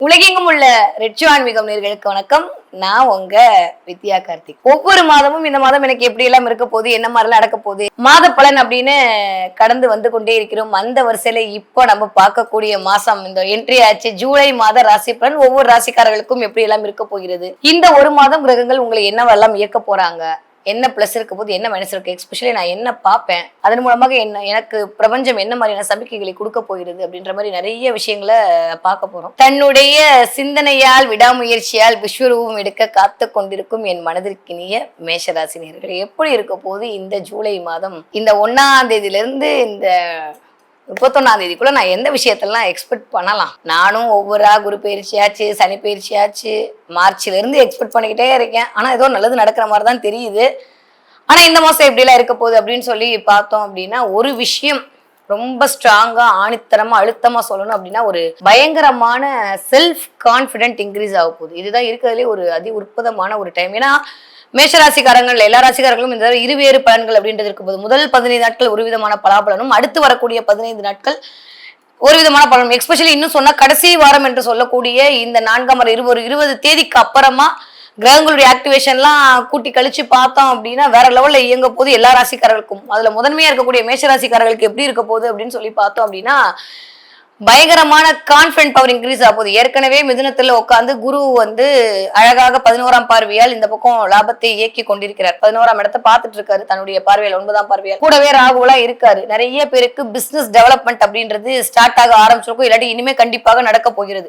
உலகெங்கும் உள்ள ரெட்சோ ஆன்மீகம் நேயர்களுக்கு வணக்கம். நான் உங்க வித்யா கார்த்திக். ஒவ்வொரு மாதமும் இந்த மாதம் எனக்கு எப்படி எல்லாம் இருக்க போகுது, என்ன மாதிரிலாம் நடக்க போகுது, மாத பலன் அப்படின்னு கடந்து வந்து கொண்டே இருக்கிறோம். அந்த வரிசையில இப்போ நம்ம பார்க்கக்கூடிய மாசம் இந்த என்ட்ரி ஆச்சு. ஜூலை மாத ராசி பலன் ஒவ்வொரு ராசிக்காரர்களுக்கும் எப்படி எல்லாம் இருக்க போகிறது, இந்த ஒரு மாதம் கிரகங்கள் உங்களை என்னவெல்லாம் இயக்க போறாங்க, என்ன பிளஸ் இருக்க போது, என்ன மைனஸ் இருக்கு, எஸ்பெஷலி நான் என்ன பார்ப்பேன், அதன் மூலமாக என்ன எனக்கு பிரபஞ்சம் என்ன மாதிரியான சமிக்கைகளை கொடுக்க போகிறது அப்படின்ற மாதிரி நிறைய விஷயங்களை பார்க்க போறோம். தன்னுடைய சிந்தனையால் விடாமுயற்சியால் விஸ்வரூபம் எடுக்க காத்து கொண்டிருக்கும் என் மனதிற்கினிய மேஷராசினியர்கள் எப்படி இருக்க போது இந்த ஜூலை மாதம் இந்த 1ஆம் தேதியிலிருந்து இந்த 31ஆம் தேதிக்குள்ள நான் எந்த விஷயத்தெல்லாம் எக்ஸ்பெக்ட் பண்ணலாம். நானும் ஒவ்வொரு குரு பயிற்சியாச்சு, சனி பயிற்சியாச்சு, மார்ச்ல இருந்து எக்ஸ்பெக்ட் பண்ணிக்கிட்டே இருக்கேன். ஆனா ஏதோ நல்லது நடக்கிற மாதிரி தான் தெரியுது. ஆனா இந்த மாசம் எப்படிலாம் இருக்க போகுது அப்படின்னு சொல்லி பார்த்தோம் அப்படின்னா, ஒரு விஷயம் ரொம்ப ஸ்ட்ராங்கா ஆணித்தரமா அழுத்தமா சொல்லணும் அப்படின்னா, ஒரு பயங்கரமான செல்ஃப் கான்பிடென்ட் இன்க்ரீஸ் ஆக போகுது. இதுதான் இருக்கிறதுலே ஒரு அதி உற்பதமான ஒரு டைம். ஏன்னா மேஷராசிக்காரங்கள் எல்லா ராசிக்காரர்களும் இந்த இருவேறு பலன்கள் அப்படின்றது இருக்கும் போது, முதல் 15 நாட்கள் ஒரு விதமான பலாபலனும், அடுத்து வரக்கூடிய 15 நாட்கள் ஒரு விதமான பலனும். எஸ்பெஷலி இன்னும் சொன்னா கடைசி வாரம் என்று சொல்லக்கூடிய இந்த 4ஆம் ஒரு 20 தேதிக்கு அப்புறமா கிரகங்களுடைய ஆக்டிவேஷன்லாம் கூட்டி கழிச்சு பார்த்தோம் அப்படின்னா வேற லெவல்ல இயங்க போது எல்லா ராசிக்காரர்களுக்கும். அதுல முதன்மையா இருக்கக்கூடிய மேஷராசிக்காரர்களுக்கு எப்படி இருக்க போகுது அப்படின்னு சொல்லி பார்த்தோம் அப்படின்னா, பயங்கரமான கான்பிடன்ட் பவர் இன்க்ரீஸ் ஆக போகுது. ஏற்கனவே மிதுனத்துல உட்காந்து குரு வந்து அழகாக 11ஆம் பார்வையால் இந்த பக்கம் லாபத்தை இயக்கி கொண்டிருக்கிறார். 11ஆம் இடத்தை பார்த்துட்டு இருக்காரு தன்னுடைய பார்வையால், 9ஆம் பார்வையால். கூடவே ராகுலாம் இருக்காரு. நிறைய பேருக்கு பிசினஸ் டெவலப்மெண்ட் அப்படின்றது ஸ்டார்ட் ஆக ஆரம்பிச்சிருக்கும், இல்லாட்டி இனிமே கண்டிப்பாக நடக்க போகிறது.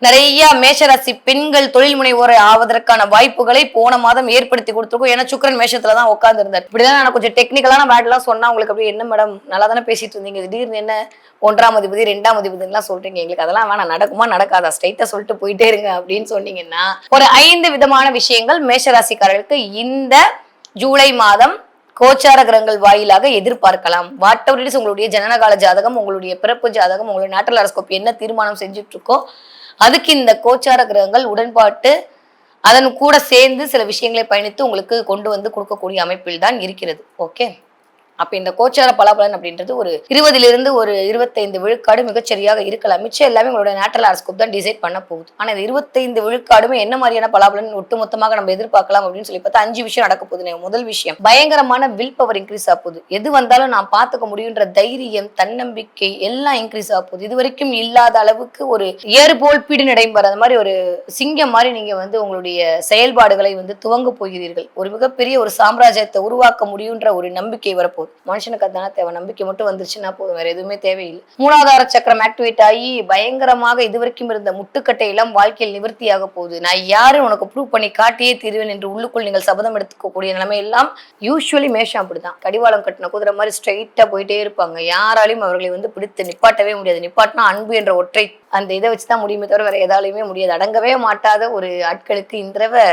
நிறைய மேஷராசி பெண்கள் தொழில் முனைவோரை ஆவதற்கான வாய்ப்புகளை போன மாதம் ஏற்படுத்தி கொடுத்துருக்கும். ஏன்னா சுக்கிரன் மேஷத்துலதான் உட்கார்ந்து இருந்தார். இப்படிதான் நான் கொஞ்சம் டெக்னிக்கலான வேர்ட்லாம் சொன்னா உங்களுக்கு அப்படியே என்ன மேடம் நல்லா தானே பேசிட்டு இருந்தீங்க, திடீர்னு என்ன 1ஆம் அதிபதி 2ஆம் அதிபதிலாம் சொல்றீங்க, எங்களுக்கு அதெல்லாம் வேணாம், நடக்குமா நடக்காதா, ஸ்ட்ரைட்டா சொல்லிட்டு போயிட்டே இருங்க அப்படின்னு சொன்னீங்கன்னா, ஒரு 5 விதமான விஷயங்கள் மேஷராசிக்காரர்களுக்கு இந்த ஜூலை மாதம் கோச்சார கிரகங்கள் வாயிலாக எதிர்பார்க்கலாம். வாட் எவர் இட் இஸ், உங்களுடைய ஜனனகால ஜாதகம், உங்களுடைய பிறப்பு ஜாதகம், உங்களுடைய நேட்டல் ஹாரோஸ்கோப் என்ன தீர்மானம் செஞ்சுட்டு இருக்கோ அதுக்கு இந்த கோச்சார கிரகங்கள் உடன்பாட்டு அதன் கூட சேர்ந்து சில விஷயங்களை பயணித்து உங்களுக்கு கொண்டு வந்து கொடுக்கக்கூடிய அமைப்பில் தான் இருக்கிறது. ஓகே, அப்ப இந்த கோச்சார பலாபலன் அப்படின்றது ஒரு 20லிருந்து ஒரு 25 விழுக்காடு மிகச்சரியாக இருக்கலாம். மிச்சம் எல்லாமே உங்களோட நேட்டல் ஹாரோஸ்கோப் தான் டிசைட் பண்ண போகுது. ஆனா இந்த 25 விழுக்காடுமே என்ன மாதிரியான பலாபலன் ஒட்டுமொத்தமாக நம்ம எதிர்பார்க்கலாம் அப்படின்னு சொல்லி பார்த்தா 5 விஷயம் நடக்க போகுது. முதல் விஷயம், பயங்கரமான வில் பவர் இன்க்ரீஸ் ஆக போகுது. எது வந்தாலும் நான் பார்த்துக்க முடியுன்ற தைரியம், தன்னம்பிக்கை எல்லாம் இன்க்ரீஸ் ஆக போகுது. இது வரைக்கும் இல்லாத அளவுக்கு ஒரு ஏறு போல் பீடு நடைபெற அந்த மாதிரி ஒரு சிங்கம் மாதிரி நீங்க வந்து உங்களுடைய செயல்பாடுகளை வந்து துவங்க போகிறீர்கள். ஒரு மிகப்பெரிய ஒரு சாம்ராஜ்யத்தை உருவாக்க முடியுன்ற ஒரு நம்பிக்கை வரப்போகுது. மனுஷனுக்கு அதான தேவை, நம்பிக்கை மட்டும் வந்துருச்சுன்னா போதும், வேற எதுவுமே தேவையில்லை. மூலாதார சக்கரம் ஆக்டிவேட் ஆகி பயங்கரமாக இதுவரைக்கும் இருந்த முட்டுக்கட்டை எல்லாம் வாழ்க்கையில் நிவர்த்தியாக போகுது. நான் யாரு உனக்கு ப்ரூவ் பண்ணி காட்டியே தீர்வேன் என்று உள்ளுக்குள் நீங்கள் சபதம் எடுத்துக்கக்கூடிய நிலைமை எல்லாம் யூஸ்வலி மேஷம் அப்படிதான். கடிவாளம் கட்டின குதிரை மாதிரி ஸ்ட்ரைட்டா போயிட்டே இருப்பாங்க. யாராலையும் அவர்களை வந்து பிடித்து நிப்பாட்டவே முடியாது. நிப்பாட்டினா அன்பு என்ற ஒற்றை அந்த இதை வச்சுதான் முடியுமே தவிர வேற எதாலையுமே முடியாது. அடங்கவே மாட்டாத ஒரு ஆட்களுக்கு இந்த தடவை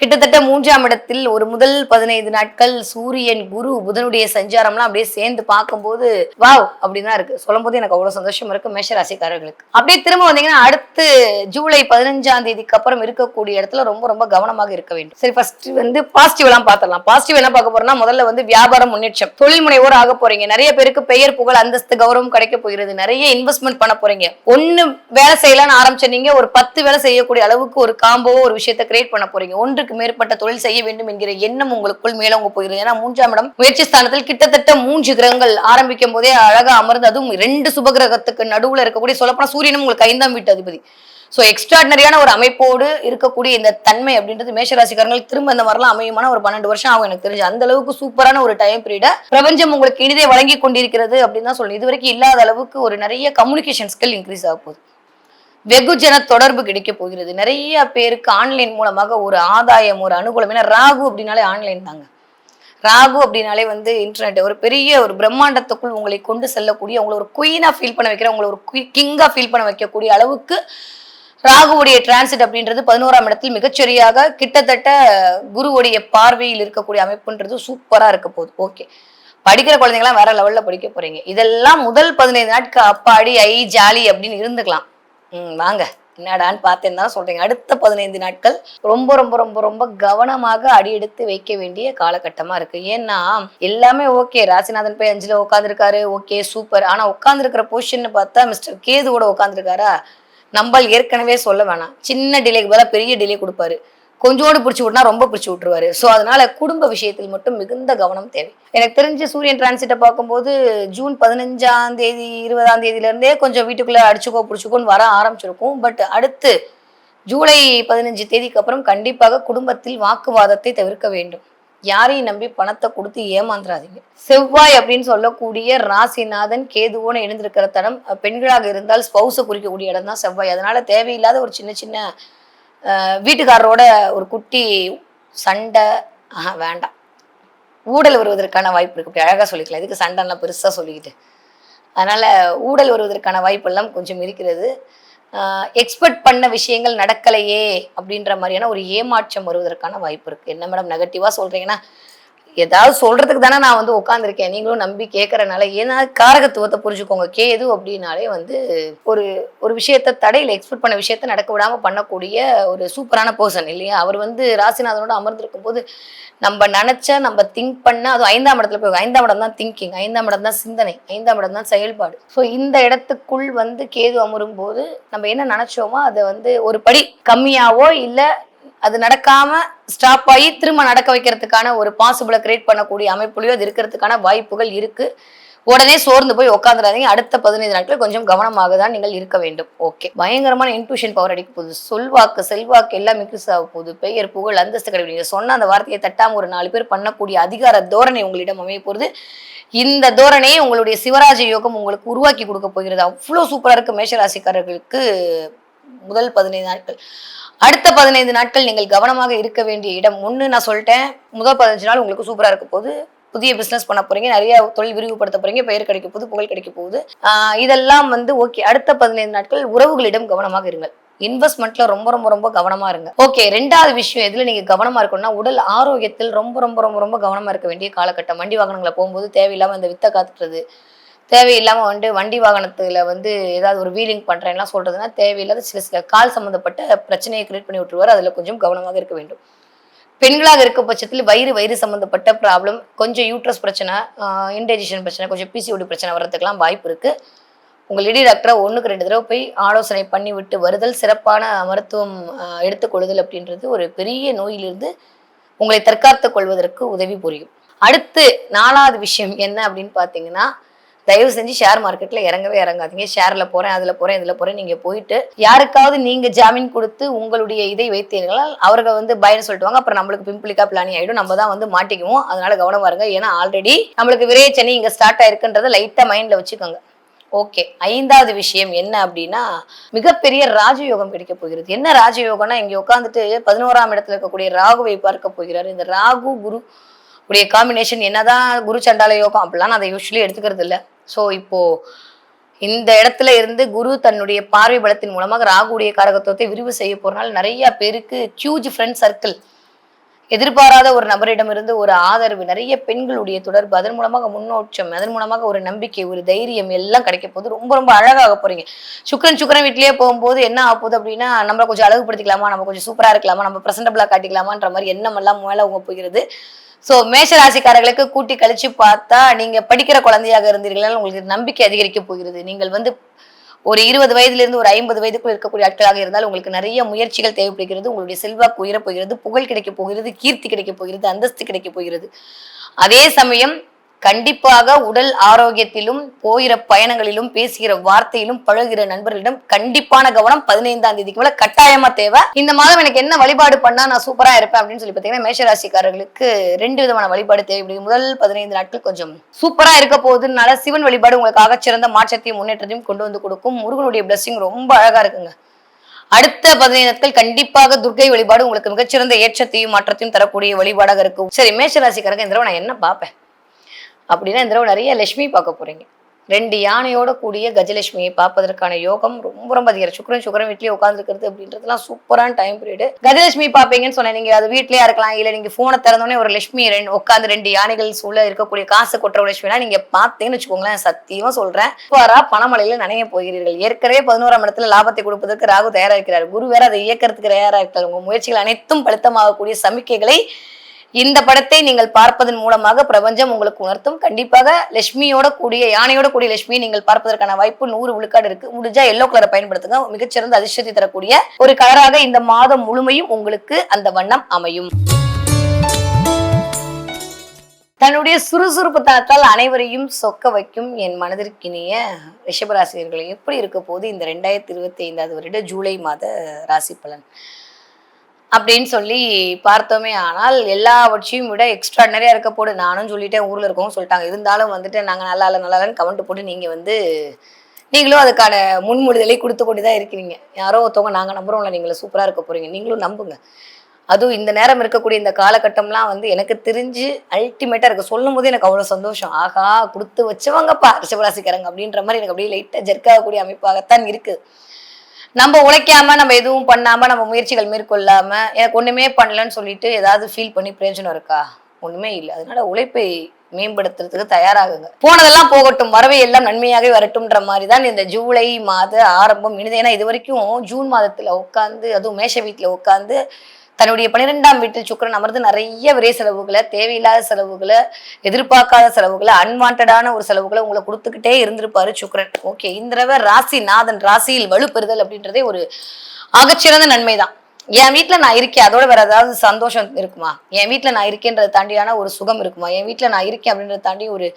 கிட்டத்தட்ட 3ஆம் இடத்தில் ஒரு முதல் 15 நாட்கள் சூரியன் குரு புதனுடைய சஞ்சாரம்லாம் அப்படியே சேர்ந்து பார்க்கும்போது வாவ் அப்படின்னு தான் இருக்கு. சொல்லும் போது எனக்கு அவ்வளவு சந்தோஷம் இருக்கு மேஷராசிக்காரர்களுக்கு. அப்படியே திரும்ப வந்தீங்கன்னா அடுத்து ஜூலை 15ஆம் தேதிக்கு அப்புறம் இருக்கக்கூடிய இடத்துல ரொம்ப ரொம்ப கவனமாக இருக்க வேண்டும். சரி, ஃபர்ஸ்ட் வந்து பாசிட்டிவ் எல்லாம் பார்த்துடலாம். பாசிட்டிவ் என்ன பார்க்க போறோம்னா, முதல்ல வந்து வியாபாரம் முன்னேற்றம், தொழில் முனைவோர் ஆக போறீங்க. நிறைய பேருக்கு பெயர் புகழ் அந்தஸ்து கௌரவம் கிடைக்க போகிறது. நிறைய இன்வெஸ்ட்மெண்ட் பண்ண போறீங்க. ஒண்ணு வேலை செய்யலாம்னு ஆரம்பிச்சீங்க, ஒரு 10 வேலை செய்யக்கூடிய அளவுக்கு ஒரு காம்போவோ ஒரு விஷயத்தை கிரியேட் பண்ண போறீங்க. ஒன்றுக்கு மேற்பட்ட தொழில் செய்ய வேண்டும் என்கிற எண்ணம் உங்களுக்குள் மேலோங்க போகிறது. ஏன்னா 3ஆம் இடம் முயற்சி ஸ்தானத்தில் கிட்டத்தட்ட 3 கிரகங்கள் ஆரம்பிக்கும் போதே அழகா அமர்ந்து, அதுவும் 2 சுப கிரகத்துக்கு நடுவுல இருக்கக்கூடிய, சொல்லப்போனா சூரியனும் உங்களுக்கு 5ஆம் வீட்டு அதிபதி. சோ எக்ஸ்ட்ராடினரியான ஒரு அமைப்போடு இருக்கக்கூடிய இந்த தன்மை அப்படின்றது மேஷராசிக்காரங்கள் திரும்ப இந்த மாதிரிலாம் அமையுமான ஒரு 12 வருஷம் ஆகும் எனக்கு தெரிஞ்சு. அந்த அளவுக்கு சூப்பரான ஒரு டைம் பீரியட பிரபஞ்சம் உங்களுக்கு இனிதே வழங்கி கொண்டிருக்கிறது அப்படின்னு தான் சொல்லணும். இது வரைக்கும் இல்லாத அளவுக்கு ஒரு நிறைய கம்யூனிகேஷன் ஸ்கில் இன்க்ரீஸ் ஆக போகுது. வெகுஜன தொடர்பு கிடைக்க போகிறது. நிறைய பேருக்கு ஆன்லைன் மூலமாக ஒரு ஆதாயம், ஒரு அனுகூலம். ஏன்னா ராகு அப்படின்னாலே ஆன்லைன் தாங்க. ராகு அப்படின்னாலே வந்து இன்டர்நெட் ஒரு பெரிய ஒரு பிரம்மாண்டத்துக்குள் உங்களை கொண்டு செல்லக்கூடிய, உங்களை ஒரு குயினா ஃபீல் பண்ண வைக்கிற, உங்களை ஒரு கிங்கா ஃபீல் பண்ண வைக்கக்கூடிய அளவுக்கு ராகுவுடைய டிரான்சிட் அப்படின்றது 11ஆம் இடத்தில் மிகச்சரியாக கிட்டத்தட்ட குருவுடைய பார்வையில் இருக்கக்கூடிய அமைப்புன்றது சூப்பரா இருக்க போகுது. ஓகே, படிக்கிற குழந்தைங்களாம் வேற லெவல்ல படிக்க போறீங்க. இதெல்லாம் முதல் 15 நாட்கள் அப்பாடி ஐ ஜாலி அப்படின்னு இருந்துக்கலாம். வாங்க என்னடான்னு பார்த்தேன்னு தான் சொல்றீங்க. அடுத்த 15 நாட்கள் ரொம்ப ரொம்ப ரொம்ப ரொம்ப கவனமாக அடியெடுத்து வைக்க வேண்டிய காலகட்டமா இருக்கு. ஏன்னா எல்லாமே ஓகே, ராசிநாதன் போய் 5ல உட்காந்துருக்காரு, ஓகே சூப்பர். ஆனா உட்காந்துருக்கிற பொசிஷன் பார்த்தா மிஸ்டர் கேதுவோட உட்காந்துருக்காரா, நம்மால் ஏற்கனவே சொல்ல வேணாம், சின்ன டிலேக்கு பதிலாக பெரிய டிலே கொடுப்பாரு, கொஞ்சோடு பிடிச்சி விட்னா ரொம்ப பிடிச்சி விட்டுருவாரு. ஸோ அதனால குடும்ப விஷயத்தில் மட்டும் மிகுந்த கவனம் தேவை. எனக்கு தெரிஞ்சு சூரியன் டிரான்சிட்டை பார்க்கும்போது ஜூன் 15ஆம் தேதி 20ஆம் தேதியிலேருந்தே கொஞ்சம் வீட்டுக்குள்ளே அடிச்சுக்கோ பிடிச்சிக்கோன்னு வர ஆரம்பிச்சிருக்கும். பட் அடுத்து ஜூலை 15 தேதிக்கு அப்புறம் கண்டிப்பாக குடும்பத்தில் வாக்குவாதத்தை தவிர்க்க வேண்டும். யாரையும் நம்பி பணத்தை கொடுத்து ஏமாந்துடாதீங்க. செவ்வாய் அப்படின்னு சொல்லக்கூடிய ராசிநாதன் கேதுவோன்னு எழுந்திருக்கிற தடம், பெண்களாக இருந்தால் ஸ்பௌஸை குறிக்கக்கூடிய இடம் தான் செவ்வாய். அதனால தேவையில்லாத ஒரு சின்ன சின்ன வீட்டுக்காரரோட ஒரு குட்டி சண்டை வேண்டாம். ஊடல் வருவதற்கான வாய்ப்பு இருக்கு. அப்படி அழகா சொல்லிக்கலாம், இதுக்கு சண்டைலாம் பெருசா சொல்லிக்கிட்டு. அதனால ஊடல் வருவதற்கான வாய்ப்பு எல்லாம் கொஞ்சம் இருக்கிறது. எக்ஸ்பெக்ட் பண்ண விஷயங்கள் நடக்கலையே அப்படின்ற மாதிரியான ஒரு ஏமாற்றம் வருவதற்கான வாய்ப்பு இருக்கு. என்ன மேடம் நெகட்டிவா சொல்றீங்கன்னா, ஏதாவது சொல்றதுக்கு தானே நான் வந்து உட்காந்துருக்கேன், நீங்களும் நம்பி கேட்கறதுனால. ஏன்னா காரகத்துவத்தை புரிஞ்சுக்கோங்க. கேது அப்படின்னாலே வந்து ஒரு ஒரு விஷயத்த தடையில எக்ஸ்பெக்ட் பண்ண விஷயத்த நடக்க விடாம பண்ணக்கூடிய ஒரு சூப்பரான பர்சன் இல்லையா. அவர் வந்து ராசிநாதனோட அமர்ந்திருக்கும் போது நம்ம நினைச்ச நம்ம திங்க் பண்ண, அதுவும் 5ஆம் இடத்துல போய் 5ஆம் இடம் தான் திங்கிங், 5ஆம் இடம் தான் சிந்தனை, 5ஆம் இடம் தான் செயல்பாடு. ஸோ இந்த இடத்துக்குள் வந்து கேது அமரும் போது நம்ம என்ன நினைச்சோமோ அதை வந்து ஒரு படி கம்மியாவோ இல்லை அது நடக்காம ஸ்டாப் ஆகி திரும்ப நடக்க வைக்கிறதுக்கான ஒரு பாசிபிளை கிரியேட் பண்ணக்கூடிய அமைப்புலையோ அது இருக்கிறதுக்கான வாய்ப்புகள் இருக்கு. உடனே சோர்ந்து போய் உட்காந்துடாதீங்க. அடுத்த 15 நாட்கள் கொஞ்சம் கவனமாக தான் நீங்கள் இருக்க வேண்டும். ஓகே, பயங்கரமான இன்ட்யூஷன் பவர் அடிக்க போகுது. சொல்வாக்கு செல்வாக்கு எல்லாம் மிக்ஸ் ஆக போகுது. பெயர் புகழ் அந்தஸ்து கிடையாது. நீங்க சொன்ன அந்த வார்த்தையை தட்டாம ஒரு 4 பேர் பண்ணக்கூடிய அதிகார தோரணை உங்களிடம் அமைய போகுது. இந்த தோரணையை உங்களுடைய சிவராஜ யோகம் உங்களுக்கு உருவாக்கி கொடுக்க போகிறது. அவ்வளோ சூப்பரா இருக்கு மேஷராசிக்காரர்களுக்கு முதல் 15 நாட்கள். அடுத்த 15 நாட்கள் நீங்கள் கவனமாக இருக்க வேண்டிய இடம் ஒன்று நான் சொல்லிட்டேன். முதல் 15 நாள் உங்களுக்கு சூப்பரா இருக்க போகுது. புதிய பிசினஸ் பண்ண போறீங்க, நிறைய தொழில் விரிவுபடுத்த போறீங்க, பெயர் கிடைக்க போகுது, புகழ் கிடைக்க போகுது. இதெல்லாம் வந்து ஓகே. அடுத்த 15 நாட்கள் உறவுகளிடம் கவனமாக இருங்கள். இன்வெஸ்ட்மெண்ட்ல ரொம்ப ரொம்ப ரொம்ப கவனமா இருங்க. ஓகே, 2வது விஷயம் எதுல நீங்க கவனமா இருக்கணும்னா உடல் ஆரோக்கியத்தில் ரொம்ப ரொம்ப ரொம்ப ரொம்ப கவனமா இருக்க வேண்டிய காலகட்டம். வண்டி வாகனங்களை போகும்போது தேவையில்லாம இந்த வித்தை காத்துறது, தேவையில்லாம வந்து வண்டி வாகனத்துல வந்து ஏதாவது ஒரு வீலிங் பண்றேன்லாம் சொல்றதுன்னா தேவையில்லாத சில கால் சம்பந்தப்பட்ட பிரச்சனையை கிரியேட் பண்ணி விட்டுருவாரு. அதுல கொஞ்சம் கவனமாக இருக்க வேண்டும். பெண்களாக இருக்க பட்சத்தில் வயிறு சம்பந்தப்பட்ட ப்ராப்ளம், கொஞ்சம் யூட்ரஸ் பிரச்சனை, இன்டைஜஷன் பிரச்சனை, கொஞ்சம் பிசிஓடி பிரச்சனை வர்றதுக்கெல்லாம் வாய்ப்பு இருக்கு. உங்கள் லேடி டாக்டரை 1க்கு 2 தடவை போய் ஆலோசனை பண்ணி விட்டு வருதல், சிறப்பான மருத்துவம் எடுத்துக்கொள்ளுதல் அப்படின்றது ஒரு பெரிய நோயிலிருந்து உங்களை தற்காத்துக் கொள்வதற்கு உதவி புரியும். அடுத்து 4வது விஷயம் என்ன அப்படின்னு பார்த்தீங்கன்னா, தயவு செஞ்சு ஷேர் மார்க்கெட்ல இறங்கவே இறங்காதீங்க. ஷேர்ல போறேன், அதுல போறேன், இதுல போறேன் நீங்க போயிட்டு யாருக்காவது நீங்க ஜாமீன் கொடுத்து உங்களுடைய இதை வைத்தீர்களால் அவர்கள் வந்து பயன்னு சொல்லிட்டுவாங்க. அப்புறம் நம்மளுக்கு பிம்பிளிக்கா பிளானி ஆயிடும், நம்ம தான் வந்து மாட்டிக்குவோம். அதனால கவனமா இருங்க. ஏன்னா ஆல்ரெடி நம்மளுக்கு விரைச்சனி இங்க ஸ்டார்ட் ஆயிருக்குன்றதை லைட்டா மைண்ட்ல வச்சுக்கோங்க. ஓகே, 5வது விஷயம் என்ன அப்படின்னா மிகப்பெரிய ராஜயோகம் கிடைக்க போகிறது. என்ன ராஜயோகம்னா இங்க உட்காந்துட்டு 11ஆம் இடத்துல இருக்கக்கூடிய ராகுவை பார்க்க போகிறாரு. இந்த ராகு குரு உடைய காம்பினேஷன் என்னதான் குரு சண்டால யோகம் அப்படிலாம் நான் அதை யூஸ்வலி எடுத்துக்கிறது இல்லை. ஸோ இப்போ இந்த இடத்துல இருந்து குரு தன்னுடைய பார்வை பலத்தின் மூலமாக ராகுடைய காரகத்துவத்தை விரிவு செய்ய போறனால நிறைய பேருக்கு ஹியூஜ் ஃப்ரெண்ட் சர்க்கிள், எதிர்பாராத ஒரு நபரிடமிருந்து ஒரு ஆதரவு, நிறைய பெண்களுடைய தொடர்பு, அதன் மூலமாக முன்னோட்டம், அதன் மூலமாக ஒரு நம்பிக்கை, ஒரு தைரியம் எல்லாம் கிடைக்க போது. ரொம்ப ரொம்ப அழகாக போறீங்க. சுக்கரன் வீட்லயே போகும்போது என்ன ஆக போகுது அப்படின்னா, நம்மளை கொஞ்சம் அழகுபடுத்திக்கலாமா, நம்ம கொஞ்சம் சூப்பரா இருக்கலாமா, நம்ம பிரசன்டபிளா காட்டிக்கலாமான்ற மாதிரி எண்ணம் எல்லாம் மேல உங்க போகிறது. ஸோ மேஷராசிக்காரர்களுக்கு கூட்டி கழிச்சு பார்த்தா நீங்க படிக்கிற குழந்தையாக இருந்தீர்கள், உங்களுக்கு நம்பிக்கை அதிகரிக்க போகிறது. நீங்கள் வந்து ஒரு 20 வயதிலிருந்து ஒரு 50 வயதுக்குள் இருக்கக்கூடிய ஆட்களாக இருந்தால் உங்களுக்கு நிறைய முயற்சிகள் தேவைப்படுகிறது. உங்களுடைய செல்வாக்கு உயரப் போகிறது, புகழ் கிடைக்க போகிறது, கீர்த்தி கிடைக்க போகிறது, அந்தஸ்து கிடைக்க போகிறது. அதே சமயம் கண்டிப்பாக உடல் ஆரோக்கியத்திலும் போகிற பயணங்களிலும் பேசுகிற வார்த்தையிலும் பழகுகிற நண்பர்களிடம் கண்டிப்பான கவனம் 15ஆம் தேதிக்கு மேல கட்டாயமா தேவை. இந்த மாதம் எனக்கு என்ன வழிபாடு பண்ணா நான் சூப்பரா இருப்பேன் அப்படின்னு சொல்லி பார்த்தீங்கன்னா மேஷராசிக்காரர்களுக்கு 2 விதமான வழிபாடு தேவைப்படுது. முதல் 15 நாட்கள் கொஞ்சம் சூப்பரா இருக்க போகுதுனால சிவன் வழிபாடு உங்களுக்கு ஆகச்சிறந்த மாற்றத்தையும் முன்னேற்றத்தையும் கொண்டு வந்து கொடுக்கும். முருகனுடைய பிளஸிங் ரொம்ப அழகா இருக்குங்க. அடுத்த 15 நாட்கள் கண்டிப்பாக துர்க்கை வழிபாடு உங்களுக்கு மிகச்சிறந்த ஏற்றத்தையும் மாற்றத்தையும் தரக்கூடிய வழிபாடாக இருக்கும். சரி, மேஷராசிக்காரங்க இந்த தடவை நான் என்ன பார்ப்பேன் அப்படின்னா இந்த தடவை நிறைய லட்சுமி பார்க்க போறீங்க. 2 யானையோட கூடிய கஜலட்சுமியை பார்ப்பதற்கான யோகம் ரொம்ப ரொம்ப அதிகம். சுக்கரன் வீட்லயே உட்காந்துருக்கிறது அப்படின்றதுலாம் சூப்பரான டைம் பீரியடு. கஜலட்சுமி பார்ப்பீங்கன்னு சொன்னேன். நீங்க அது வீட்லயே இருக்கலாம், இல்ல நீங்க போனை திறந்தோடனே ஒரு லட்சுமி உட்காந்து 2 யானைகள் சூழ இருக்கக்கூடிய காசு கொட்டுற லட்சுமினா நீங்க பார்த்தீங்கன்னு வச்சுக்கோங்களேன், சத்தியமா சொல்றேன், சூப்பரா பணமழையில நனைய போகிறீர்கள். ஏற்கனவே 11ஆம் இடத்துல லாபத்தை கொடுப்பதற்கு ராகு தயாரா இருக்கிறார். குரு வேற அதை இயக்கிறதுக்கு தயாரா இருக்கிறார். உங்க முயற்சிகள் அனைத்தும் பலித்தமாகக்கூடிய சமிக்கைகளை இந்த படத்தை நீங்கள் பார்ப்பதன் மூலமாக பிரபஞ்சம் உங்களுக்கு உணர்த்தும். கண்டிப்பாக லட்சுமியோட கூடிய யானையோட கூடிய லட்சுமியை நீங்கள் பார்ப்பதற்கான வாய்ப்பு 100 விழுக்காடு இருக்கு. முடிஞ்சா எல்லோ கலரை பயன்படுத்துங்க. மிகச்சிறந்த அதிர்ஷ்டத்தை தரக்கூடிய ஒரு கலராக இந்த மாதம் முழுமையும் உங்களுக்கு அந்த வண்ணம் அமையும். தன்னுடைய சுறுசுறுப்பு தனத்தால் அனைவரையும் சொக்க வைக்கும் என் மனதிற்கினிய ரிஷபராசிரியர்களை எப்படி இருக்க போது இந்த 2025 வருட ஜூலை மாத ராசி பலன் அப்படின்னு சொல்லி பார்த்தோமே. ஆனால் எல்லாவற்றையும் விட எக்ஸ்ட்ராடனரியா இருக்க போது. நானும் சொல்லிட்டேன், ஊர்ல இருக்கவும் சொல்லிட்டாங்க. இருந்தாலும் வந்துட்டு நாங்க நல்லா இல்லைன்னு கமெண்ட் போட்டு நீங்க நீங்களும் அதுக்கான முன்மொழிதலை கொடுத்து கொண்டுதான் இருக்கிறீங்க. யாரோ ஒருத்தவங்க நாங்க நம்புறோம்ல, நீங்கள சூப்பரா இருக்க போறீங்க, நீங்களும் நம்புங்க. அதுவும் இந்த நேரம் இருக்கக்கூடிய இந்த காலகட்டம்லாம் எனக்கு தெரிஞ்சு அல்டிமேட்டா இருக்கு. சொல்லும் போது எனக்கு அவ்வளவு சந்தோஷம். ஆகா, கொடுத்து வச்சவங்கப்பா ரிஷபராசிக்காரங்க அப்படின்ற மாதிரி எனக்கு அப்படியே லைட்டா ஜெர்க்காகக்கூடிய அமைப்பாகத்தான் இருக்கு. நம்ம உழைக்காம, நம்ம எதுவும் பண்ணாம, நம்ம முயற்சிகள் மேற்கொள்ளாம எனக்கு ஒண்ணுமே பண்ணலன்னு சொல்லிட்டு ஏதாவது ஃபீல் பண்ணி பிரயோஜனம் இருக்கா? ஒண்ணுமே இல்லை. அதனால உழைப்பை மேம்படுத்துறதுக்கு தயாராகுங்க. போனதெல்லாம் போகட்டும், வரவை எல்லாம் நன்மையாகவே வரட்டும்ன்ற மாதிரி தான் இந்த ஜூலை மாத ஆரம்பம் இனிது. ஏன்னா இது வரைக்கும் ஜூன் மாதத்துல உட்காந்து, அதுவும் மேஷ வீட்டுல உட்காந்து தன்னுடைய 12ஆம் வீட்டில் சுக்கிரன் அமர்ந்து நிறைய விரை செலவுகளை, தேவையில்லாத செலவுகளை, எதிர்பார்க்காத செலவுகளை, அன்வான்டான ஒரு செலவுகளை உங்களை கொடுத்துக்கிட்டே இருந்திருப்பாரு சுக்கிரன். ஓகே, இந்த தடவை ராசிநாதன் ராசியில் வலுப்பெறுதல் அப்படின்றதே ஒரு ஆகச்சிறந்த நன்மைதான். என் வீட்டுல நான் இருக்கேன், அதோட வேற ஏதாவது சந்தோஷம் இருக்குமா? என் வீட்டுல நான் இருக்கேன்றதை தாண்டியான ஒரு சுகம் இருக்குமா? என் வீட்டுல நான் இருக்கேன் அப்படின்றத தாண்டி ஒரு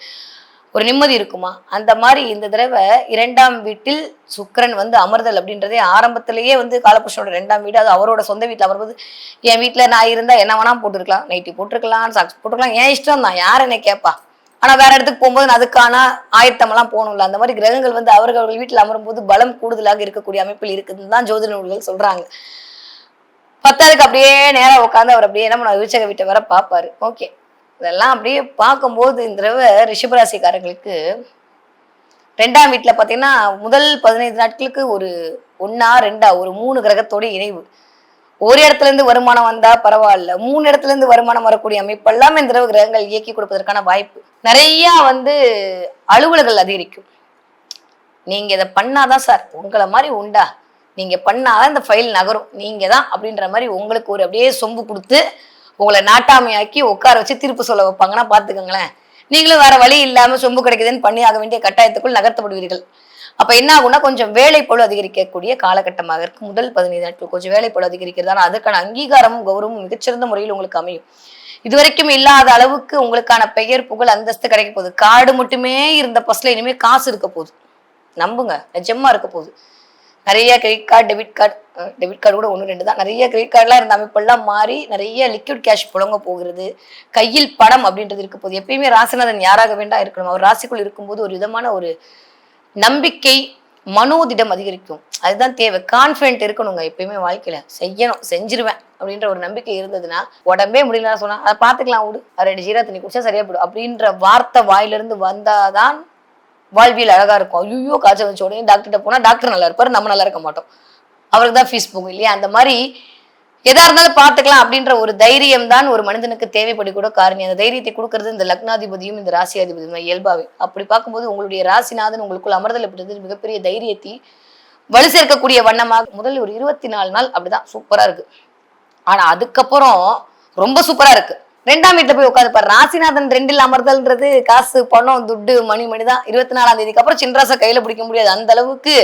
நிம்மதி இருக்குமா? அந்த மாதிரி இந்த தடவை 2ஆம் வீட்டில் சுக்கிரன் அமர்தல் அப்படின்றதே ஆரம்பத்திலேயே காலபுருஷனோட 2ஆம் வீடு, அது அவரோட சொந்த வீட்டுல அமர்வது. என் வீட்டுல நான் இருந்தா என்ன வேணா போட்டுருக்கலாம், நைட்டி போட்டிருக்கலாம், சாக்ஸ் போட்டுருக்கலாம், என் இஷ்டம் தான், யார் என்ன கேட்பா. ஆனா வேற இடத்துக்கு போகும்போது நான் அதுக்கான ஆயத்தம் எல்லாம் போகணும்ல. அந்த மாதிரி கிரகங்கள் அவர்கள் வீட்டில் அமரும்போது பலம் கூடுதலாக இருக்கக்கூடிய அமைப்பில் இருக்குதுன்னு தான் ஜோதிட நூல்கள் சொல்றாங்க. பத்தாவதுக்கு அப்படியே நேரம் உட்காந்து அவர் அப்படியே என்ன விருச்சக வீட்டை வர பார்ப்பாரு. ஓகே, இதெல்லாம் அப்படியே பார்க்கும்போது இந்த தடவை ரிஷபராசிக்காரங்களுக்கு 2ஆம் வீட்டுல பாத்தீங்கன்னா முதல் 15 நாட்களுக்கு ஒரு 1 2 ஒரு 3 கிரகத்தோட இணைவு. ஒரு இடத்துல இருந்து வருமானம் வந்தா பரவாயில்ல, 3 இடத்துல இருந்து வருமானம் வரக்கூடிய அமைப்பு எல்லாமே இந்த தடவை கிரகங்கள் இயக்கி கொடுப்பதற்கான வாய்ப்பு. நிறைய அலுவல்கள் அதிகரிக்கும். நீங்க இதை பண்ணாதான் சார் உங்களை மாதிரி உண்டா, நீங்க பண்ணாதான் இந்த ஃபைல் நகரும், நீங்க தான் அப்படின்ற மாதிரி உங்களுக்கு ஒரு அப்படியே சொம்பு கொடுத்து உங்களை நாட்டாமையாக்கி உட்கார வச்சு தீர்ப்பு சொல்ல வைப்பாங்கன்னா பாத்துக்கோங்களேன். நீங்களும் வேற வழி இல்லாம சொம்பு கிடைக்குதுன்னு பண்ணி ஆக வேண்டிய கட்டாயத்துக்குள் நகர்த்தப்படுவீர்கள். அப்ப என்ன ஆகும்னா கொஞ்சம் வேலைப்பொழு அதிகரிக்கக்கூடிய காலகட்டமாக இருக்கு. முதல் 15 நாட்கள் கொஞ்சம் வேலைப்பொழு அதிகரிக்கிறது. ஆனால் அதுக்கான அங்கீகாரமும் கௌரவமும் மிகச்சிறந்த முறையில் உங்களுக்கு அமையும். இதுவரைக்கும் இல்லாத அளவுக்கு உங்களுக்கான பெயர் புகழ் அந்தஸ்து கிடைக்க போகுது. கார்டு மட்டுமே இருந்த பஸ்ல இனிமே காசு இருக்க போகுது. நம்புங்க, நிஜமா இருக்க போகுது. நிறைய கிரெடிட் கார்டு, டெபிட் கார்டு கூட 1 2 தான். நிறைய கிரெடிட் கார்டுலாம் இருந்த அமைப்பெல்லாம் மாறி நிறைய லிக்விட் கேஷ் புழங்க போகிறது. கையில் பணம் அப்படின்றது இருக்க போகுது. எப்பயுமே ராசிநாதன் யாராக வேண்டாம் இருக்கணும், அவர் ராசிக்குள் இருக்கும்போது ஒரு விதமான ஒரு நம்பிக்கை, மனோதிடம் அதிகரிக்கும். அதுதான் தேவை. கான்ஃபிடென்ட் இருக்கணுங்க எப்பயுமே வாழ்க்கையில. செய்யணும், செஞ்சிருவேன் அப்படின்ற ஒரு நம்பிக்கை இருந்ததுன்னா, உடம்பே முடியல சொன்னா அதை பார்த்துக்கலாம், விடு, 2 ஜீரா தண்ணி குடிச்சா சரியா போடும் அப்படின்ற வார்த்தை வாயிலிருந்து வந்தாதான் வாழ்வியல் அழகா இருக்கும். ஐயோ காய்ச்சல் வச்ச உடனே டாக்டர்கிட்ட போனா டாக்டர் நல்லா இருப்பாரு, நம்ம நல்லா இருக்க மாட்டோம், அவருக்கு தான் ஃபீஸ் போகும் இல்லையா? அந்த மாதிரி எதா இருந்தாலும் பார்த்துக்கலாம் அப்படின்ற ஒரு தைரியம் தான் ஒரு மனிதனுக்கு தேவைப்படி கூட காரணி. அந்த தைரியத்தை கொடுக்கறது இந்த லக்னாதிபதியும் இந்த ராசியாதிபதியும் இயல்பாவே. அப்படி பார்க்கும்போது உங்களுடைய ராசிநாதன் உங்களுக்குள் அமர்தல் அப்படின்றது மிகப்பெரிய தைரியத்தை வலு சேர்க்கக்கூடிய வண்ணமாக முதல் ஒரு 24 நாள் அப்படிதான் சூப்பரா இருக்கு. ஆனா அதுக்கப்புறம் ரொம்ப சூப்பரா இருக்கு. 2ஆம் வீட்டுல போய் உட்காந்துப்பாரு. ராசிநாதன் 2ல் அமர்தல்ன்றது காசு, பணம், துட்டு, மணி தான். 24ஆம் தேதிக்கு அப்புறம் சின்ராசா கையில பிடிக்க முடியாது. அந்த அளவுக்கு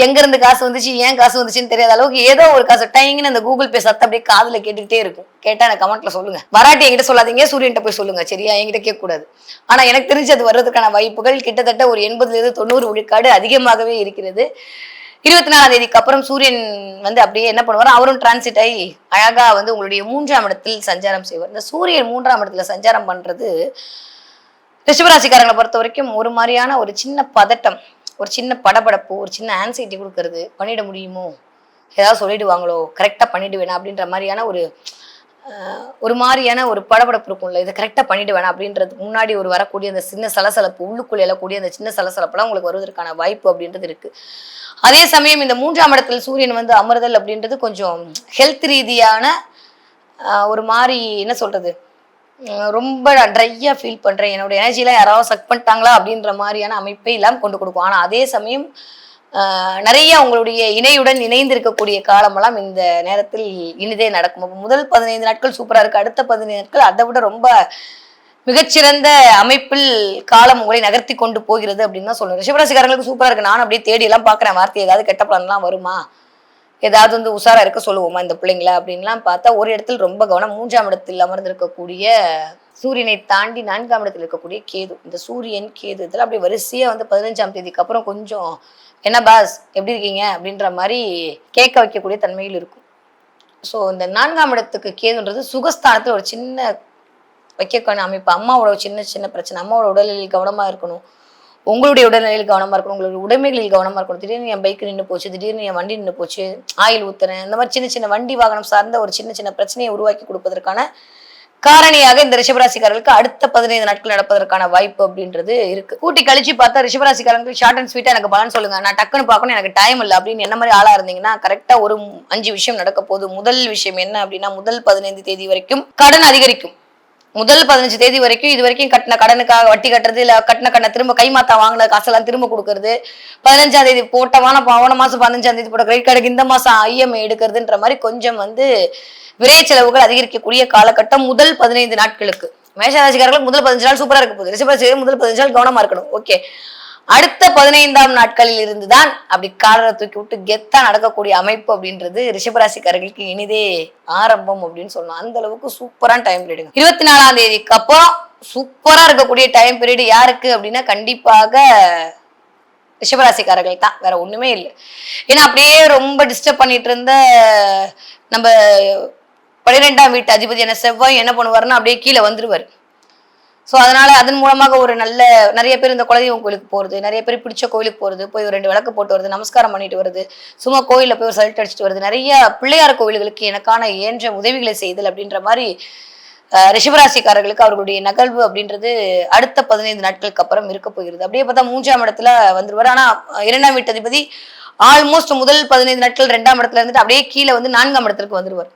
எங்க இருந்து காசு வந்துச்சு, ஏன் காசு வந்துச்சுன்னு தெரியாத அளவுக்கு ஏதோ ஒரு காசு டைங்கன்னு அந்த கூகுள் பே சத்தம் அப்படியே காதுல கேட்டுக்கிட்டே இருக்கும். கேட்டா எனக்கு கமெண்ட்ல சொல்லுங்க. வராட்டி என்கிட்ட சொல்லாதீங்க, சூரியன்ட்ட போய் சொல்லுங்க, சரியா? என்கிட்ட கேட்க கூடாது. ஆனா எனக்கு தெரிஞ்சு அது வர்றதுக்கான வாய்ப்புகள் கிட்டத்தட்ட ஒரு 80 to 90 விழுக்காடு அதிகமாகவே இருக்கிறது. 24ஆம் தேதிக்கு அப்புறம் சூரியன் அப்படியே என்ன பண்ணுவார், அவரும் டிரான்சிட் ஆகி அழகா உங்களுடைய 3ஆம் இடத்தில் சஞ்சாரம் செய்வார். இந்த சூரியன் 3ஆம் இடத்துல சஞ்சாரம் பண்றது ரிஷபராசிக்காரங்களை பொறுத்த வரைக்கும் ஒரு மாதிரியான ஒரு சின்ன பதட்டம், ஒரு சின்ன படபடப்பு, ஒரு சின்ன ஆன்சைட்டி கொடுக்கறது. பண்ணிட முடியுமோ, ஏதாவது சொல்லிடுவாங்களோ, கரெக்டா பண்ணிடுவேனா அப்படின்ற மாதிரியான ஒரு மாதிரியான ஒரு படபடப்பு இருக்கும்ல. இதை கரெக்டா பண்ணிடுவேனா அப்படின்றதுக்கு முன்னாடி வரக்கூடிய அந்த சின்ன சலசலப்பு, உள்ளுக்குள் எழக்கூடிய அந்த சின்ன சலசலப்புலாம் உங்களுக்கு வருவதற்கான வாய்ப்பு அப்படின்றது இருக்கு. அதே சமயம் இந்த 3ஆம் இடத்துல சூரியன் அமர்தல் அப்படின்றது கொஞ்சம் ஹெல்த் ரீதியான ஒரு மாதிரி என்ன சொல்றது, ரொம்ப ட்ரையா ஃபீல் பண்றேன், என்னோட எனர்ஜிலாம் யாராவது சக் பண்ணிட்டாங்களா அப்படின்ற மாதிரியான அமைப்பை எல்லாம் கொண்டு கொடுக்கும். ஆனா அதே சமயம் நிறைய உங்களுடைய இணையுடன் இணைந்து இருக்கக்கூடிய காலமெல்லாம் இந்த நேரத்தில் இனிதே நடக்கும். முதல் 15 நாட்கள் சூப்பரா இருக்கு, அடுத்த 15 நாட்கள் அதை விட ரொம்ப மிகச்சிறந்த அமைப்பில் காலம் உங்களை நகர்த்தி கொண்டு போகிறது அப்படின்னு தான் சொல்லுவேன். ரிஷபராசிக்காரங்களுக்கு சூப்பரா இருக்கு. நானும் அப்படியே தேடி எல்லாம் பாக்குறேன், வார்த்தை ஏதாவது கெட்ட பலன்லாம் வருமா, ஏதாவது வந்து உஷாரா இருக்க சொல்லுவோமா இந்த பிள்ளைங்களா அப்படின்லாம் பார்த்தா ஒரு இடத்துல ரொம்ப கவனம். 3ஆம் இடத்தில் அமர்ந்திருக்கக்கூடிய சூரியனை தாண்டி 4ஆம் இடத்தில் இருக்கக்கூடிய கேது, இந்த சூரியன் கேது இதெல்லாம் அப்படியே வரிசையா வந்து 15ஆம் தேதிக்கு அப்புறம் கொஞ்சம் என்ன பாஸ் எப்படி இருக்கீங்க அப்படின்ற மாதிரி கேட்க வைக்கக்கூடிய தன்மையில் இருக்கும். ஸோ இந்த 4ஆம் இடத்துக்கு கேதுன்றது சுகஸ்தானத்தில் ஒரு சின்ன வைக்கக்கான அமைப்பு. அம்மாவோட சின்ன சின்ன பிரச்சனை, அம்மாவோட உடல்நிலையில் கவனமா இருக்கணும், உங்களுடைய உடல்நிலையில் கவனமா இருக்கணும், உங்களுடைய உடைமைகளில் கவனமா இருக்கணும். திடீர்னு என் பைக் நின்று போச்சு, திடீர்னு என் வண்டி நின்று போச்சு, ஆயில் ஊத்துறேன், இந்த மாதிரி சின்ன சின்ன வண்டி வாகனம் சார்ந்த ஒரு சின்ன சின்ன பிரச்சனையை உருவாக்கி கொடுப்பதற்கான காரணியாக இந்த ரிஷபராசிக்காரர்களுக்கு அடுத்த 15 நாட்கள் நடப்பதற்கான வாய்ப்பு அப்படின்றது இருக்கு. கூட்டி கழிச்சு பார்த்தா ரிஷபராசிக்காரங்களுக்கு ஷார்ட் அண்ட் ஸ்வீட்டா எனக்கு பலன் சொல்லுங்க, நான் டக்குன்னு பார்க்கணும், எனக்கு டைம் இல்லை அப்படின்னு என்ன மாதிரி ஆளா இருந்தீங்கன்னா கரெக்டா ஒரு 5 விஷயம் நடக்க போகுது. முதல் விஷயம் என்ன அப்படின்னா, முதல் 15 தேதி வரைக்கும் கடன் அதிகரிக்கும். முதல் 15 தேதி வரைக்கும் இது வரைக்கும் கட்டின கடனுக்காக வட்டி கட்டுறது, இல்ல கட்டின கடனை திரும்ப கைமாத்தா வாங்கின காசெல்லாம் திரும்ப கொடுக்கறது, 15ஆம் தேதி போன மாசம் 15ஆம் தேதி போட்ட கிரெடிட் கார்டுக்கு இந்த மாசம் IMI எடுக்கிறதுன்ற மாதிரி கொஞ்சம் வந்து விரை செலவுகள் அதிகரிக்கக்கூடிய காலகட்டம் முதல் 15 நாட்களுக்கு. மேஷராசிக்காரர்கள் முதல் 15 நாள் சூப்பரா இருக்க போகுது. ரிஷபராசிக்காரர்கள் முதல் 15 நாள் கவனமா இருக்கணும். ஓகே, அடுத்த 15ஆம் நாட்களில் இருந்துதான் அப்படி காலரை தூக்கி விட்டு கெத்தா நடக்கக்கூடிய அமைப்பு அப்படின்றது ரிஷபராசிக்காரர்களுக்கு இனிதே ஆரம்பம் அப்படின்னு சொல்லலாம். அந்த அளவுக்கு சூப்பரான டைம் பீரியடுங்க. 24ஆம் தேதிக்கு அப்புறம் சூப்பரா இருக்கக்கூடிய டைம் பீரியட் யாருக்கு அப்படின்னா கண்டிப்பாக ரிஷபராசிக்காரர்கள் தான், வேற ஒண்ணுமே இல்லை. ஏன்னா அப்படியே ரொம்ப டிஸ்டர்ப் பண்ணிட்டு இருந்த நம்ம 12ஆம் வீட்டு அதிபதியான செவ்வாய் என்ன பண்ணுவாருன்னா அப்படியே கீழே வந்துருவாரு. ஸோ அதனால அதன் மூலமாக ஒரு நிறைய பேர் இந்த குலதெய்வம் கோயிலுக்கு போறது, நிறைய பேர் பிடிச்ச கோயிலுக்கு போறது, போய் ஒரு 2 விளக்கு போட்டு வருது, நமஸ்காரம் பண்ணிட்டு வருது, சும்மா கோயிலில் போய் ஒரு சல்ட் அடிச்சுட்டு வருது, நிறைய பிள்ளையார் கோவில்களுக்கு எனக்கான இயன்ற உதவிகளை செய்தல் அப்படின்ற மாதிரி ரிஷபராசிக்காரர்களுக்கு அவர்களுடைய நகழ்வு அப்படின்றது அடுத்த 15 நாட்களுக்கு அப்புறம் இருக்க போகிறது. அப்படியே பார்த்தா 3ஆம் இடத்துல வந்துருவாரு. ஆனா 2ஆம் வீட்டு அதிபதி ஆல்மோஸ்ட் முதல் 15 நாட்கள் 2ஆம் இடத்துல இருந்துட்டு அப்படியே கீழே வந்து 4ஆம் இடத்திற்கு வந்துருவார்.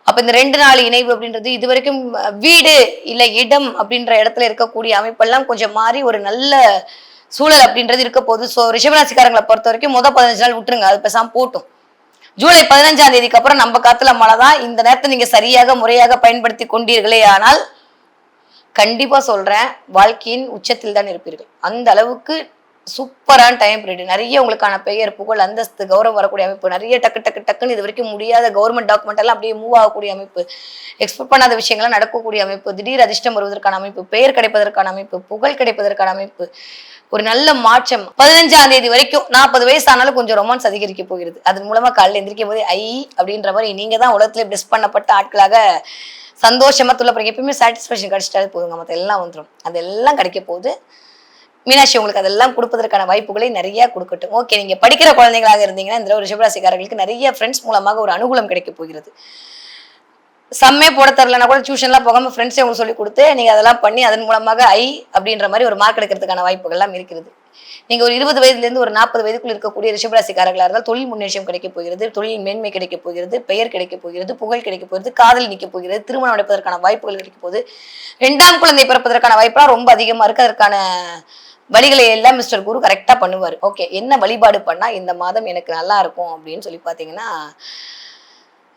அப்ப இந்த 2 நாள் இணைவு அப்படின்றது இது வரைக்கும் வீடு இல்ல இடம் அப்படின்ற இடத்துல இருக்கக்கூடிய அமைப்பெல்லாம் கொஞ்சம் மாறி ஒரு நல்ல சூழல் அப்படின்றது இருக்க போகுது. ஸோ ரிஷபராசிக்காரங்களை பொறுத்த வரைக்கும் முதல் 15 நாள் விட்டுருங்க, அது பேசாம போட்டும். ஜூலை 15ஆம் தேதிக்கு அப்புறம் நம்ம காத்துல மழை தான். இந்த நேரத்தை நீங்க சரியாக முறையாக பயன்படுத்தி கொண்டீர்களே ஆனால் கண்டிப்பா சொல்றேன், வாழ்க்கையின் உச்சத்தில் தான் இருப்பீர்கள். அந்த அளவுக்கு சூப்பரான டைம் பீரியட். நிறைய உங்களுக்கான பெயர் புகழ் அந்தஸ்து கௌரவம் வரக்கூடிய அமைப்பு, நிறைய டக்குன்னு இது வரைக்கும் முடியாத கவர்மெண்ட் டாக்குமெண்ட் எல்லாம் அப்படியே மூவ் ஆகக்கூடிய அமைப்பு, எக்ஸ்பெக்ட் பண்ணாத விஷயங்கள்லாம் நடக்கக்கூடிய அமைப்பு, திடீர் அதிர்ஷ்டம் வருவதற்கான அமைப்பு, பெயர் கிடைப்பதற்கான அமைப்பு, புகழ் கிடைப்பதற்கான அமைப்பு, ஒரு நல்ல மாற்றம். 15ஆம் தேதி வரைக்கும் 40 வயசு ஆனாலும் கொஞ்சம் ரொமான்ஸ் அதிகரிக்க போகிறது. அதன் மூலமா காலையில் எந்திரிக்கும் போது அப்படின்ற மாதிரி நீங்க தான் உலகத்திலே பிளஸ் பண்ணப்பட்ட ஆட்களாக சந்தோஷமா துள்ளப்படுறீங்க. எப்பயுமே சாட்டிஸ்பேக்ஷன் கிடைச்சிட்டாலே போதுங்க, மற்ற எல்லாம் வந்துடும். அதெல்லாம் கிடைக்க போகுது. மீனாட்சி உங்களுக்கு அதெல்லாம் கொடுப்பதற்கான வாய்ப்புகளை நிறைய கொடுக்கட்டும். ஓகே, நீங்க படிக்கிற குழந்தைகளாக இருந்தீங்கன்னா இந்த ரிஷபராசிக்காரர்களுக்கு நிறைய ஃப்ரெண்ட்ஸ் மூலமாக ஒரு அனுகூலம் கிடைக்க போகிறது. சம்மே போட தரலன்னா கூட டியூஷன்லாம் போகாம ஃப்ரெண்ட்ஸே உங்களுக்கு சொல்லி கொடுத்து நீங்க அதெல்லாம் பண்ணி அதன் மூலமாக அப்படின்ற மாதிரி ஒரு மார்க் எடுக்கிறதுக்கான வாய்ப்புகள் எல்லாம் இருக்கிறது. நீங்க ஒரு 20 வயதுலேருந்து ஒரு 40 வயதுக்குள் இருக்கக்கூடிய ரிஷபராசிக்காரர்களாக இருந்தால் தொழில் முன்னேற்றம் கிடைக்க போகிறது, தொழில் மேன்மை கிடைக்க போகிறது, பெயர் கிடைக்க போகிறது, புகழ் கிடைக்க போகிறது, காதல் நிற்க போகிறது, திருமணம் நடப்பதற்கான வாய்ப்புகள் கிடைக்க போகுது. 2ஆம் குழந்தை பிறப்பதற்கான வாய்ப்பெல்லாம் ரொம்ப அதிகமா இருக்கு. அதற்கான வழிகளை எல்லாம் மிஸ்டர் குரு கரெக்டா பண்ணுவார். ஓகே, என்ன வழிபாடு பண்ணா இந்த மாதம் எனக்கு நல்லா இருக்கும் அப்படின்னு சொல்லி பாத்தீங்கன்னா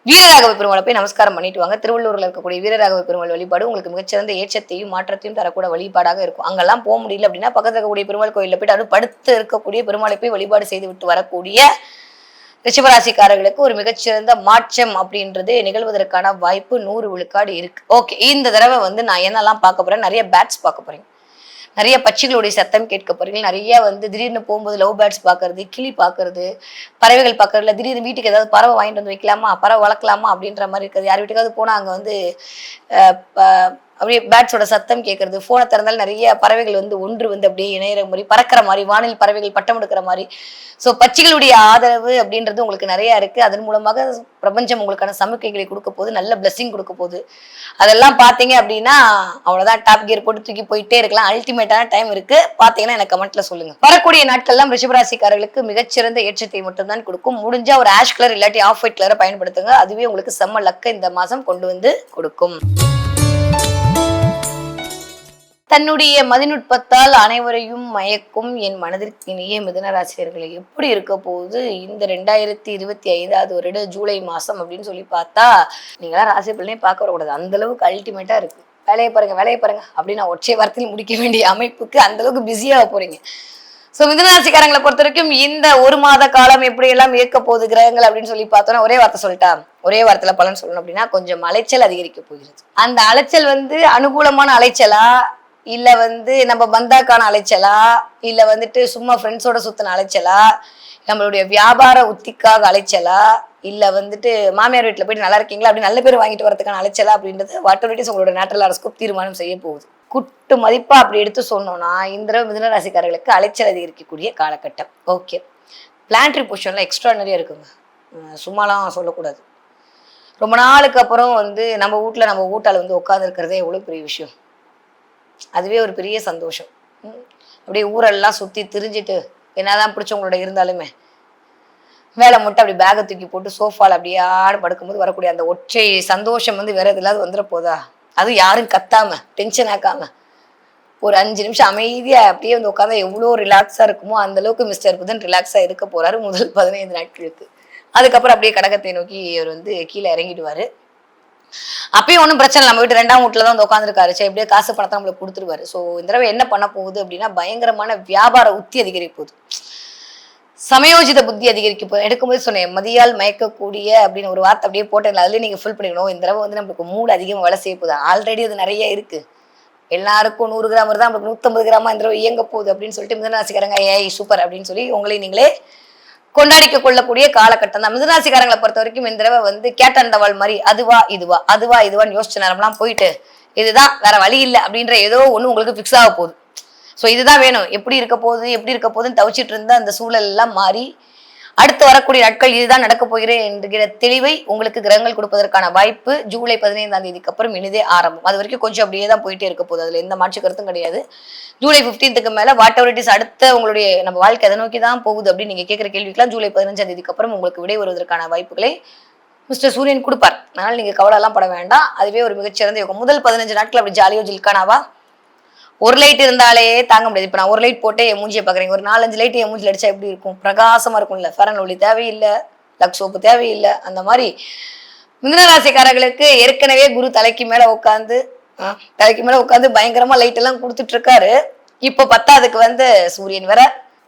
வீரராகவ பெருமாளை போய் நமஸ்காரம் பண்ணிட்டு வாங்க. திருவள்ளூர்ல இருக்கக்கூடிய வீரராகவ பெருமாள் வழிபாடு உங்களுக்கு மிகச்சிறந்த ஏற்றத்தையும் மாற்றத்தையும் தரக்கூடிய வழிபாடாக இருக்கும். அங்கெல்லாம் போக முடியல அப்படின்னா பக்கத்துல இருக்கக்கூடிய பெருமாள் கோயிலில் போயிட்டு அது படுத்து இருக்கக்கூடிய பெருமாளை போய் வழிபாடு செய்து விட்டு வரக்கூடிய ரிஷபராசிக்காரர்களுக்கு ஒரு மிகச்சிறந்த மாற்றம் அப்படின்றது நிகழ்வதற்கான வாய்ப்பு 100 விழுக்காடு இருக்கு. ஓகே, இந்த தடவை வந்து நான் என்னெல்லாம் பார்க்க போறேன், நிறைய பேட்ஸ் பார்க்க போறேன், நிறைய பட்சிகளுடைய சத்தம் கேட்க போறீங்க, நிறைய வந்து திடீர்னு போகும்போது லவ் பேர்ட்ஸ் பாக்குறது, கிளி பாக்குறது, பறவைகள் பாக்குறதுல திடீர்னு வீட்டுக்கு ஏதாவது பறவை வாங்கிட்டு வந்து வைக்கலாமா, பறவை வளர்க்கலாமா அப்படின்ற மாதிரி இருக்குது. யார் வீட்டுக்காவது போனா அங்க வந்து அப்படியே பேட்ஸோட சத்தம் கேட்கறது, போனை திறந்தாலும் நிறைய பறவைகள் வந்து ஒன்று வந்து அப்படியே இணையிற மாதிரி பறக்கிற மாதிரி, வானில் பறவைகள் பட்டம் எடுக்கிற மாதிரி. ஸோ பட்சிகளுடைய ஆதரவு அப்படின்றது உங்களுக்கு நிறைய இருக்கு. அதன் மூலமாக பிரபஞ்சம் உங்களுக்கான சமிக்கைகளை கொடுக்க போது, நல்ல பிளஸிங் கொடுக்க போகுது. அதெல்லாம் பார்த்தீங்க அப்படின்னா அவ்வளவுதான், டாப் கியர் போட்டு தூக்கி போயிட்டே இருக்கலாம். அல்டிமேட்டான டைம் இருக்கு. பார்த்தீங்கன்னா எனக்கு கமெண்ட்ல சொல்லுங்க. வரக்கூடிய நாட்கள்லாம் ரிஷபராசிக்காரர்களுக்கு மிகச்சிறந்த ஏற்றத்தை மட்டும்தான் கொடுக்கும். முடிஞ்சா ஒரு ஆஷ் கலர் இல்லாட்டி ஆஃப் ஒயிட் கலரை பயன்படுத்துங்க. அதுவே உங்களுக்கு செம்ம லக்க இந்த மாசம் கொண்டு வந்து கொடுக்கும். தன்னுடைய மதிநுட்பத்தால் அனைவரையும் மயக்கும் என் மனதிற்கு இனிய மிதுன ராசியர்களை எப்படி இருக்க போகுது இந்த 2025 வருட ஜூலை மாசம் அப்படின்னு சொல்லி பார்த்தா நீங்களாம் ராசி பலனே பார்க்க வரக்கூடாது. அந்த அளவுக்கு அல்டிமேட்டா இருக்கு. வேலையை பாருங்க அப்படின்னு நான் ஒற்றை வாரத்தில் முடிக்க வேண்டிய அமைப்புக்கு அந்த அளவுக்கு பிஸியாக போறீங்க. ஸோ மிதுனராசிக்காரங்களை பொறுத்த வரைக்கும் இந்த ஒரு மாத காலம் எப்படி எல்லாம் இயக்க போகுது கிரகங்கள் அப்படின்னு சொல்லி பார்த்தோன்னா ஒரே வார்த்தை சொல்லிட்டா, ஒரே வார்த்தையில பலன் சொல்லணும் அப்படின்னா கொஞ்சம் அலைச்சல் அதிகரிக்க போகிறது. அந்த அலைச்சல் அனுகூலமான அலைச்சலா, இல்ல நம்ம பந்தாக்கான அலைச்சலா, இல்ல சும்மா ஃப்ரெண்ட்ஸோட சுத்தின அலைச்சலா, நம்மளுடைய வியாபார உத்திக்காக அலைச்சலா, இல்ல மாமியார் வீட்டுல போயிட்டு நல்லா இருக்கீங்களா அப்படி நல்ல பேர் வாங்கிட்டு வரதுக்கான அலைச்சலா அப்படின்றது வாட்டர் உங்களோட நேட்டரல் ஹாரோஸ்கோப் தீர்மானம் செய்ய போகுது. குட்டு மதிப்பா அப்படி எடுத்து சொன்னோம்னா இந்த மிதுன ராசிக்காரர்களுக்கு அலைச்சல் அதிகரிக்கக்கூடிய காலகட்டம். ஓகே, பிளான்ட்ரி பொசிஷன்ல எக்ஸ்ட்ரானரியா இருக்குங்க, சும்மாலாம் சொல்லக்கூடாது. ரொம்ப நாளுக்கு அப்புறம் நம்ம வீட்டால உட்கார்ந்து இருக்கிறதே எவ்வளவு பெரிய விஷயம். அதுவே ஒரு பெரிய சந்தோஷம். அப்படியே ஊரெல்லாம் சுத்தி திரிஞ்சிட்டு என்னதான் பிடிச்சவங்களோட இருந்தாலுமே வேலை மட்டும் அப்படி பேகை தூக்கி போட்டு சோஃபால அப்படியே ஆடு படுக்கும்போது வரக்கூடிய அந்த ஒற்றை சந்தோஷம் வேற எதுலாவது வந்துட போதா? அது யாரும் கத்தாம டென்ஷன் ஆக்காம ஒரு 5 நிமிஷம் அமைதியா அப்படியே உட்காந்தா எவ்வளோ ரிலாக்ஸா இருக்குமோ அந்த அளவுக்கு மிஸ்டர் புதன் ரிலாக்ஸா இருக்க போறாரு முதல் 15 நாட்களுக்கு. அதுக்கப்புறம் அப்படியே கடகத்தை நோக்கி அவர் கீழே இறங்கிடுவாரு. அப்பயும் ஒன்றும் பிரச்சனை இல்லை, நம்ம வீட்டு 2ஆம் வீட்டுல தான் உட்காந்துருக்காரு, சரி எப்படியே காசு பணத்தை நம்மளுக்கு கொடுத்துருவாரு. ஸோ இந்த தடவை என்ன பண்ண போகுது அப்படின்னா பயங்கரமான வியாபார உத்தி அதிகரிக்க போகுது, சமயோஜித புத்தி அதிகரிக்க போகுது. எடுக்கும்போது சொன்னேன் மதியால் மயக்கக்கூடிய அப்படின்னு ஒரு வார்த்தை அப்படியே போட்டேன், அதுலேயே நீங்க ஃபுல் பண்ணிக்கணும். இந்த தடவை நம்மளுக்கு மூடு அதிகமாக வேலை செய்ய போகுது. ஆல்ரெடி அது நிறைய இருக்கு, எல்லாருக்கும் 100 கிராம் தான், நம்மளுக்கு 150 கிராமா இந்த தடவை இயங்க போகுது அப்படின்னு சொல்லிட்டு மிதுனராசிக்காரங்க ஏய் சூப்பர் அப்படின்னு சொல்லி உங்களை நீங்களே கொண்டாடிக்க கொள்ளக்கூடிய காலகட்டம் தான். மிதுனராசிக்காரங்களை பொறுத்த வரைக்கும் இந்த தடவை கேட்டண்டவாள் மாதிரி அதுவா இதுவான்னு யோசிச்ச நேரம்லாம் போயிட்டு இதுதான் வேற வழி இல்லை அப்படின்ற ஏதோ ஒண்ணு உங்களுக்கு பிக்ஸ் ஆக போகுது. ஸோ இதுதான் வேணும், எப்படி இருக்க போகுதுன்னு தவிச்சிட்டு இருந்த அந்த சூழல் எல்லாம் மாறி அடுத்து வரக்கூடிய நாட்கள் இதுதான் நடக்க போகிறேன் என்கிற தெளிவை உங்களுக்கு கிரகங்கள் கொடுப்பதற்கான வாய்ப்பு ஜூலை 15ஆம் தேதிக்கு அப்புறம் இனிதே ஆரம்பம். அது வரைக்கும் கொஞ்சம் அப்படியே தான் போயிட்டே இருக்க போகுது, அதுல எந்த மாற்று கருத்தும் கிடையாது. ஜூலை 15க்கு மேல வாட் எவர் இட் இஸ் அடுத்த உங்களுடைய நம்ம வாழ்க்கை அதை நோக்கி தான் போகுது அப்படின்னு நீங்க கேட்கிற கேள்விக்கெல்லாம் ஜூலை 15ஆம் தேதிக்கு அப்புறம் உங்களுக்கு விடை வருவதற்கான வாய்ப்புகளை மிஸ்டர் சூரியன் கொடுப்பார். அதனால நீங்க கவலை எல்லாம் பட வேண்டாம், அதுவே ஒரு மிகச்சிறந்த யோகம். முதல் 15 நாட்கள் அப்படி ஜாலியோ ஜில்கானாவா ஒரு லைட் இருந்தாலே தாங்க முடியாது. இப்ப நான் ஒரு லைட் போட்டே என் மூஞ்சியை பாக்குறீங்க, ஒரு 4-5 லைட் என் மூஞ்சில் அடிச்சா எப்படி இருக்கும்? பிரகாசமா இருக்கும்ல. ஃபேரன் ஒளி தேவையில்லை, லக்ஸ் சோப்பு தேவையில்லை. அந்த மாதிரி மிதுனராசிக்காரர்களுக்கு ஏற்கனவே குரு தலைக்கு மேல உட்காந்து பயங்கரமா லைட் எல்லாம் கொடுத்துட்டு இருக்காரு. இப்போ 10க்கு சூரியன் வேற,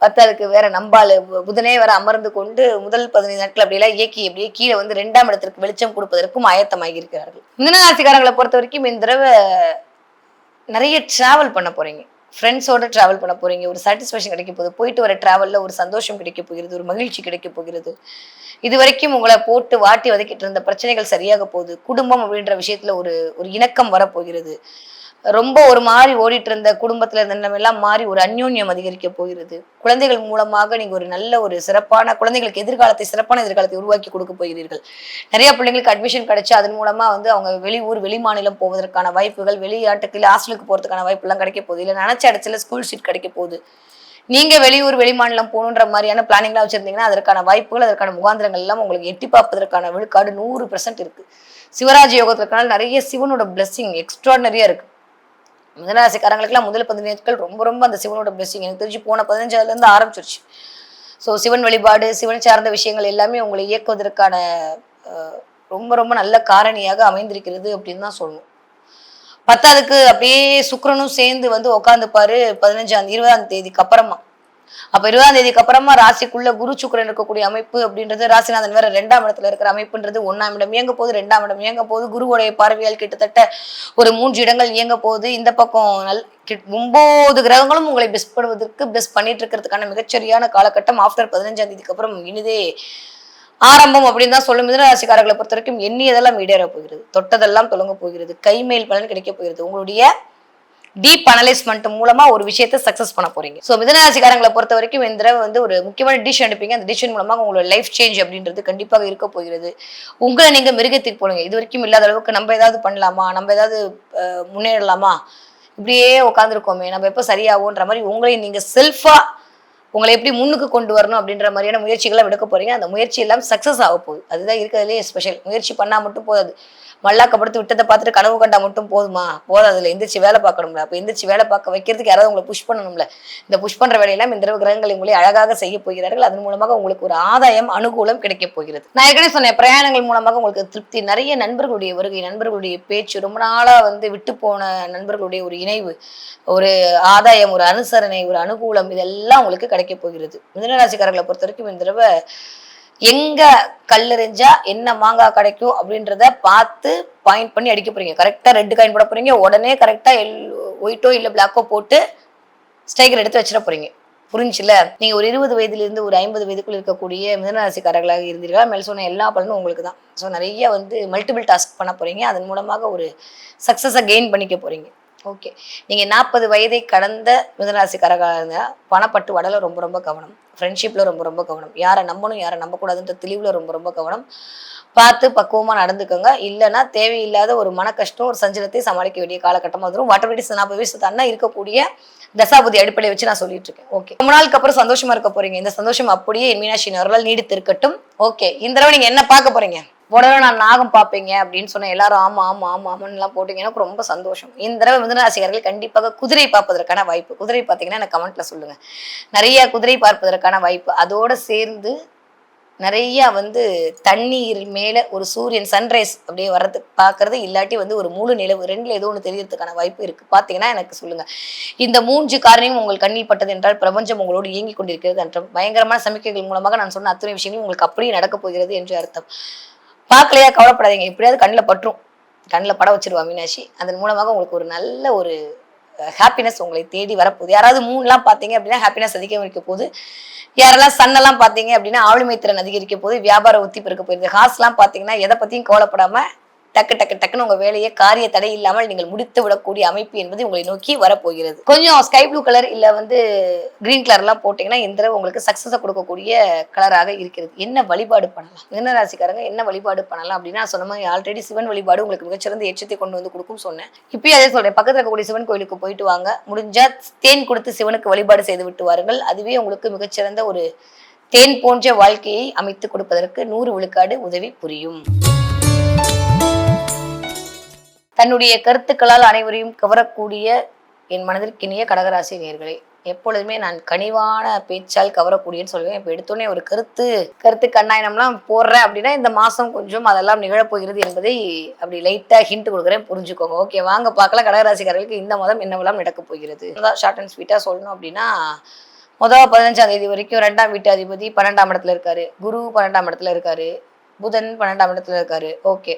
10க்கு வேற நம்பாலு புதனே வேற அமர்ந்து கொண்டு முதல் 15 நாட்கள் அப்படியெல்லாம் இயக்கி அப்படியே கீழே 2ஆம் இடத்திற்கு வெளிச்சம் கொடுப்பதற்கும் ஆயத்தமாகி இருக்கிறார்கள். மிதுனராசிக்காரர்களை பொறுத்த வரைக்கும் இந்த தடவை நிறைய டிராவல் பண்ண போறீங்க, ஃப்ரெண்ட்ஸோட டிராவல் பண்ண போறீங்க, ஒரு சாட்டிஸ்ஃபேக்ஷன் கிடைக்க போகுது. போயிட்டு வர டிராவல்ல ஒரு சந்தோஷம் கிடைக்க போகிறது, ஒரு மகிழ்ச்சி கிடைக்க போகிறது. இது வரைக்கும் உங்களை போட்டு வாட்டி வதக்கிட்டு இருந்த பிரச்சனைகள் சரியாக போகுது. குடும்பம் அப்படின்ற விஷயத்துல ஒரு இணக்கம் வரப்போகிறது. ரொம்ப ஒரு மாதிரி ஓடிட்டு இருந்த குடும்பத்துல இருந்த எல்லாம் மாறி ஒரு அந்யோன்யம் அதிகரிக்க போகிறது. குழந்தைகள் மூலமாக நீங்க ஒரு நல்ல ஒரு சிறப்பான குழந்தைகளுக்கு சிறப்பான எதிர்காலத்தை உருவாக்கி கொடுக்க போகிறீர்கள். நிறைய பிள்ளைங்களுக்கு அட்மிஷன் கிடைச்சு அதன் மூலமா அவங்க வெளியூர் வெளி மாநிலம் போவதற்கான வாய்ப்புகள், வெளிநாட்டுக்கு இல்லை ஹாஸ்டலுக்கு போறதுக்கான வாய்ப்பு எல்லாம் கிடைக்க போகுது. இல்லை நினைச்ச இடத்துல ஸ்கூல் சீட் கிடைக்க போகுது. நீங்க வெளியூர் வெளி மாநிலம் போகணுன்ற மாதிரியான பிளானிங்லாம் வச்சிருந்தீங்கன்னா அதற்கான வாய்ப்புகள், அதற்கான முகாந்திரங்கள் எல்லாம் உங்களுக்கு எட்டி பார்ப்பதற்கான விழுக்காடு 100% இருக்கு. சிவராஜ் யோகத்திற்கான நிறைய சிவனோட பிளெஸிங் எக்ஸ்ட்ராடனரியா இருக்கு. மிதுனராசிக்காரங்களுக்குலாம் முதல் 15 நாட்கள் ரொம்ப அந்த சிவனோட பிளெஸிங் எனக்கு தெரிஞ்சு போன 15ஆம் இருந்து ஆரம்பிச்சிருச்சு. ஸோ சிவன் வழிபாடு, சிவன் சார்ந்த விஷயங்கள் எல்லாமே உங்களை இயக்குவதற்கான ரொம்ப நல்ல காரணியாக அமைந்திருக்கிறது அப்படின்னு தான் சொல்லணும். 10க்கு அப்படியே சுக்கிரனும் சேர்ந்து உட்காந்துப்பாரு 20ஆம் தேதிக்கு அப்புறமா. அப்ப 20ஆம் தேதிக்கு அப்புறமா ராசிக்குள்ள குரு சுக்கிரன் இருக்கக்கூடிய அமைப்பு அப்படின்றது, ராசிநாதன் வேற 2ஆம் இடத்துல இருக்கிற அமைப்புன்றது 1ஆம் இடம் இயங்க போகுது, 2ஆம் இடம் இயங்க போகுது. குருவுடைய பார்வையால் கிட்டத்தட்ட ஒரு 3 இடங்கள் இயங்க போகுது. இந்த பக்கம் 9 கிரகங்களும் உங்களை பெஸ்ட் பண்ணிட்டு இருக்கிறதுக்கான மிகச்சரியான காலகட்டம் ஆஃப்டர் 15ஆம் தேதிக்கு அப்புறம் இனிதே ஆரம்பம் அப்படின்னு தான் சொல்லும். மிதுனராசிக்காரர்களை பொறுத்த வரைக்கும் எண்ணியதெல்லாம் ஈடேற போகிறது, தொட்டதெல்லாம் தொடங்க போகிறது, கைமேல் பலன் கிடைக்க போகிறது. உங்களுடைய டீப் அனலைஸ்மெண்ட் மூலமா ஒரு விஷயத்தை சக்சஸ் பண்ண போறீங்க. ஸோ மிதுனராசிக்காரங்களை பொறுத்த வரைக்கும் இந்த தடவை ஒரு முக்கியமான டிசிஷன் எடுப்பீங்க. அந்த டிசிஷன் மூலமா உங்களோட லைஃப் சேஞ்ச் அப்படின்றது கண்டிப்பாக இருக்க போகிறது. உங்களை நீங்க மிருகத்துக்கு போடுங்க. இது வரைக்கும் இல்லாத அளவுக்கு நம்ம ஏதாவது பண்ணலாமா, நம்ம ஏதாவது முன்னேறலாமா, இப்படியே உட்காந்துருக்கோமே, நம்ம எப்போ சரியாகும்ன்ற மாதிரி உங்களை நீங்க செல்ஃபா உங்களை எப்படி முன்னுக்கு கொண்டு வரணும் அப்படின்ற மாதிரியான முயற்சிகளை எடுக்க போறீங்க. அந்த முயற்சி எல்லாம் சக்சஸ் ஆக போகுது. அதுதான் இருக்கிறதுலே ஸ்பெஷல். முயற்சி பண்ணா மட்டும் போதாது. மல்லாக்கப்படுத்து விட்டதை பார்த்துட்டு கனவு கண்டா மட்டும் போதுமா? போதாதுல எந்திரிச்சு வேலை பார்க்கணும்ல. அப்ப எந்திரிச்சு வேலை பார்க்க வைக்கிறதுக்கு யாராவது உங்களை புஷ் பண்ணணும்ல. இந்த புஷ் பண்ற வேலையெல்லாம் இந்த கிரகங்களை உங்களை அழகாக செய்ய போகிறார்கள். அதன் மூலமாக உங்களுக்கு ஒரு ஆதாயம், அனுகூலம் கிடைக்க போகிறது. நான் ஏற்கனவே சொன்னேன், பிரயாணங்கள் மூலமாக உங்களுக்கு திருப்தி, நிறைய நண்பர்களுடைய வருகை, நண்பர்களுடைய பேச்சு, ரொம்ப நாளா விட்டு போன நண்பர்களுடைய ஒரு இணைவு, ஒரு ஆதாயம், ஒரு அனுசரணை, ஒரு அனுகூலம், இதெல்லாம் உங்களுக்கு கிடைக்க போகிறது. மிதுனராசிக்காரர்களை பொறுத்த வரைக்கும் இந்த தடவை எங்க கல்லெறிஞ்சா என்ன மாங்காய் கிடைக்கும் அப்படின்றத பார்த்து பாயிண்ட் பண்ணி அடிக்க போறீங்க. கரெக்டா ரெட் காயின் போட போறீங்க. உடனே கரெக்டா ஒயிட்டோ இல்ல பிளாக்கோ போட்டு ஸ்ட்ரைக்கர் எடுத்து வச்சிட போறீங்க. புரிஞ்சுல? நீங்க ஒரு 20 வயதுல ஒரு 50 வயதுக்குள் இருக்கக்கூடிய மிதனராசிக்காரர்களாக இருந்தீர்களா, மேல் சொன்ன எல்லா பலனும் உங்களுக்கு தான். ஸோ நிறைய மல்டிபிள் டாஸ்க் பண்ண போறீங்க. அதன் மூலமாக ஒரு சக்சஸை கெயின் பண்ணிக்க போறீங்க. ஓகே, நீங்க 40 வயதை கடந்த மிதனராசிக்காரர்களாக இருந்தால் பணப்பட்டு வடல ரொம்ப ரொம்ப கவனம், ஃப்ரெண்ட்ஷிப்ல ரொம்ப ரொம்ப கவனம், யாரை நம்பணும் யாரை நம்பக்கூடாதுன்ற தெளிவுல ரொம்ப ரொம்ப கவனம், பார்த்து பக்குவமா நடந்துக்கோங்க. இல்லைன்னா தேவையில்லாத ஒரு மன கஷ்டம், ஒரு சஞ்சலத்தை சமாளிக்க வேண்டிய காலகட்டமாக வந்துடும். வாட்டர் 40 வயசு தானே இருக்கக்கூடிய தசாபதி அடிப்படையை வச்சு நான் சொல்லிட்டு இருக்கேன். ஓகே, ரொம்ப நாளுக்கு அப்புறம் சந்தோஷமா இருக்க போறீங்க. இந்த சந்தோஷம் அப்படியே மீனாட்சி அவர்களால் நீடித்து இருக்கட்டும். ஓகே, இந்த தடவை நீங்க என்ன பார்க்க போறீங்க? உடனே நான் நாகம் பார்ப்பீங்க அப்படின்னு சொன்னேன். எல்லாரும் ஆமா ஆமா ஆமா ஆமான்னு எல்லாம் போட்டீங்க. எனக்கு ரொம்ப சந்தோஷம். இந்த தடவை மிதுனராசிக்காரர்கள் கண்டிப்பாக குதிரை பார்ப்பதற்கான வாய்ப்பு. குதிரை பார்த்தீங்கன்னா எனக்கு கமெண்ட்ல சொல்லுங்க. நிறைய குதிரை பார்ப்பதற்கான வாய்ப்பு. அதோட சேர்ந்து நிறைய தண்ணீர் மேல ஒரு சூரியன் சன்ரைஸ் அப்படியே வர்றது பாக்குறது, இல்லாட்டி ஒரு முழு நிலவு, ரெண்டுல ஏதோ ஒன்று தெரியறதுக்கான வாய்ப்பு இருக்கு. பாத்தீங்கன்னா எனக்கு சொல்லுங்க. இந்த 3 காரணியும் உங்கள் கண்ணில் பட்டது என்றால் பிரபஞ்சம் உங்களோடு இயங்கி கொண்டிருக்கிறது என்ற பயங்கரமான சமிக்கைகள் மூலமாக நான் சொன்ன அத்தனை விஷயங்களும் உங்களுக்கு அப்படியே நடக்க போகிறது என்று அர்த்தம். பார்க்கலையா, கவலைப்படாதீங்க. எப்படியாவது கண்ணில் பற்றும். கண்ணில் பட வச்சிருவா மீனாட்சி. அதன் மூலமாக உங்களுக்கு ஒரு நல்ல ஒரு ஹாப்பினஸ் உங்களை தேடி வரப்போகுது. யாராவது 3 பார்த்தீங்க அப்படின்னா ஹாப்பினஸ் அதிகரிக்க போகுது. யாரெல்லாம் சன்னெல்லாம் பார்த்தீங்க அப்படின்னா ஆளுமை திறன் அதிகரிக்க போகுது. வியாபார ஒத்திப்பு இருக்க போயிருது. ஹாஸ்லாம் பார்த்தீங்கன்னா எதை பற்றியும் கவலைப்படாம டக்கு டக்கு டக்குன்னு உங்க வேலையை காரிய தடை இல்லாமல் நீங்கள் முடித்து விடக்கூடிய அமைப்பு என்பது உங்களை நோக்கி வரப்போகிறது. கொஞ்சம் ஸ்கை ப்ளூ கலர் இல்ல கிரீன் கலர் எல்லாம் போட்டீங்கன்னா இந்த தடவை உங்களுக்கு சக்சஸை கொடுக்கக்கூடிய கலராக இருக்கிறது. என்ன வழிபாடு பண்ணலாம் மிதுனராசிக்காரங்க? என்ன வழிபாடு பண்ணலாம் அப்படின்னா, சொன்ன மாதிரி ஆல்ரெடி சிவன் வழிபாடு உங்களுக்கு மிகச்சிறந்த எச்சத்தை கொண்டு கொடுக்கும் சொன்னேன். இப்பயும் அதே சொல்றேன். பக்கத்துல இருக்கக்கூடிய சிவன் கோயிலுக்கு போயிட்டு வாங்க. முடிஞ்சா தேன் கொடுத்து சிவனுக்கு வழிபாடு செய்து விட்டு வாருங்கள். அதுவே உங்களுக்கு மிகச்சிறந்த ஒரு தேன் போன்ற வாழ்க்கையை அமைத்து கொடுப்பதற்கு 100 விழுக்காடு உதவி புரியும். தன்னுடைய கருத்துக்களால் அனைவரையும் கவரக்கூடிய என் மனதிற்கினிய கடகராசி நேயர்களே, எப்பொழுதுமே நான் கனிவான பேச்சால் கவரக்கூடியன்னு சொல்லுவேன். இப்போ எடுத்தோடனே ஒரு கருத்து கண்ணாயனம்லாம் போடுறேன் அப்படின்னா இந்த மாசம் கொஞ்சம் அதெல்லாம் நிகழப்போகிறது என்பதை அப்படி லைட்டா ஹிண்ட் கொடுக்குறேன், புரிஞ்சுக்கோங்க. ஓகே, வாங்க பார்க்கலாம் கடகராசிக்காரர்களுக்கு இந்த மாதம் என்னவெல்லாம் நடக்க போகிறது. ஷார்ட் அண்ட் ஸ்வீட்டா சொல்லணும் அப்படின்னா, முதல் 15ஆம் தேதி வரைக்கும் 2ஆம் வீட்டு அதிபதி 12ஆம் இடத்துல இருக்காரு. குரு 12ஆம் இடத்துல இருக்காரு. புதன் 12ஆம் இடத்துல இருக்காரு. ஓகே,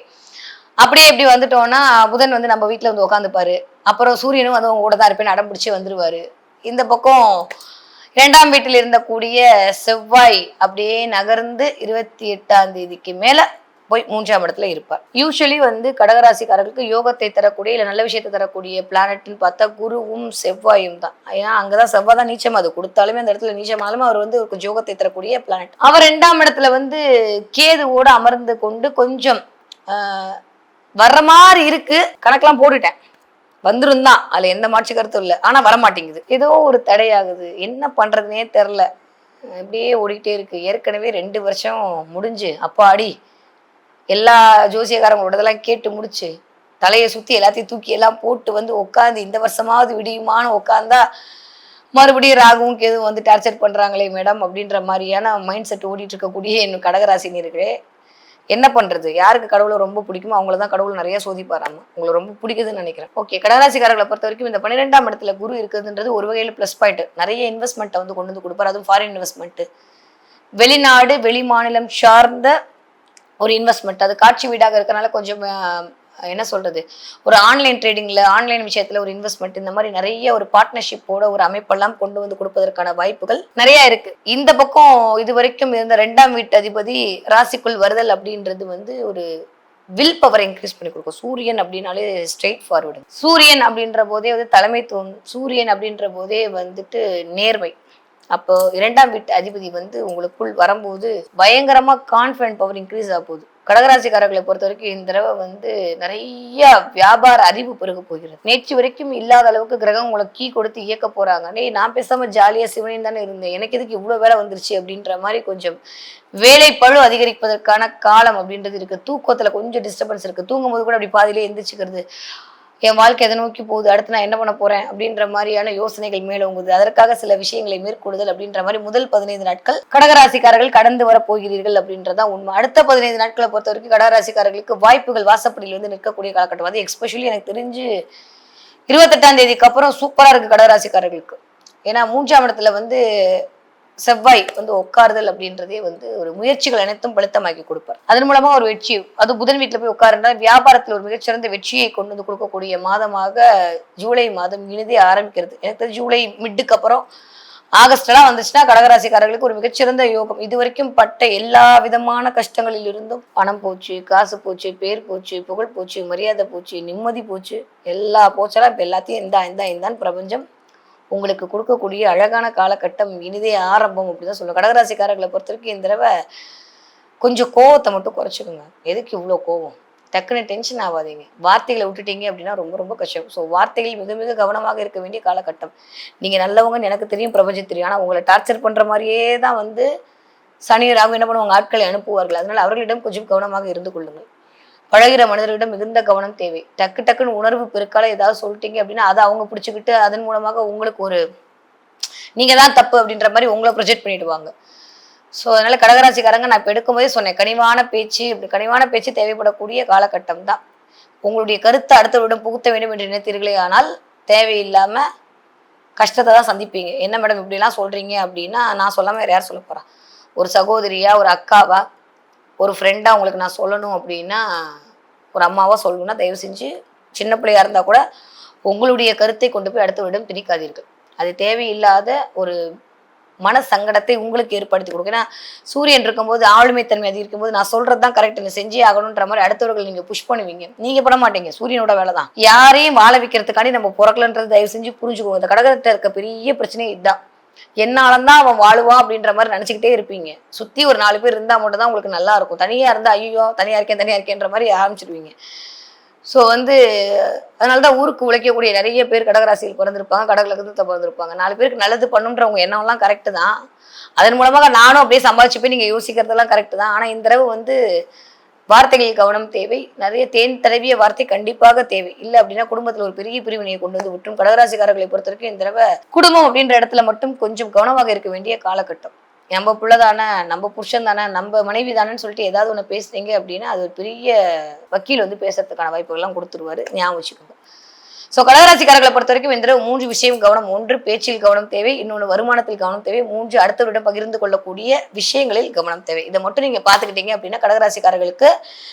அப்படியே இப்படி வந்துட்டோம்னா புதன் நம்ம வீட்டுல உட்காந்துப்பாரு. அப்புறம் சூரியனும் உங்க கூட தான் இருப்பேன்னு அடம் பிடிச்சி வந்துருவாரு. இந்த பக்கம் 2ஆம் வீட்டில் இருந்தக்கூடிய செவ்வாய் அப்படியே நகர்ந்து 28ஆம் தேதிக்கு மேல போய் 3ஆம் இடத்துல இருப்பார். யூஸ்வலி கடகராசிக்காரர்களுக்கு யோகத்தை தரக்கூடிய இல்ல நல்ல விஷயத்தை தரக்கூடிய பிளானட்னு பார்த்தா குருவும் செவ்வாயும் தான். ஏன்னா அங்கதான் செவ்வாய் தான் நீச்சம். அது கொடுத்தாலுமே அந்த இடத்துல நீச்சமாலுமே அவர் ஒரு யோகத்தை தரக்கூடிய பிளானட். அவர் 2ஆம் இடத்துல கேதுவோடு அமர்ந்து கொண்டு கொஞ்சம் வர்ற மாதிரி இருக்கு. கணக்கெல்லாம் போட்டுட்டேன், வந்துரும் தான், அதுல எந்த மாற்று கருத்தும் இல்லை. ஆனா வரமாட்டேங்குது, ஏதோ ஒரு தடையாகுது. என்ன பண்றதுனே தெரில, அப்படியே ஓடிக்கிட்டே இருக்கு. ஏற்கனவே 2 வருஷம் முடிஞ்சு அப்பாடி எல்லா ஜோசியக்காரங்களோடதெல்லாம் கேட்டு முடிச்சு தலையை சுத்தி எல்லாத்தையும் தூக்கி எல்லாம் போட்டு உட்காந்து இந்த வருஷமாவது விடியுமான்னு உட்காந்தா மறுபடியும் ராகுவும் கேதுவும் டார்ச்சர் பண்றாங்களே மேடம் அப்படின்ற மாதிரியான மைண்ட் செட் ஓடிட்டு இருக்கக்கூடிய என் கடகராசினியர்களே, என்ன பண்றது? யாருக்கு கடவுளை ரொம்ப பிடிக்குமோ அவங்களதான் கடவுள் நிறைய சோதிப்பாராம. உங்களை ரொம்ப பிடிக்குதுன்னு நினைக்கிறேன். ஓகே, கடகராசிக்காரர்களை பொறுத்த வரைக்கும் இந்த 12ஆம் இடத்துல குரு இருக்குதுன்றது ஒரு வகையில பிளஸ் பாயிண்ட். நிறைய இன்வெஸ்ட்மெண்ட்டை கொண்டு கொடுப்பாரு. அதுவும் ஃபாரின் இன்வெஸ்ட்மெண்ட், வெளிநாடு வெளி மாநிலம் சார்ந்த ஒரு இன்வெஸ்ட்மெண்ட். அது காட்சி வீடாக இருக்கனால கொஞ்சம் என்ன சொல்றது, ஒரு ஆன்லைன் ட்ரேடிங்ல ஆன்லைன் விஷயத்துல ஒரு இன்வெஸ்ட்மெண்ட், இந்த மாதிரி நிறைய ஒரு பார்ட்னர்ஷிப்போட ஒரு அமைப்பெல்லாம் கொண்டு கொடுப்பதற்கான வாய்ப்புகள் நிறைய இருக்கு. இந்த பக்கம் இது வரைக்கும் இருந்த 2ஆம் வீட்டு அதிபதி ராசிக்குள் வருதல் அப்படின்றது ஒரு வில் பவர் இன்க்ரீஸ் பண்ணி கொடுக்கும். சூரியன் அப்படின்னாலே ஸ்ட்ரெயிட் ஃபார்வர்டு. சூரியன் அப்படின்ற போதே தலைமைத்துவம். சூரியன் அப்படின்ற போதே நேர்மை. அப்போ 2ஆம் வீட்டு அதிபதி வந்து உங்களுக்குள் வரும்போது பயங்கரமா கான்ஃபிடன்ட் பவர் இன்க்ரீஸ் ஆக போகுது. கடகராசிக்காரர்களை பொறுத்த வரைக்கும் இந்த தடவை வந்து நிறைய வியாபார அறிவு பெருக போகிறது. நேற்று வரைக்கும் இல்லாத அளவுக்கு கிரகம் உங்களுக்கு கீ கொடுத்து இயக்க போறாங்க. நான் பேசாம ஜாலியா சிவனையும் தானே இருந்தேன், எனக்கு எதுக்கு இவ்வளவு வேலை வந்துருச்சு அப்படின்ற மாதிரி கொஞ்சம் வேலை பழு அதிகரிப்பதற்கான காலம் அப்படின்றது இருக்கு. தூக்கத்துல கொஞ்சம் டிஸ்டர்பன்ஸ் இருக்கு. தூங்கும் போது கூட அப்படி பாதியிலே எந்திரிச்சுக்கிறது, என் வாழ்க்கை எதை நோக்கி போகுது, அடுத்து நான் என்ன பண்ண போறேன் அப்படின்ற மாதிரியான யோசனைகள் மேலோங்குது. அதற்காக சில விஷயங்களை மேற்கொள்ளுதல் அப்படின்ற மாதிரி முதல் 15 நாட்கள் கடகராசிக்காரர்கள் கடந்து வர போகிறீர்கள் அப்படின்றதான் உண்மை. அடுத்த 15 நாட்களை பொறுத்த வரைக்கும் கடகராசிக்காரர்களுக்கு வாய்ப்புகள் வாசப்படியில் வந்து நிற்கக்கூடிய காலகட்டம். அது எக்ஸ்பெஷலி எனக்கு தெரிஞ்சு 28ஆம் தேதிக்கு அப்புறம் சூப்பரா இருக்கு கடகராசிக்காரர்களுக்கு. ஏன்னா 3ஆம் இடத்துல வந்து செவ்வாய் வந்து உட்காருதல் அப்படின்றதே வந்து ஒரு முயற்சிகள் அனைத்தும் பழுத்தமாக்கி கொடுப்பார். அதன் மூலமா ஒரு வெற்றி, அது புதன் வீட்டுல போய் உட்காருன்னா வியாபாரத்துல ஒரு மிகச்சிறந்த வெற்றியை கொண்டு வந்து கொடுக்கக்கூடிய மாதமாக ஜூலை மாதம் இனிதே ஆரம்பிக்கிறது. எனக்கு ஜூலை மிட்டுக்கு அப்புறம் ஆகஸ்ட் எல்லாம் வந்துச்சுன்னா கடகராசிக்காரர்களுக்கு ஒரு மிகச்சிறந்த யோகம். இது வரைக்கும் பட்ட எல்லா விதமான கஷ்டங்களில் இருந்தும் பணம் போச்சு, காசு போச்சு, பேர் போச்சு, புகழ் போச்சு, மரியாதை போச்சு, நிம்மதி போச்சு, எல்லா போச்செல்லாம் இப்ப எல்லாத்தையும் இந்தான் பிரபஞ்சம் உங்களுக்கு கொடுக்கக்கூடிய அழகான காலகட்டம் இனிதே ஆரம்பம் அப்படிதான் சொல்லுவேன். கடகராசிக்காரர்களை பொறுத்த வரைக்கும் இந்த தடவை கொஞ்சம் கோவத்தை மட்டும் குறைச்சிக்கோங்க. எதுக்கு இவ்வளோ கோவம்? டக்குன்னு டென்ஷன் ஆகாதீங்க. வார்த்தைகளை விட்டுட்டீங்க அப்படின்னா ரொம்ப ரொம்ப கஷ்டம். ஸோ வார்த்தைகள் மிக மிக கவனமாக இருக்க வேண்டிய காலகட்டம். நீங்கள் நல்லவங்கன்னு எனக்கு தெரியும், பிரபஞ்சம் தெரியும். ஆனால் உங்களை டார்ச்சர் பண்ணுற மாதிரியே தான் வந்து சனி ராகு என்ன பண்ணுவாங்க, ஆட்களை அனுப்புவார்கள். அதனால அவர்களிடம் கொஞ்சம் கவனமாக இருந்து கொள்ளுங்கள். பழகிற மனிதர்களிடம் மிகுந்த கவனம் தேவை. டக்குன்னு உணர்வு பெருக்கால ஏதாவது சொல்லிட்டீங்க அப்படின்னா அதை அவங்க பிடிச்சிக்கிட்டு அதன் மூலமாக உங்களுக்கு ஒரு நீங்க தான் தப்பு அப்படின்ற மாதிரி உங்களை ப்ரொஜெக்ட் பண்ணிடுவாங்க. ஸோ அதனால கடகராசிக்காரங்க நான் இப்போ எடுக்கும்போதே சொன்னேன், கனிவான பேச்சு, இப்படி கனிவான பேச்சு தேவைப்படக்கூடிய காலகட்டம் தான். உங்களுடைய கருத்தை அடுத்தவரிடம் புகுத்த வேண்டும் என்று நினைத்தீர்களே ஆனால் தேவையில்லாம கஷ்டத்தை தான் சந்திப்பீங்க. என்ன மேடம் இப்படிலாம் சொல்றீங்க அப்படின்னா, நான் சொல்லாம வேற யார் சொல்ல போறா? ஒரு சகோதரியா, ஒரு அக்காவா, ஒரு ஃப்ரெண்டா உங்களுக்கு நான் சொல்லணும் அப்படின்னா, ஒரு அம்மாவா சொல்லணும்னா தயவு செஞ்சு சின்ன பிள்ளையா இருந்தா கூட உங்களுடைய கருத்தை கொண்டு போய் அடுத்தவரிடம் திணிக்காதீர்கள். அது தேவையில்லாத ஒரு மன சங்கடத்தை உங்களுக்கு ஏற்படுத்தி கொடுக்கும். ஏன்னா சூரியன் இருக்கும்போது ஆளுமைத்தன்மை அதிகரிக்கும் போது நான் சொல்றதுதான் கரெக்ட், நீ செஞ்சே ஆகணுன்ற மாதிரி அடுத்தவர்கள் நீங்க புஷ் பண்ணுவீங்க. நீங்க பண்ண மாட்டீங்க, சூரியனோட வேலை தான். யாரையும் வாழ வைக்கிறதுக்காண்டி நம்ம பிறக்கலன்றது தயவு செஞ்சு புரிஞ்சுக்குவோம். இந்த கடகத்தை இருக்க பெரிய பிரச்சனை இதுதான். என்னாலதான் அவன் வாழுவான் அப்படின்ற மாதிரி நினைச்சுக்கிட்டே இருப்பீங்க. சுத்தி ஒரு 4 பேர் இருந்தா மட்டும் தான் உங்களுக்கு நல்லா இருக்கும். தனியா இருந்தா ஐயோ தனியா இருக்கேன்ற மாதிரி ஆரம்பிச்சிருவீங்க. ஸோ வந்து அதனாலதான் ஊருக்கு உழைக்கக்கூடிய நிறைய பேர் கடகராசியில் பிறந்திருப்பாங்க, கடகலகத்தை பிறந்திருப்பாங்க. 4 பேருக்கு நல்லது பண்ணுன்றவங்க எண்ணம்லாம் கரெக்டு தான். அதன் மூலமாக நானும் அப்படியே சம்பாதிச்சுப்பேன், நீங்க யோசிக்கிறதெல்லாம் கரெக்டு தான். ஆனா இந்த தடவை வந்து வார்த்தைகளில் கவனம் தேவை. நிறைய தேன் தடவிய வார்த்தை கண்டிப்பாக தேவை. இல்லை அப்படின்னா குடும்பத்துல ஒரு பெரிய பிரிவினையை கொண்டு வந்து விட்டுரும். கடகராசிக்காரர்களை பொறுத்த வரைக்கும் இந்த தடவை குடும்பம் அப்படின்ற இடத்துல மட்டும் கொஞ்சம் கவனமாக இருக்க வேண்டிய காலகட்டம். நம்ம பிள்ளை தானே, நம்ம புருஷன் தானே, நம்ம மனைவி தானேன்னு சொல்லிட்டு ஏதாவது ஒன்று பேசுறீங்க அப்படின்னா அது ஒரு பெரிய வக்கீல் வந்து பேசுறதுக்கான வாய்ப்புகள்லாம் கொடுத்துருவாரு, ஞாபகம் வச்சுக்கோங்க. ஸோ கடகராசிக்காரர்களை பொறுத்த வரைக்கும் இந்த தடவை 3 விஷயம் கவனம். 1 பேச்சில் கவனம் தேவை, இன்னொன்று வருமானத்தில் கவனம் தேவை, 3 அடுத்தவரிடம் பகிர்ந்து கொள்ளக்கூடிய விஷயங்களில் கவனம் தேவை. இதை மட்டும் நீங்க பாத்துக்கிட்டீங்க அப்படின்னா கடகராசிக்காரர்களுக்கு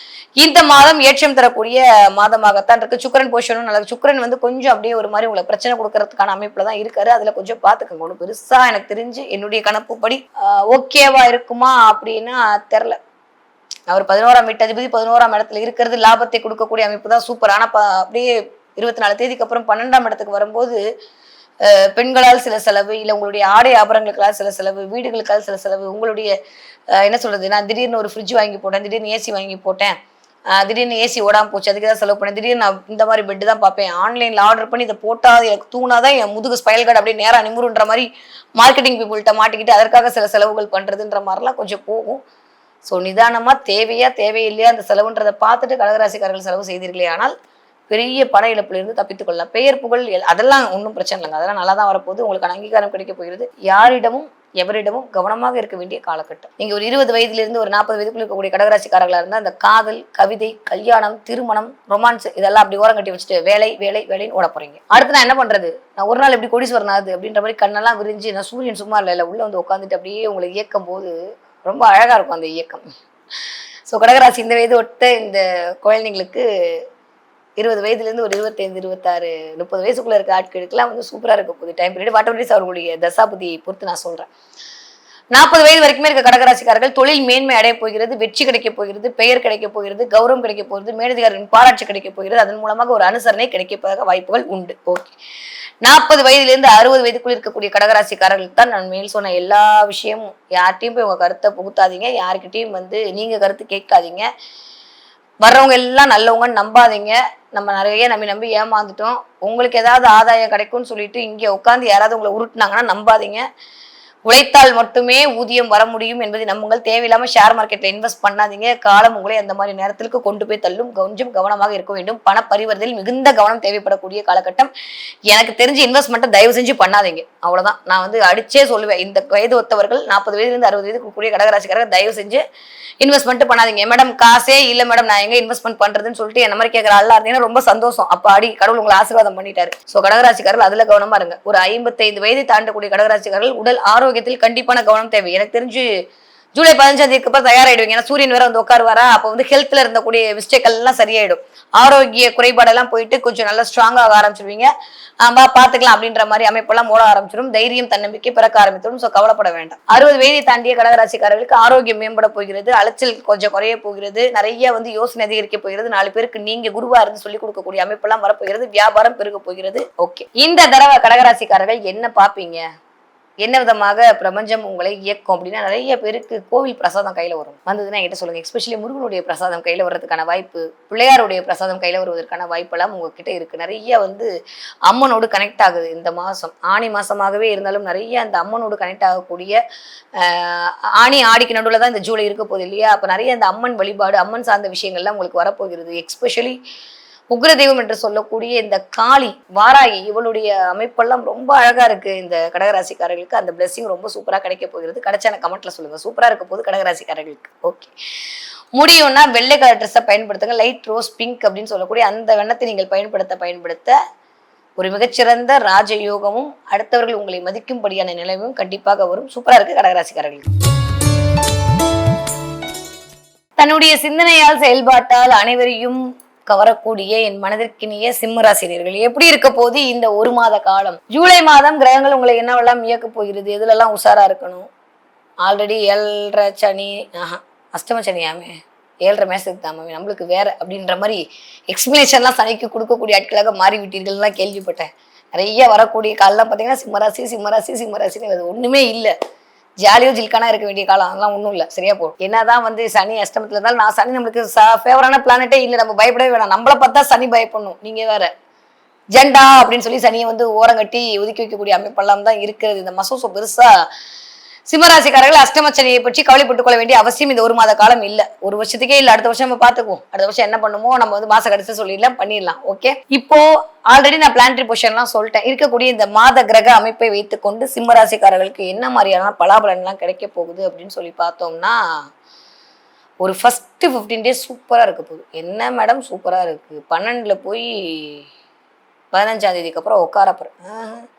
இந்த மாதம் ஏற்றம் தரக்கூடிய மாதமாகத்தான் இருக்கு. சுக்கிரன் போஷனும் நல்லது. சுக்கிரன் வந்து கொஞ்சம் அப்படியே ஒரு மாதிரி உங்களை பிரச்சனை கொடுக்கறதுக்கான அமைப்புல தான் இருக்காரு. அதுல கொஞ்சம் பாத்துக்கோங்க. ஒண்ணு பெருசா எனக்கு தெரிஞ்சு என்னுடைய கணக்குப்படி ஓகேவா இருக்குமா அப்படின்னா தெரியல. அவர் 11ஆம் வீட்டு அதிபதி 11ஆம் இடத்துல இருக்கிறது லாபத்தை கொடுக்கக்கூடிய அமைப்பு தான், சூப்பர். ஆனா அப்படியே 24 தேதிக்கு அப்புறம் 12ஆம் இடத்துக்கு வரும்போது பெண்களால் சில செலவு, இல்லை உங்களுடைய ஆடை ஆபரணங்களுக்காக சில செலவு, வீடுகளுக்காக சில செலவு, உங்களுடைய என்ன சொல்றது, நான் திடீர்னு ஒரு ஃப்ரிட்ஜ் வாங்கி போட்டேன், திடீர்னு ஏசி வாங்கி போட்டேன், திடீர்னு ஏசி ஓடாம போச்சு, அதுக்கு தான் செலவு பண்ணேன், திடீர்னு நான் இந்த மாதிரி பெட்டு தான் பார்ப்பேன், ஆன்லைன்ல ஆர்டர் பண்ணி இதை போட்டா எனக்கு தூணாதான் என் முதுகு ஸ்பைல் கார்டு அப்படியே நேரா நிமிருன்ற மாதிரி மார்க்கெட்டிங் பீப்புள்கிட்ட மாட்டிக்கிட்டு அதற்காக சில செலவுகள் பண்றதுன்ற மாதிரிலாம் கொஞ்சம் போகும். ஸோ நிதானமா தேவையா தேவையில்லையா அந்த செலவுன்றதை பார்த்துட்டு கடகராசிக்காரர்கள் செலவு செய்தீர்களே ஆனால் பெரிய பண இழப்பிலிருந்து தப்பித்துக் கொள்ளலாம். பெயர் புகழ் அதெல்லாம் ஒன்றும் பிரச்சனை இல்லைங்க, அதெல்லாம் நல்லா தான் வரப்போகுது. உங்களுக்கு அங்கீகாரம் கிடைக்க போகிறது. யாரிடமும் எவரிடமும் கவனமாக இருக்க வேண்டிய காலகட்டம். நீங்க ஒரு 20 வயதிலிருந்து ஒரு 40 வயதுக்குள்ள இருக்கக்கூடிய கடகராசிக்காரர்களா இருந்தா அந்த காதல், கவிதை, கல்யாணம், திருமணம், ரொமான்ஸ் இதெல்லாம் அப்படி ஓரம் கட்டி வச்சுட்டு வேலை வேலை வேலைன்னு ஓட போறீங்க. அடுத்து நான் என்ன பண்றது, நான் ஒரு நாள் எப்படி கோடீஸ்வரன் ஆகுது அப்படின்ற மாதிரி கண்ணெல்லாம் விரிஞ்சு நான் சூரியன் சும்மா இல்லை உள்ள வந்து உட்காந்துட்டு அப்படியே உங்களை இயக்கும் போது ரொம்ப அழகா இருக்கும் அந்த இயக்கம். ஸோ கடகராசி இந்த வயது ஒட்ட இந்த குழந்தைங்களுக்கு 20 வயதுலேருந்து ஒரு 25, 26, 30 வயசுக்குள்ள இருக்க ஆட்களுக்குலாம் வந்து சூப்பராக இருக்க போகுது டைம் பீரியட். வாட்டவரிஸ் அவர்களுடைய தசாபதியை பொறுத்து நான் சொல்றேன். 40 வயது வரைக்குமே இருக்க கடகராசிக்காரர்கள் தொழில் மேன்மை அடைய போகிறது, வெற்றி கிடைக்க போகிறது, பெயர் கிடைக்க போகிறது, கௌரவம் கிடைக்க போகிறது, மேலதிகாரிகளின் பாராட்சி கிடைக்க போகிறது, அதன் மூலமாக ஒரு அனுசரணை கிடைக்க வாய்ப்புகள் உண்டு. ஓகே, 40 வயதிலிருந்து 60 வயதுக்குள் இருக்கக்கூடிய கடகராசிக்காரர்களுக்கு தான் நான் மேல் சொன்ன எல்லா விஷயமும். யார்கிட்டையும் போய் உங்க கருத்தை புகுத்தாதீங்க, யார்கிட்டையும் நீங்க கருத்து கேட்காதீங்க. வர்றவங்க எல்லாம் நல்லவங்கன்னு நம்பாதீங்க. நம்ம நிறைய நம்பி ஏமாந்துட்டோம். உங்களுக்கு ஏதாவது ஆதாயம் கிடைக்கும்னு சொல்லிட்டு இங்க உட்காந்து யாராவது உங்களை உருட்டுனாங்கன்னா நம்பாதீங்க. உழைத்தால் மட்டுமே ஊதியம் வர முடியும் என்பதை நம்புங்கள். தேவையில்லாம ஷேர் மார்க்கெட்ல இன்வெஸ்ட் பண்ணாதீங்க. காலம் உங்களை அந்த மாதிரி நேரத்திற்கு கொண்டு போய் தள்ளும். கொஞ்சம் கவனமாக இருக்க வேண்டும். பண பரிவர்த்தனையில் மிகுந்த கவனம் தேவைப்படக்கூடிய காலகட்டம். எனக்கு தெரிஞ்சு இன்வெஸ்ட்மெண்ட்டை தயவு செஞ்சு பண்ணாதீங்க. அவ்வளவுதான். நான் அடிச்சே சொல்லுவேன். இந்த வயது ஒத்தவர்கள் 40 வயதுலேருந்து 60 வயதுக்கு கூடிய கடகராசிக்காரர்கள் தயவு செஞ்சு இன்வெஸ்ட்மெண்ட் பண்ணாதீங்க. மேடம் காசே இல்ல மேடம், நான் எங்க இன்வெஸ்ட்மெண்ட் பண்றதுன்னு சொல்லிட்டு என்ன மாதிரி கேட்கற ஆளா இருந்தீங்கன்னா ரொம்ப சந்தோஷம். அப்ப அடி கடவுள் உங்களை ஆசீர்வாதம் பண்ணிட்டாரு. சோ கடகராசிக்காரர்கள் அதுல கவனமா இருங்க. ஒரு 55 வயதை தாண்டக்கூடிய கடகராசிக்காரர்கள் உடல் ஆரோக்கியத்தில் கண்டிப்பான கவனம் தேவை. எனக்கு தெரிஞ்சு ஜூலை 15 தேதிக்கு அப்புறம் தயாராயிடுவீங்க. ஏன்னா சூரியன் வேற உட்காருவாரா, அப்ப ஹெல்த்ல இருந்தக்கூடிய மிஸ்டேக் எல்லாம் சரியாயிடும். ஆரோக்கிய குறைபாடெல்லாம் போயிட்டு கொஞ்சம் நல்லா ஸ்ட்ராங்கா ஆக ஆரம்பிச்சிருவீங்க. பாத்துக்கலாம் அப்படின்ற மாதிரி அமைப்பெல்லாம் ஓட ஆரம்பிச்சிடும். தைரியம் தன்னம்பிக்கை பிறக்க ஆரம்பிச்சிடும். சோ கவலைப்பட வேண்டாம். 60 வயதை தாண்டிய கடகராசிக்காரர்களுக்கு ஆரோக்கியம் மேம்பட போகிறது. அலைச்சல் கொஞ்சம் குறைய போகிறது. நிறைய யோசனை அதிகரிக்க போகிறது. 4 பேருக்கு நீங்க குருவா இருந்து சொல்லிக் கொடுக்கக்கூடிய அமைப்பெல்லாம் வரப்போகிறது. வியாபாரம் பெருக போகிறது. ஓகே, இந்த தடவை கடகராசிக்காரர்கள் என்ன பாப்பீங்க, என்ன விதமாக பிரபஞ்சம் உங்களை இயக்கும் அப்படின்னா, நிறைய பேருக்கு கோவில் பிரசாதம் கையில வரும். வந்ததுன்னா என்கிட்ட சொல்லுங்க. எஸ்பெஷலி முருகனுடைய பிரசாதம் கையில வர்றதுக்கான வாய்ப்பு, பிள்ளையாருடைய பிரசாதம் கையில வருவதற்கான வாய்ப்பெல்லாம் உங்ககிட்ட இருக்கு. நிறைய அம்மனோடு கனெக்ட் ஆகுது. இந்த மாசம் ஆணி மாசமாகவே இருந்தாலும் நிறைய அந்த அம்மனோடு கனெக்ட் ஆகக்கூடிய ஆணி ஆடிக்கு நடுவில் தான் இந்த ஜூலை இருக்க போகுது இல்லையா? அப்ப நிறைய அந்த அம்மன் வழிபாடு, அம்மன் சார்ந்த விஷயங்கள்லாம் உங்களுக்கு வரப்போகிறது. எஸ்பெஷலி உக்ர தெய்வம் என்று சொல்லக்கூடிய இந்த காளி வாராகி, இவளுடைய அமைப்பெல்லாம் ரொம்ப அழகா இருக்கு. இந்த கடகராசிக்காரர்களுக்கு அந்த பிளெஸிங் ரொம்ப சூப்பரா கிடைக்க போகிறது. கிடைச்சா கமெண்ட்ல சொல்லுங்க. சூப்பரா இருக்க போது கடகராசிக்காரர்களுக்கு. ஓகே, முடியும்னா வெள்ளை கலர் ட்ரெஸ்ஸை பயன்படுத்துங்க. லைட் ரோஸ் பிங்க் அப்படின்னு சொல்லக்கூடிய அந்த வண்ணத்தை நீங்கள் பயன்படுத்த ஒரு மிகச்சிறந்த ராஜயோகமும் அடுத்தவர்கள் உங்களை மதிக்கும்படியான நிலையும் கண்டிப்பாக வரும். சூப்பரா இருக்கு கடகராசிக்காரர்களுக்கு. தன்னுடைய சிந்தனையால் செயல்பாட்டால் அனைவரையும் கவரக்கூடிய என் மனதிற்கினிய சிம்மராசினியர்கள் எப்படி இருக்க போது இந்த ஒரு மாத காலம்? ஜூலை மாதம் கிரகங்கள் உங்களை என்னவெல்லாம் இயக்க போகிறது, எதுலெல்லாம் உஷாரா இருக்கணும்? ஆல்ரெடி 7.5 சனி, அஷ்டம சனியாமே 7.5 மேசத்துக்கு தாமே நம்மளுக்கு வேற அப்படின்ற மாதிரி எக்ஸ்பிளேஷன்லாம் சனிக்கு கொடுக்கக்கூடிய ஆட்களாக மாறிவிட்டீர்கள்லாம் கேள்விப்பட்டேன். நிறைய வரக்கூடிய காலெல்லாம் பார்த்தீங்கன்னா சிம்மராசின்னு அது ஒண்ணுமே இல்லை. ஜாலியோ ஜில்கானா இருக்க வேண்டிய காலம் அதெல்லாம் ஒன்றும் இல்லை. சரியா போகும். என்னதான் சனி அஷ்டமத்துல இருந்தாலும் நான் சனி நம்மளுக்கு ஃபேவரான பிளானட்டே இல்லை. நம்ம பயப்படவே வேணாம். நம்மளை பார்த்தா சனி பயப்படணும். நீங்க வேற ஜெண்டா அப்படின்னு சொல்லி சனியை ஓரங்கட்டி ஒதுக்கி வைக்கக்கூடிய அமைப்பெல்லாம் தான் இருக்கிறது இந்த மாசம். பெருசா சிம்மராசிக்காரர்கள் அஷ்டமச்சனியை பற்றி கவலைப்பட்டுக் கொள்ள வேண்டிய அவசியம் இந்த ஒரு மாத காலம் இல்லை. ஒரு வருஷத்துக்கே இல்லை. அடுத்த வருஷம் நம்ம பார்த்துக்குவோம். அடுத்த வருஷம் என்ன பண்ணுமோ நம்ம மாச கடைசி சொல்லிடலாம், பண்ணிடலாம். ஓகே, இப்போ ஆல்ரெடி நான் பிளானட்டரி பொசிஷன்லாம் சொல்லிட்டேன். இருக்கக்கூடிய இந்த மாத கிரக அமைப்பை வைத்துக்கொண்டு சிம்மராசிக்காரர்களுக்கு என்ன மாதிரியான பலாபலன்லாம் கிடைக்க போகுது அப்படின்னு சொல்லி பார்த்தோம்னா, ஒரு ஃபர்ஸ்ட் 15 டேஸ் சூப்பரா இருக்க போகுது. என்ன மேடம் சூப்பரா இருக்கு? 12ல போய் 15ஆம் தேதிக்கு அப்புறம் உட்காரப்போறேன்.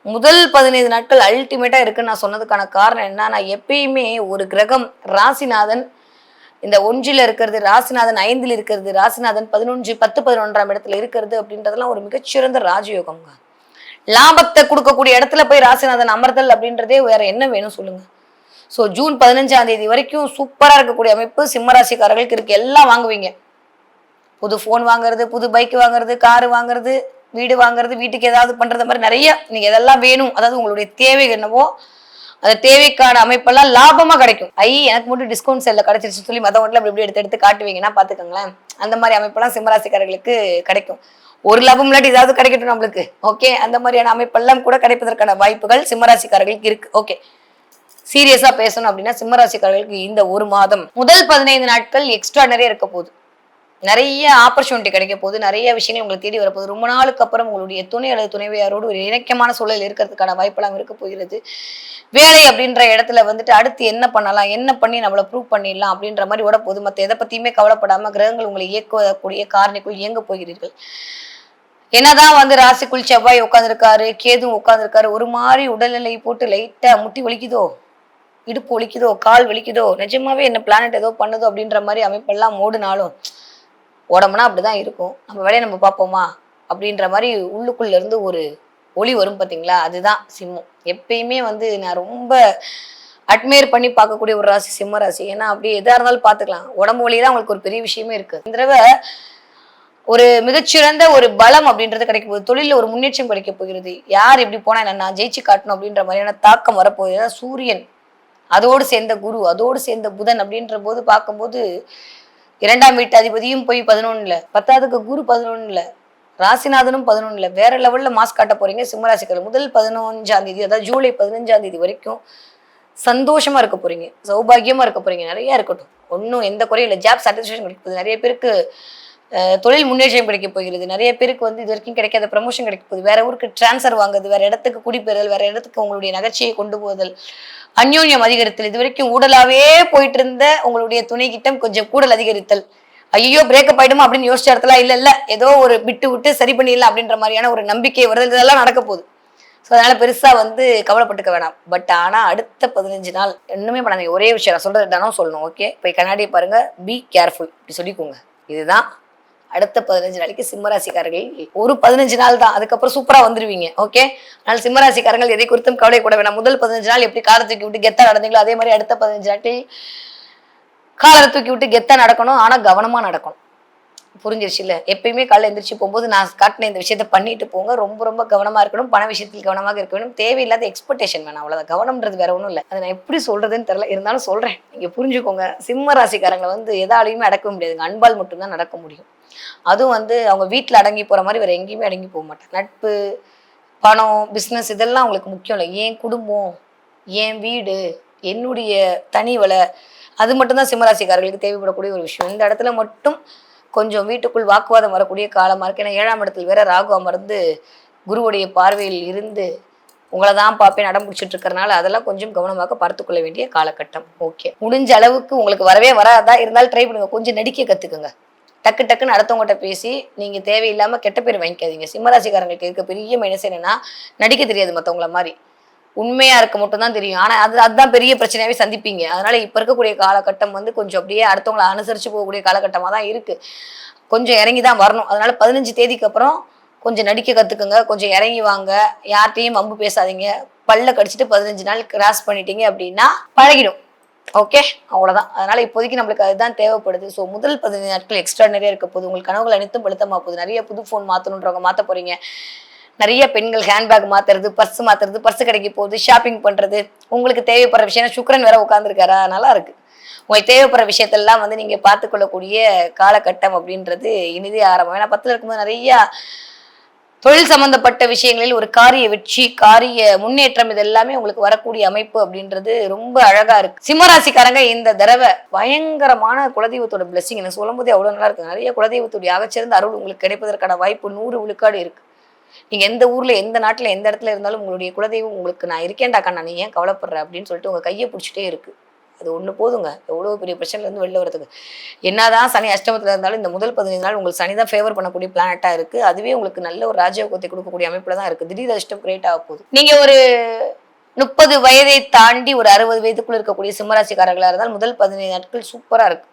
முதல் 15 நாட்கள் அல்டிமேட்டா இருக்குன்னு நான் சொன்னதுக்கான காரணம் என்ன, நான் எப்பயுமே ஒரு கிரகம் ராசிநாதன் இந்த 1ல் இருக்கிறது, ராசிநாதன் 5ல் இருக்கிறது, ராசிநாதன் 11, 10, 11ஆம் இடத்துல இருக்கிறது அப்படின்றதெல்லாம் ஒரு மிகச்சிறந்த ராஜயோகம்ங்க. லாபத்தை கொடுக்கக்கூடிய இடத்துல போய் ராசிநாதன் அமர்தல் அப்படின்றதே வேற என்ன வேணும் சொல்லுங்க. ஸோ ஜூன் 15ஆம் தேதி வரைக்கும் சூப்பரா இருக்கக்கூடிய அமைப்பு சிம்மராசிக்காரர்களுக்கு இருக்கு. எல்லாம் வாங்குவீங்க. புது ஃபோன் வாங்குறது, புது பைக் வாங்குறது, காரு வாங்குறது, வீடு வாங்குறது, வீட்டுக்கு ஏதாவது பண்றது மாதிரி நிறைய நீங்க எதெல்லாம் வேணும், அதாவது உங்களுடைய தேவை என்னவோ அந்த தேவைக்கான அமைப்பெல்லாம் லாபமா கிடைக்கும். எனக்கு மட்டும் டிஸ்கவுண்ட் செல்ல கிடைச்சிருச்சு சொல்லி மதவன்ல இப்படி எடுத்து காட்டுவீங்கன்னா பாத்துக்கோங்களேன். அந்த மாதிரி அமைப்பெல்லாம் சிம்மராசிக்காரர்களுக்கு கிடைக்கும். ஒரு லாபம் இல்லாட்டி ஏதாவது கிடைக்கட்டும் நம்மளுக்கு. ஓகே, அந்த மாதிரியான அமைப்பெல்லாம் கூட கிடைப்பதற்கான வாய்ப்புகள் சிம்மராசிக்காரர்களுக்கு இருக்கு. ஓகே, சீரியஸா பேசணும் அப்படின்னா சிம்மராசிக்காரர்களுக்கு இந்த ஒரு மாதம் முதல் 15 நாட்கள் எக்ஸ்ட்ரா நிறைய இருக்க போகுது. நிறைய ஆப்பர்ச்சுனிட்டி கிடைக்க போகுது. நிறைய விஷயங்கள் உங்களுக்கு தேடி வரப்போகுது. ரொம்ப நாளுக்கு அப்புறம் உங்களுடைய துணை அல்லது துணைவியாரோடு ஒரு இணக்கமான சூழல் இருக்கிறதுக்கான வாய்ப்பெல்லாம் இருக்க போகிறது. வேலை அப்படின்ற இடத்துல அடுத்து என்ன பண்ணலாம், என்ன பண்ணி நம்மளை ப்ரூவ் பண்ணிடலாம் அப்படின்ற மாதிரி ஓட போகுது. மற்ற எதை பத்தியுமே கவலைப்படாம கிரகங்கள் உங்களை இயக்கக்கூடிய காரணிக்குள் இயங்க போகிறீர்கள். என்னதான் ராசிக்குள் செவ்வாய் உட்காந்துருக்காரு, கேது உட்காந்துருக்காரு, ஒரு மாதிரி உடல்நிலை போட்டு லைட்டா முட்டி வலிக்குதோ, இடுப்பு வலிக்குதோ, கால் வலிக்குதோ, நிஜமாவே என்ன பிளானட் ஏதோ பண்ணுதோ அப்படின்ற மாதிரி அமைப்பெல்லாம் ஓடுனாலும் உடம்புனா அப்படிதான் இருக்கும். நம்ம வேலையை நம்ம பார்ப்போமா அப்படின்ற மாதிரி உள்ளுக்குள்ள இருந்து ஒரு ஒளி வரும் பார்த்தீங்களா, அதுதான் சிம்மம். எப்பயுமே நான் ரொம்ப அட்மையர் பண்ணி பார்க்கக்கூடிய ஒரு ராசி சிம்ம ராசி. ஏன்னா அப்படி எதா இருந்தாலும் பார்த்துக்கலாம். உடம்பு வலிதான் அவங்களுக்கு ஒரு பெரிய விஷயமே இருக்கு. இந்த தடவை ஒரு மிகச்சிறந்த ஒரு பலம் அப்படின்றது கிடைக்க போகுது. தொழில ஒரு முன்னேற்றம் கிடைக்க போகிறது. யார் எப்படி போனா என்ன, நான் ஜெயிச்சு காட்டணும் அப்படின்ற மாதிரியான தாக்கம் வரப்போகுது. சூரியன், அதோடு சேர்ந்த குரு, அதோடு சேர்ந்த புதன் அப்படின்ற போது பார்க்கும்போது 2ஆம் வீட்டு அதிபதியும் போய் 11ல, 10க்கு குரு 11ல, ராசிநாதனும் 11ல, வேற லெவல்ல மாஸ் காட்ட போறீங்க சிம்மராசிக்காரர். முதல் 15ஆம் தேதி, அதாவது ஜூலை 15ஆம் தேதி வரைக்கும் சந்தோஷமா இருக்க போறீங்க, சௌபாகியமா இருக்க போறீங்க. நிறைய இருக்கட்டும், ஒன்றும் எந்த குறையும் இல்லை. ஜாப் சாட்டிஸ்ஃபேக்ஷன் கிடைக்க போகுது. நிறைய பேருக்கு தொழில் முன்னேற்றம் கிடைக்க போகிறது. நிறைய பேருக்கு வந்து இது வரைக்கும் கிடைக்காத ப்ரமோஷன் கிடைக்க போகுது. வேற ஊருக்கு டிரான்ஸ்ஃபர் வாங்குறது, வேற இடத்துக்கு குடிபெறுதல், வேற இடத்துக்கு உங்களுடைய நகைச்சியை கொண்டு போதல், அந்யோன்யம் அதிகரித்தல், இது வரைக்கும் ஊடலாவே போயிட்டு இருந்த உங்களுடைய துணை கிட்டம் கொஞ்சம் கூடல் அதிகரித்தல், ஐயோ பிரேக்கப் ஆயிடுமா அப்படின்னு யோசிச்ச இடத்துல இல்ல ஏதோ ஒரு விட்டு விட்டு சரி பண்ணிடலாம் அப்படின்ற மாதிரியான ஒரு நம்பிக்கை வருதல், இதெல்லாம் நடக்க போகுது. ஸோ அதனால பெருசா வந்து கவலைப்பட்டுக்க வேணாம். பட் ஆனா அடுத்த 15 நாள் இன்னுமே பண்ணாதீங்க. ஒரே விஷயம் நான் சொல்றது தானோ சொல்லணும். ஓகே, போய் கண்ணாடியை பாருங்க, பி கேர்ஃபுல் இப்படி சொல்லிக்கோங்க. இதுதான் அடுத்த 15 நாளைக்கு சிம்மராசிக்காரர்கள். ஒரு 15 நாள் தான், அதுக்கப்புறம் சூப்பரா வந்துருவீங்க. ஓகே, அதனால சிம்மராசிக்காரங்கள் எதை குறித்தும் கவலைப்பட வேணாம். முதல் 15 நாள் எப்படி காலை தூக்கி விட்டு கெத்தா நடந்தீங்களோ அதே மாதிரி அடுத்த 15 நாட்கள் காலை தூக்கி விட்டு கெத்தா நடக்கணும். ஆனா கவனமா நடக்கணும். புரிஞ்சிருச்சு இல்ல? எப்பயுமே காலைல எந்திரிச்சு போகும்போது நான் காட்டின இந்த விஷயத்த பண்ணிட்டு போங்க. ரொம்ப ரொம்ப கவனமா இருக்கணும். பண விஷயத்தில் கவனமாக இருக்க வேண்டும். தேவையில்லாத எக்ஸ்பெக்டேஷன் வேணாம். அவ்வளவுதான். கவனம்ன்றது வேற ஒன்றும் இல்லை. அதை நான் எப்படி சொல்றதுன்னு தெரியல, இருந்தாலும் சொல்றேன், நீங்க புரிஞ்சுக்கோங்க. சிம்ம ராசிக்காரங்களை வந்து எதாலையுமே அடக்க முடியாதுங்க. அன்பால் மட்டும்தான் நடக்க முடியும். அதுவும் வந்து அவங்க வீட்டுல அடங்கி போற மாதிரி வேற எங்கேயுமே அடங்கி போக மாட்டாங்க. நட்பு, பணம், பிசினஸ் இதெல்லாம் அவங்களுக்கு முக்கியம் இல்லை. என் குடும்பம், என் வீடு, என்னுடைய தனி வள, அது மட்டும்தான் சிம்மராசிக்காரர்களுக்கு தேவைப்படக்கூடிய ஒரு விஷயம். இந்த இடத்துல மட்டும் கொஞ்சம் வீட்டுக்குள் வாக்குவாதம் வரக்கூடிய காலமா இருக்கு. ஏன்னா 7ஆம் இடத்துல வேற ராகு அமர்ந்து குருவுடைய பார்வையில் இருந்து உங்களை தான் பார்ப்பேன் அடம் பிடிச்சிட்டு இருக்கிறனால அதெல்லாம் கொஞ்சம் கவனமாக பார்த்துக்கொள்ள வேண்டிய காலகட்டம். ஓகே, முடிஞ்ச அளவுக்கு உங்களுக்கு வரவே வராதா இருந்தாலும் ட்ரை பண்ணுங்க. கொஞ்சம் நடிக்க கத்துக்குங்க. டக்கு டக்குன்னு அடுத்தவங்ககிட்ட பேசி நீங்க தேவையில்லாம கெட்ட பேர் வாங்கிக்காதீங்க. சிம்மராசிக்காரங்களுக்கு இருக்க பெரிய மைனஸ் என்னன்னா, நடிக்க தெரியாது மற்றவங்கள மாதிரி. உண்மையா இருக்க மட்டும் தான் தெரியும். ஆனா அதுதான் பெரிய பிரச்சனையாவே சந்திப்பீங்க. அதனால இப்ப இருக்கக்கூடிய காலகட்டம் வந்து கொஞ்சம் அப்படியே அடுத்தவங்களை அனுசரிச்சு போகக்கூடிய காலகட்டமா தான் இருக்கு. கொஞ்சம் இறங்கி தான் வரணும். அதனால 15 தேதிக்கு அப்புறம் கொஞ்சம் நடிக்க கத்துக்குங்க. கொஞ்சம் இறங்கி வாங்க. யார்கிட்டையும் வம்பு பேசாதீங்க. பல்ல கடிச்சிட்டு 15 நாள் கிராஸ் பண்ணிட்டீங்க அப்படின்னா பழகிடும். ஓகே, அவ்வளவுதான். அதனால இப்போதைக்கு நம்மளுக்கு அதுதான் தேவைப்படுது. ஸோ முதல் 15 நாட்கள் எக்ஸ்ட்ரா நிறைய இருக்க போகுது. உங்களுக்கு கனவுகள் அனைத்தும் பழுத்தமா போகுது. நிறைய புது ஃபோன் மாத்தணுன்றவங்க மாத்த போறீங்க. நிறைய பெண்கள் ஹேண்ட்பேக் மாத்துறது, மாத்துறது, பர்ஸ் கிடைக்க போகுது, ஷாப்பிங் பண்றது, உங்களுக்கு தேவைப்படுற விஷயம். சுக்கிரன் வேற உட்காந்துருக்காரா, நல்லா இருக்கு. உங்களுக்கு தேவைப்படுற விஷயத்தெல்லாம் வந்து நீங்க பார்த்துக்கொள்ளக்கூடிய காலகட்டம் அப்படின்றது இனிதே ஆரம்பம். ஏன்னா 10ல் இருக்கும்போது நிறைய தொழில் சம்பந்தப்பட்ட விஷயங்களில் ஒரு காரிய வெற்றி, காரிய முன்னேற்றம், இது எல்லாமே உங்களுக்கு வரக்கூடிய அமைப்பு அப்படின்றது ரொம்ப அழகா இருக்கு. சிம்மராசிக்காரங்க இந்த தடவை பயங்கரமான குலதெய்வத்தோட பிளஸிங் எனக்கு சொல்லும் போதே அவ்வளவு நல்லா இருக்கு. நிறைய குலதெய்வத்துடைய ஆகச்சிறந்த அருள் உங்களுக்கு கிடைப்பதற்கான வாய்ப்பு 100 விழுக்காடு இருக்கு. நீங்க எந்த ஊர்ல, எந்த நாட்டுல, எந்த இடத்துல இருந்தாலும் உங்களுடைய குலதெய்வம் உங்களுக்கு நான் இருக்கேன்டாக்கா, நான் நீ ஏன் கவலைப்படுற அப்படின்னு சொல்லிட்டு உங்க கையை பிடிச்சிட்டே இருக்கு. அது ஒண்ணு போதுங்க எவ்வளவு பெரிய பிரச்சனைல இருந்து வெளில வரதுக்கு. என்னதான் சனி அஷ்டமத்துல இருந்தாலும் இந்த முதல் 15 நாள் உங்களுக்கு சனி தான் ஃபேவர் பண்ணக்கூடிய பிளானட்டா இருக்கு. அதுவே உங்களுக்கு நல்ல ஒரு ராஜயோகத்தை கொடுக்கக்கூடிய அமைப்புல தான் இருக்கு. திடீர் அதிர்ஷ்டம் கிரியேட் ஆக போகுது. நீங்க ஒரு 30 வயதை தாண்டி ஒரு 60 வயதுக்குள்ள இருக்கக்கூடிய சிம்மராசிக்காரர்களா இருந்தால் முதல் 15 நாட்கள் சூப்பரா இருக்கு.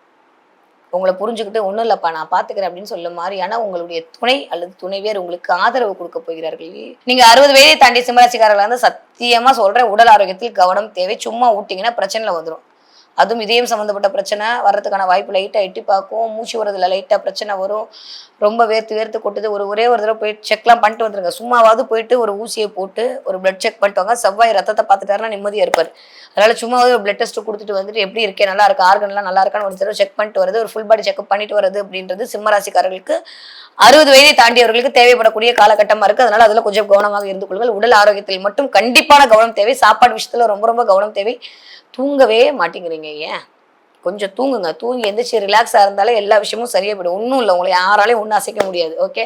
உங்களை புரிஞ்சுக்கிட்டு ஒன்றும் இல்லைப்பா நான் பார்த்துக்கிறேன் அப்படின்னு சொல்ல மாதிரியான உங்களுடைய துணை அல்லது துணைவியர் உங்களுக்கு ஆதரவு கொடுக்க போகிறார்கள். நீங்க 60 வயதை தாண்டி சிம்மராசிக்காரர்களாக இருந்தால் சத்தியமா சொல்றேன், உடல் ஆரோக்கியத்தில் கவனம் தேவை. சும்மா ஊட்டிங்கன்னா பிரச்சனைல வந்துடும். அதுவும் இதயம் சம்மந்தப்பட்ட பிரச்சனை வர்றதுக்கான வாய்ப்பு லைட்டாக எட்டி பார்க்கும். மூச்சு வரதுல லைட்டாக பிரச்சனை வரும். ரொம்ப வேர்த்து கொட்டுது. ஒரே ஒரு தடவை போயிட்டு செக்லாம் பண்ணிட்டு வந்துருங்க. சும்மாவது போயிட்டு ஒரு ஊசியை போட்டு ஒரு பிளட் செக் பண்ணிட்டு வாங்க. செவ்வாய் ரத்தத்தை பார்த்துட்டாருன்னா நிம்மதியாக இருப்பார். அதனால சும்மாவது ஒரு பிளட் டெஸ்ட் கொடுத்துட்டு வந்துட்டு எப்படி இருக்கே, நல்லா இருக்கு, ஆர்கன்லாம் நல்லா இருக்கான்னு ஒரு தடவை செக் பண்ணிட்டு வருது, ஒரு ஃபுல் பாடி செக்அப் பண்ணிட்டு வருது அப்படின்றது சிம்மராசிக்காரர்களுக்கு 60 வயதை தாண்டியவர்களுக்கு தேவைப்படக்கூடிய காலகட்டமா இருக்கு. அதனால அதுல கொஞ்சம் கவனமாக இருந்து கொள்ளுங்கள். உடல் ஆரோக்கியத்தில் மட்டும் கண்டிப்பான கவனம் தேவை. சாப்பாடு விஷயத்துல ரொம்ப ரொம்ப கவனம் தேவை. தூங்கவே மாட்டேங்கிறீங்க, ஏன்? கொஞ்சம் தூங்குங்க. தூங்கி எந்திரிச்சு ரிலாக்ஸா இருந்தாலே எல்லா விஷயமும் சரியா போயிடும். ஒன்றும் இல்லை, உங்களை யாராலையும் ஒன்றும் அசைக்க முடியாது. ஓகே,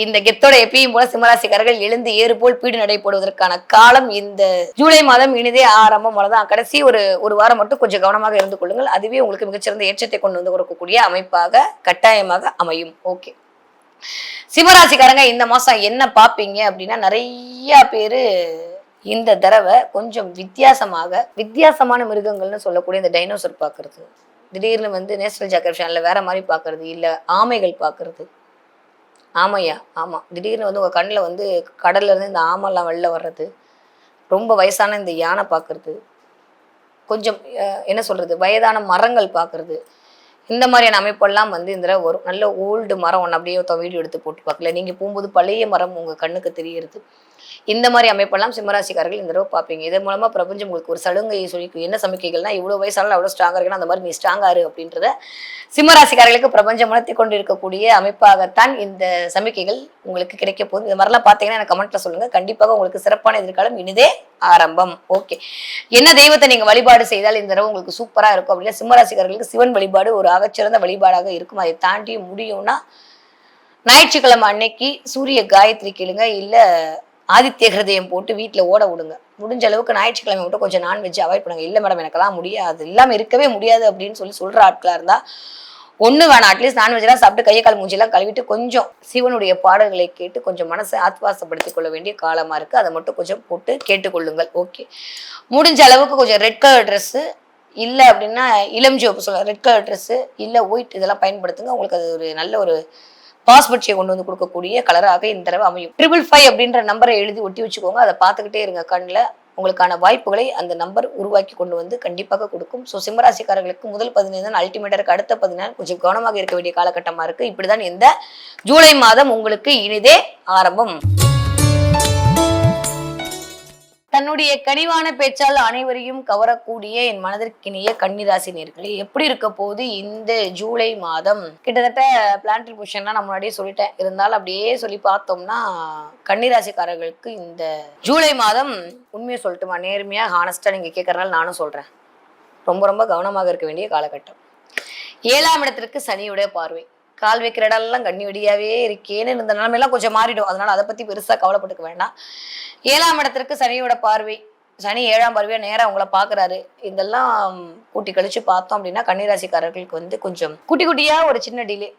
இந்த கெத்தோட எப்பயும் போல சிம்மராசிக்காரர்கள் எழுந்து ஏறு போல் பீடு நடை போடுவதற்கான காலம் இந்த ஜூலை மாதம் இனிதே ஆரம்பம். அவ்வளவுதான். கடைசி ஒரு வாரம் மட்டும் கொஞ்சம் கவனமாக இருந்து கொள்ளுங்கள். அதுவே உங்களுக்கு மிகச்சிறந்த ஏற்றத்தை கொண்டு வந்து கொடுக்கக்கூடிய அமைப்பாக கட்டாயமாக அமையும். ஓகே, சிம்மராசிக்காரங்க இந்த மாசம் என்ன பார்ப்பீங்க அப்படின்னா, நிறைய பேரு இந்த தடவை கொஞ்சம் வித்தியாசமான மிருகங்கள்னு சொல்லக்கூடிய இந்த டைனோசர் பார்க்கறது, திடீர்னு வந்து நேஷனல் ஜியோகிராஃபி சேனல்ல வேற மாதிரி பார்க்கறது, இல்லை ஆமைகள் பார்க்கறது. ஆமையா, ஆமாம், திடீர்னு வந்து உங்கள் கண்ணில் வந்து கடல்ல இருந்து இந்த ஆமெல்லாம் வெளில வர்றது, ரொம்ப வயசான இந்த யானை பார்க்கறது, கொஞ்சம் என்ன சொல்றது, வயதான மரங்கள் பார்க்கறது, இந்த மாதிரியான அமைப்பெல்லாம் இந்த தடவை வரும். நல்ல ஓல்டு மரம் ஒன்று அப்படியே வீடியோ எடுத்து போட்டு பார்க்கல, நீங்க போகும்போது பழைய மரம் உங்க கண்ணுக்கு தெரியறது. இந்த மாதிரி அமைப்பெல்லாம் சிம்மராசிக்காரர்கள் இந்த தடவை பார்ப்பீங்க. இதன் மூலமா பிரபஞ்சம் உங்களுக்கு ஒரு சலுகையை சொல்லி என்ன சமிக்கைகள்னா, இவ்வளவு வயசானாலும் அவ்வளவு ஸ்ட்ராங்கா இருக்குன்னா அந்த மாதிரி நீ ஸ்ட்ராங்கா இரு அப்படின்றத சிம்மராசிக்காரர்களுக்கு பிரபஞ்சம் உணர்த்தி கொண்டு இருக்கக்கூடிய அமைப்பாகத்தான் இந்த சமிக்கைகள் உங்களுக்கு கிடைக்க போகுது. இந்த மாதிரிலாம் பார்த்தீங்கன்னா எனக்கு கமெண்ட்ல சொல்லுங்க. கண்டிப்பாக உங்களுக்கு சிறப்பான எதிர்காலம் இனிதே ஆரம்பம். ஓகே, என்ன தெய்வத்தை நீங்க வழிபாடு செய்தால் இந்த தடவை உங்களுக்கு சூப்பரா இருக்கும் அப்படின்னா, சிம்மராசிக்காரர்களுக்கு சிவன் வழிபாடு ஒரு ஆகச்சிறந்த வழிபாடாக இருக்கும். அதை தாண்டி முடியும்னா ஞாயிற்றுக்கிழமை அன்னைக்கு சூரிய காயத்ரி கேளுங்க, இல்ல ஆதித்ய ஹிருதயம் போட்டு வீட்டில் ஓட விடுங்க. முடிஞ்ச அளவுக்கு ஞாயிற்றுக்கிழமை மட்டும் கொஞ்சம் நான்வெஜ் அவாய்ட் பண்ணுங்க. இல்லை மேடம் எனக்கெல்லாம் முடியாது, இல்லாமல் இருக்கவே முடியாது அப்படின்னு சொல்ற ஆட்களா இருந்தா ஒண்ணு வேணாம், அட்லீஸ்ட் நான்வெஜ்லாம் சாப்பிட்டு கையை கால் மூஞ்சிலாம் கழுவிட்டு கொஞ்சம் சிவனுடைய பாடல்களை கேட்டு கொஞ்சம் மனசை ஆத்வாசப்படுத்திக் கொள்ள வேண்டிய காலமா இருக்கு. அதை மட்டும் கொஞ்சம் போட்டு கேட்டுக்கொள்ளுங்கள். ஓகே, முடிஞ்ச அளவுக்கு கொஞ்சம் ரெட் கலர் ட்ரெஸ்ஸு இல்லை அப்படின்னா இளம் சிவப்பு சொல்ல ரெட் கலர் ட்ரெஸ்ஸு இல்லை ஒயிட் இதெல்லாம் பயன்படுத்துங்க. உங்களுக்கு அது ஒரு நல்ல ஒரு பாஸ்பர்ட்சியை கொண்டு கொடுக்கக்கூடிய கலராக இந்த தடவை அமையும். 555 அப்படின்ற நம்பரை எழுதி ஒட்டி வச்சுக்கோங்க. அதை பார்த்துக்கிட்டே இருங்க. கண்ணில் உங்களுக்கான வாய்ப்புகளை அந்த நம்பர் உருவாக்கி கொண்டு கண்டிப்பாக கொடுக்கும். ஸோ சிம்மராசிக்காரர்களுக்கு முதல் 15 நாள் அல்டிமேட்டா இருக்கு. அடுத்த 15 நாள் கொஞ்சம் கவனமாக இருக்க வேண்டிய காலகட்டமா இருக்கு. இப்படிதான் இந்த ஜூலை மாதம் உங்களுக்கு இனிதே ஆரம்பம். தன்னுடைய கனிவான பேச்சால் அனைவரையும் கவரக்கூடிய என் மனதிற்கினிய கன்னிராசி நேர்களே, எப்படி இருக்க போது இந்த ஜூலை மாதம்? கிட்டத்தட்ட பிளானட்டரி பொசிஷன்லாம் நான் முன்னாடியே சொல்லிட்டேன். இருந்தாலும் அப்படியே சொல்லி பார்த்தோம்னா கன்னிராசிக்காரர்களுக்கு இந்த ஜூலை மாதம் உண்மையை சொல்லட்டுமா, நேர்மையா ஹானஸ்டா நீங்க கேட்கறதுனால நானும் சொல்றேன், ரொம்ப ரொம்ப கவனமாக இருக்க வேண்டிய காலகட்டம். 7ஆம் இடத்திற்கு சனியுடைய பார்வை. கால் வைக்கிற இடம்லாம் கண்ணி வெடியாவே இருக்கேன்னு இந்த நிலைமையெல்லாம் கொஞ்சம் மாறிடும். அதனால அதை பத்தி பெருசா கவலைப்பட்டுக்க வேண்டாம். 7ஆம் இடத்திற்கு சனியோட பார்வை, சனி 7ஆம் பார்வையா நேரா உங்களை பாக்குறாரு. இதெல்லாம் கூட்டி கழிச்சு பார்த்தோம் அப்படின்னா கன்னிராசிக்காரர்களுக்கு கொஞ்சம் குட்டி குட்டியா ஒரு சின்ன டிலே,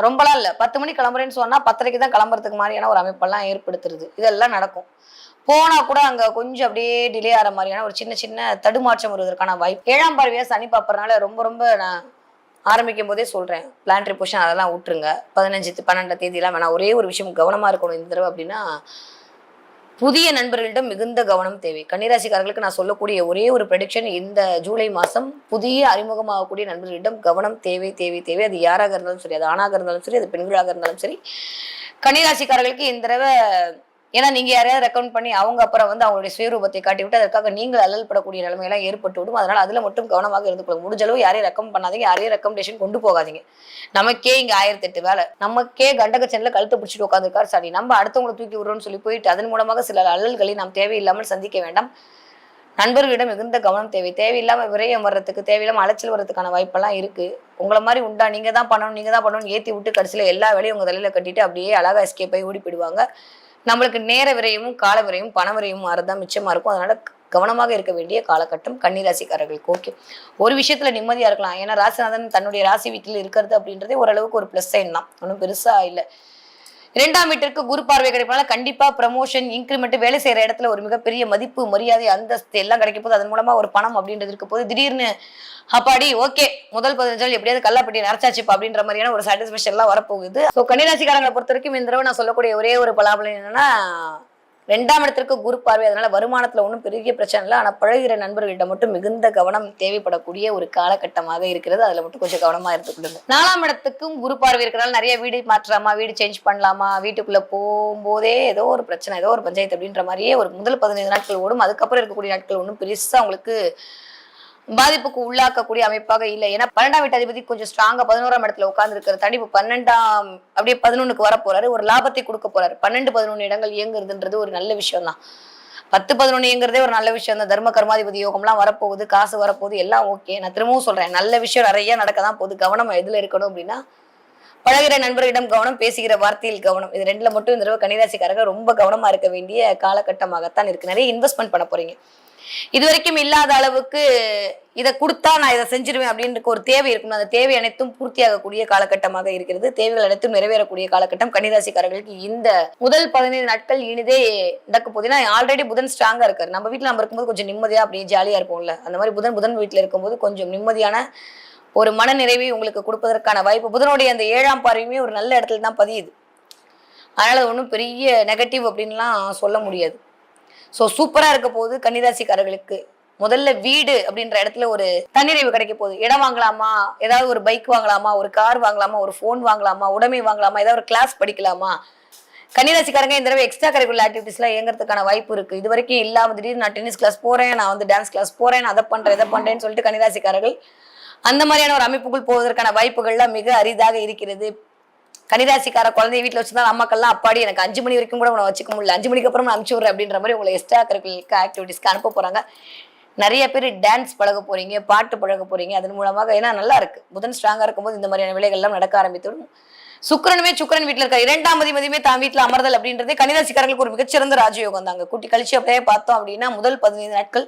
ரொம்பலாம் இல்லை. 10 மணி கிளம்புறேன்னு சொன்னா 10:30 தான் கிளம்புறதுக்கு மாதிரியான ஒரு அமைப்பெல்லாம் ஏற்படுத்துறது. இதெல்லாம் நடக்கும். போனா கூட அங்க கொஞ்சம் அப்படியே டிலே ஆகிற மாதிரியான ஒரு சின்ன சின்ன தடுமாற்றம் வருவதற்கான வாய்ப்பு. 7ஆம் பார்வையா சனி பார்ப்பறதுனால ரொம்ப ரொம்ப நான் ஆரம்பிக்கும் போதே சொல்றேன், பிளானட்டரி பொசிஷன் அதெல்லாம் விட்டுருங்க. 15, 12 தேதியெல்லாம் வேணாம். ஒரே ஒரு விஷயம் கவனமா இருக்கணும் இந்த தடவை அப்படின்னா, புதிய நண்பர்களிடம் மிகுந்த கவனம் தேவை. கன்னிராசிக்காரர்களுக்கு நான் சொல்லக்கூடிய ஒரே ஒரு ப்ரெடிக்ஷன், இந்த ஜூலை மாதம் புதிய அறிமுகமாகக்கூடிய நண்பர்களிடம் கவனம் தேவை தேவை தேவை. அது யாராக இருந்தாலும் சரி, அது ஆணாக இருந்தாலும் சரி, அது பெண்களாக இருந்தாலும் சரி. கன்னிராசிக்காரர்களுக்கு இந்த தடவை ஏன்னா நீங்க யாரையாவது ரெக்கமெண்ட் பண்ணி அவங்க அப்புறம் அவங்களுடைய சுயரூபத்தை காட்டி விட்டு அதற்காக நீங்கள் அல்லல்படக்கூடிய நிலைமையெல்லாம் ஏற்பட்டு விடும். அதனால அதுல மட்டும் கவனமாக இருந்து கொள்ளுங்க. முடிஞ்ச அளவு யாரையும் ரெக்கமெண்ட் பண்ணாதீங்க, யாரையும் ரெக்கமெண்டேஷன் கொண்டு போகாதீங்க. நமக்கே இங்க 1008 வேலை, நமக்கே கண்டகச்சனில் கழுத்தை பிடிச்சிட்டு உட்காந்துருக்காரு சாரி, நம்ம அடுத்தவங்களை தூக்கி விடுறோம்னு சொல்லி போயிட்டு அதன் மூலமாக சில அல்லல்களை நாம் தேவையில்லாமல் சந்திக்க வேண்டாம். நண்பர்களிடம் மிகுந்த கவனம் தேவை. தேவையில்லாம விரயம் வர்றதுக்கு, தேவையில்லாம அலைச்சல் வர்றதுக்கான வாய்ப்பெல்லாம் இருக்கு. உங்களை மாதிரி உண்டா, நீங்க தான் பண்ணணும் ஏற்றி விட்டு கடைசியில் எல்லா வேலையும் உங்க தலையில கட்டிட்டு அப்படியே அழகா எஸ்கேப் ஆகி ஓடி போயிடுவாங்க. நம்மளுக்கு நேர விரையும் கால விரையும் பண விரையும் மாறுதான் மிச்சமா இருக்கும். அதனால கவனமாக இருக்க வேண்டிய காலகட்டம் கன்னிராசிக்காரர்களுக்கு. ஓகே, ஒரு விஷயத்துல நிம்மதியா இருக்கலாம். ஏன்னா ராசிநாதன் தன்னுடைய ராசி வீட்டில் இருக்கிறது அப்படின்றதே ஓரளவுக்கு ஒரு பிளஸ் சைன் தான், ஒன்றும் பெருசா இல்லை. 2ஆம் வீட்டிற்கு குரு பார்வை கிடைப்பனால கண்டிப்பா ப்ரமோஷன், இன்க்ரிமெண்ட், வேலை செய்யற இடத்துல ஒரு மிகப்பெரிய மதிப்பு, மரியாதை, அந்தஸ்து எல்லாம் கிடைக்க போது. அதன் மூலமா ஒரு பணம் அப்படின்றது இருக்க போது. திடீர்னு அப்பாடி ஓகே முதல் 15 நாள் எப்படியாவது கல்லாப்பட்டி நரைச்சாச்சுப்பா அப்படின்ற மாதிரியான ஒரு சாட்டிஸ்பேக்ஷன் எல்லாம் வரப்போகுது. ஸோ கன்னிராசிக்காரங்களை பொறுத்த வரைக்கும் இந்த தடவை நான் சொல்லக்கூடிய ஒரே ஒரு பலாபலம் என்னன்னா, 2ஆம் இடத்திற்கு குரு பார்வை. அதனால வருமானத்துல ஒன்றும் பெரிய பிரச்சனை இல்லை. ஆனா பழகிற நண்பர்களிட்ட மட்டும் மிகுந்த கவனம் தேவைப்படக்கூடிய ஒரு காலகட்டமாக இருக்கிறது. அதுல மட்டும் கொஞ்சம் கவனமா எடுத்துக்கொள்ளுங்க. 4ஆம் இடத்துக்கும் குரு பார்வை இருக்கிறதால நிறைய வீடு மாற்றலாமா, வீடு சேஞ்ச் பண்ணலாமா, வீட்டுக்குள்ள போகும்போதே ஏதோ ஒரு பிரச்சனை, ஏதோ ஒரு பஞ்சாயத்து அப்படின்ற மாதிரியே ஒரு முதல் 15 நாட்கள் ஓடும். அதுக்கப்புறம் இருக்கக்கூடிய நாட்கள் ஒன்றும் பெருசா உங்களுக்கு பாதிப்புக்கு உள்ளாக்கக்கூடிய அமைப்பாக இல்லை. ஏன்னா 12ஆம் வீட்டு அதிபதி கொஞ்சம் ஸ்ட்ராங்கா 11ஆம் இடத்துல உட்கார்ந்து இருக்கிற தாண்டி இப்போ 12ஆம் அப்படியே 11க்கு வர போறாரு. ஒரு லாபத்தை கொடுக்க போறாரு. 12, 11 இடங்கள் இயங்குறதுன்றது ஒரு நல்ல விஷயம் தான். 10, 11 இயங்குறதே ஒரு நல்ல விஷயம் தான். தர்ம கர்மாதிபதி யோகம்லாம் வரப்போகுது, காசு வரப்போகுது, எல்லாம் ஓகே. நான் திரும்பவும் சொல்றேன், நல்ல விஷயம் நிறைய நடக்க தான் போகுது. கவனம் எதுல இருக்கணும் அப்படின்னா, பழகிற நண்பர்களிடம் கவனம், பேசுகிற வார்த்தையில் கவனம். இது ரெண்டுல மட்டும் இந்த தடவை கன்னிராசிக்காரர்கள் ரொம்ப கவனமா இருக்க வேண்டிய காலகட்டமாகத்தான் இருக்கு. நிறைய இன்வெஸ்ட்மெண்ட் பண்ண போறீங்க. இது வரைக்கும் இல்லாத அளவுக்கு இதை கொடுத்தா நான் இதை செஞ்சிருவேன் அப்படின்னு ஒரு தேவை இருக்கும். அந்த தேவை அனைத்தும் பூர்த்தியாகக்கூடிய காலகட்டமாக இருக்கிறது. தேவைகள் அனைத்தும் நிறைவேறக்கூடிய காலகட்டம் கன்னிராசிக்காரர்களுக்கு இந்த முதல் 15 நாட்கள் இனிதே நடக்க போதுன்னா, ஆல்ரெடி புதன் ஸ்ட்ராங்கா இருக்காரு. நம்ம வீட்டுல நம்ம இருக்கும்போது கொஞ்சம் நிம்மதியா அப்படியே ஜாலியா இருப்போம்ல, அந்த மாதிரி புதன் வீட்டுல இருக்கும்போது கொஞ்சம் நிம்மதியான ஒரு மன நிறைவை உங்களுக்கு கொடுப்பதற்கான வாய்ப்பு. புதனுடைய அந்த 7ஆம் பார்வையுமே ஒரு நல்ல இடத்துல தான் பதியுது. அதனால ஒன்றும் பெரிய நெகட்டிவ் அப்படின்லாம் சொல்ல முடியாது. ஸோ சூப்பராக இருக்க போது கன்னிராசிக்காரர்களுக்கு முதல்ல வீடு அப்படின்ற இடத்துல ஒரு தன்னிறைவு கிடைக்க போகுது. இடம் வாங்கலாமா, ஏதாவது ஒரு பைக் வாங்கலாமா, ஒரு கார் வாங்கலாமா, ஒரு போன் வாங்கலாமா, உடைமை வாங்கலாமா, ஏதாவது ஒரு கிளாஸ் படிக்கலாமா. கன்னிராசிக்காரங்க இந்த தடவை எக்ஸ்ட்ரா கரிக்குலர் ஆக்டிவிட்டிஸ்லாம் இயங்குறதுக்கான வாய்ப்பு இருக்கு. இது வரைக்கும் இல்லாம திடீர்னு நான் டென்னிஸ் கிளாஸ் போறேன், நான் வந்து டான்ஸ் கிளாஸ் போறேன், நான் அதை பண்றேன் இதை பண்றேன்னு சொல்லிட்டு கன்னிராசிக்காரர்கள் அந்த மாதிரியான ஒரு அமைப்புக்குள் போவதற்கான வாய்ப்புகள்லாம் மிக அரிதாக இருக்கிறது. கன்னிராசிக்கார குழந்தைய வீட்டில் வச்சிருந்தா அம்மாக்கெல்லாம் அப்பாடி எனக்கு 5 மணி வரைக்கும் கூட உங்களை வச்சுக்க முடியல, 5 மணிக்கு அப்புறம் நான் அனுப்பிச்சு விடுறேன் அப்படின்ற மாதிரி உங்களை எக்ஸ்ட்ரா கரிக்குலர் ஆக்டிவிட்டிஸ்க்கு அனுப்ப போறாங்க. நிறைய பேர் டான்ஸ் பழக போறீங்க, பாட்டு பழக போறீங்க. அதன் மூலமாக ஏன்னா நல்லா இருக்கு, புதன் ஸ்ட்ராங்கா இருக்கும்போது இந்த மாதிரியான வேலைகள் எல்லாம் நடக்க ஆரம்பித்துடும். சுக்கிரன் வீட்டுல இருக்க 2ஆம் அதிபதியுமே தான் வீட்டுல அமர்தல் அப்படின்றது கன்னிராசிக்காரர்களுக்கு ஒரு மிகச்சிறந்த ராஜயோகம் தாங்க. கூட்டி கழிச்சு அப்படியே பார்த்தோம் அப்படின்னா முதல் 15 நாட்கள்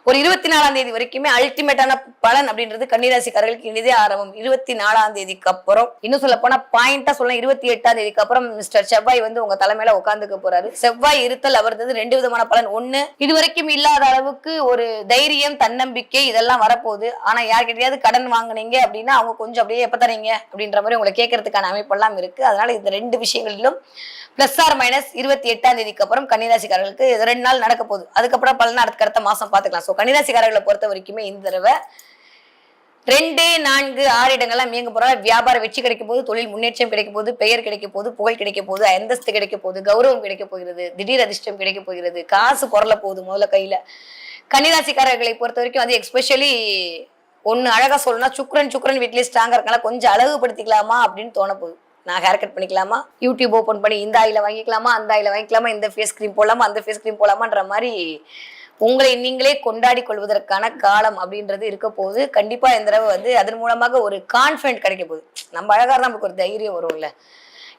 ஒரு 24ஆம் தேதி வரைக்குமே அல்டிமேட்டான பலன் அப்படின்றது கன்னிராசிக்காரர்களுக்கு இனிதே ஆரம்பம். 24ஆம் தேதிக்கு அப்புறம் இன்னும் சொல்ல போனா பாயிண்டா சொல்லலாம், 28ஆம் தேதிக்கு அப்புறம் மிஸ்டர் செவ்வாய் வந்து உங்க தலைமையில உட்காந்துக்க போறாரு. செவ்வாய் இருத்தல் அவர்றது 2 விதமான பலன். ஒண்ணு, இது வரைக்கும் இல்லாத அளவுக்கு ஒரு தைரியம், தன்னம்பிக்கை இதெல்லாம் வரப்போகுது. ஆனா யார்கிட்டயாவது கடன் வாங்குனீங்க அப்படின்னா அவங்க கொஞ்சம் அப்படியே எப்ப தரீங்க அப்படின்ற மாதிரி உங்களை கேட்கறதுக்கான அமைப்பெல்லாம் இருக்கு. அதனால இந்த 2 விஷயங்களிலும் பிளஸ் ஆர் மைனஸ் 28ஆம் தேதிக்கு அப்புறம் கன்னிராசிக்காரர்களுக்கு 2 நாள் நடக்க போகுது. அதுக்கப்புறம் பலனா அடுத்த மாசம் பாத்துக்கலாம். சோ கன்னிராசிக்காரர்களை பொறுத்த வரைக்குமே இந்த தடவை 2, 4, 6 இடங்கள்லாம் இயங்க போறாங்க. வியாபார வெற்றி கிடைக்கும் போது, தொழில் முன்னேற்றம் கிடைக்கும் போது, பெயர் கிடைக்க போது, புகழ் கிடைக்க போது, அந்தஸ்து கிடைக்க போகுது, கௌரவம் கிடைக்க போகிறது, திடீர் அதிர்ஷ்டம் கிடைக்க போகிறது, காசு பொருள போகுது முதல்ல கையில. கன்னிராசிக்காரர்களை பொறுத்த வரைக்கும் அது எக்ஸ்பெஷலி ஒன்னு அழகா சொல்லணும்னா சுக்ரன் வீட்லயே ஸ்ட்ராங்கா இருக்கனால கொஞ்சம் அழகுபடுத்திக்கலாமா அப்படின்னு தோண போகுது. நான் ஹேர் கட் பண்ணிக்கலாமா, யூடியூப் ஓப்பன் பண்ணி இந்த ஆயில வாங்கிக்கலாமா, அந்த ஆயில வாங்கிக்கலாமா, இந்த ஃபேஸ் கிரீம் போடலாமா, அந்த ஃபேஸ் கிரீம் போடலாமான்ற மாதிரி உங்களை நீங்களே கொண்டாடி கொள்வதற்கான காலம் அப்படின்றது இருக்க போகுது. கண்டிப்பா இந்த தடவை வந்து அதன் மூலமாக ஒரு கான்ஃபிடென்ட் கிடைக்க போகுது. நம்ம அழகா தான் நமக்கு ஒரு தைரியம் வரும்ல.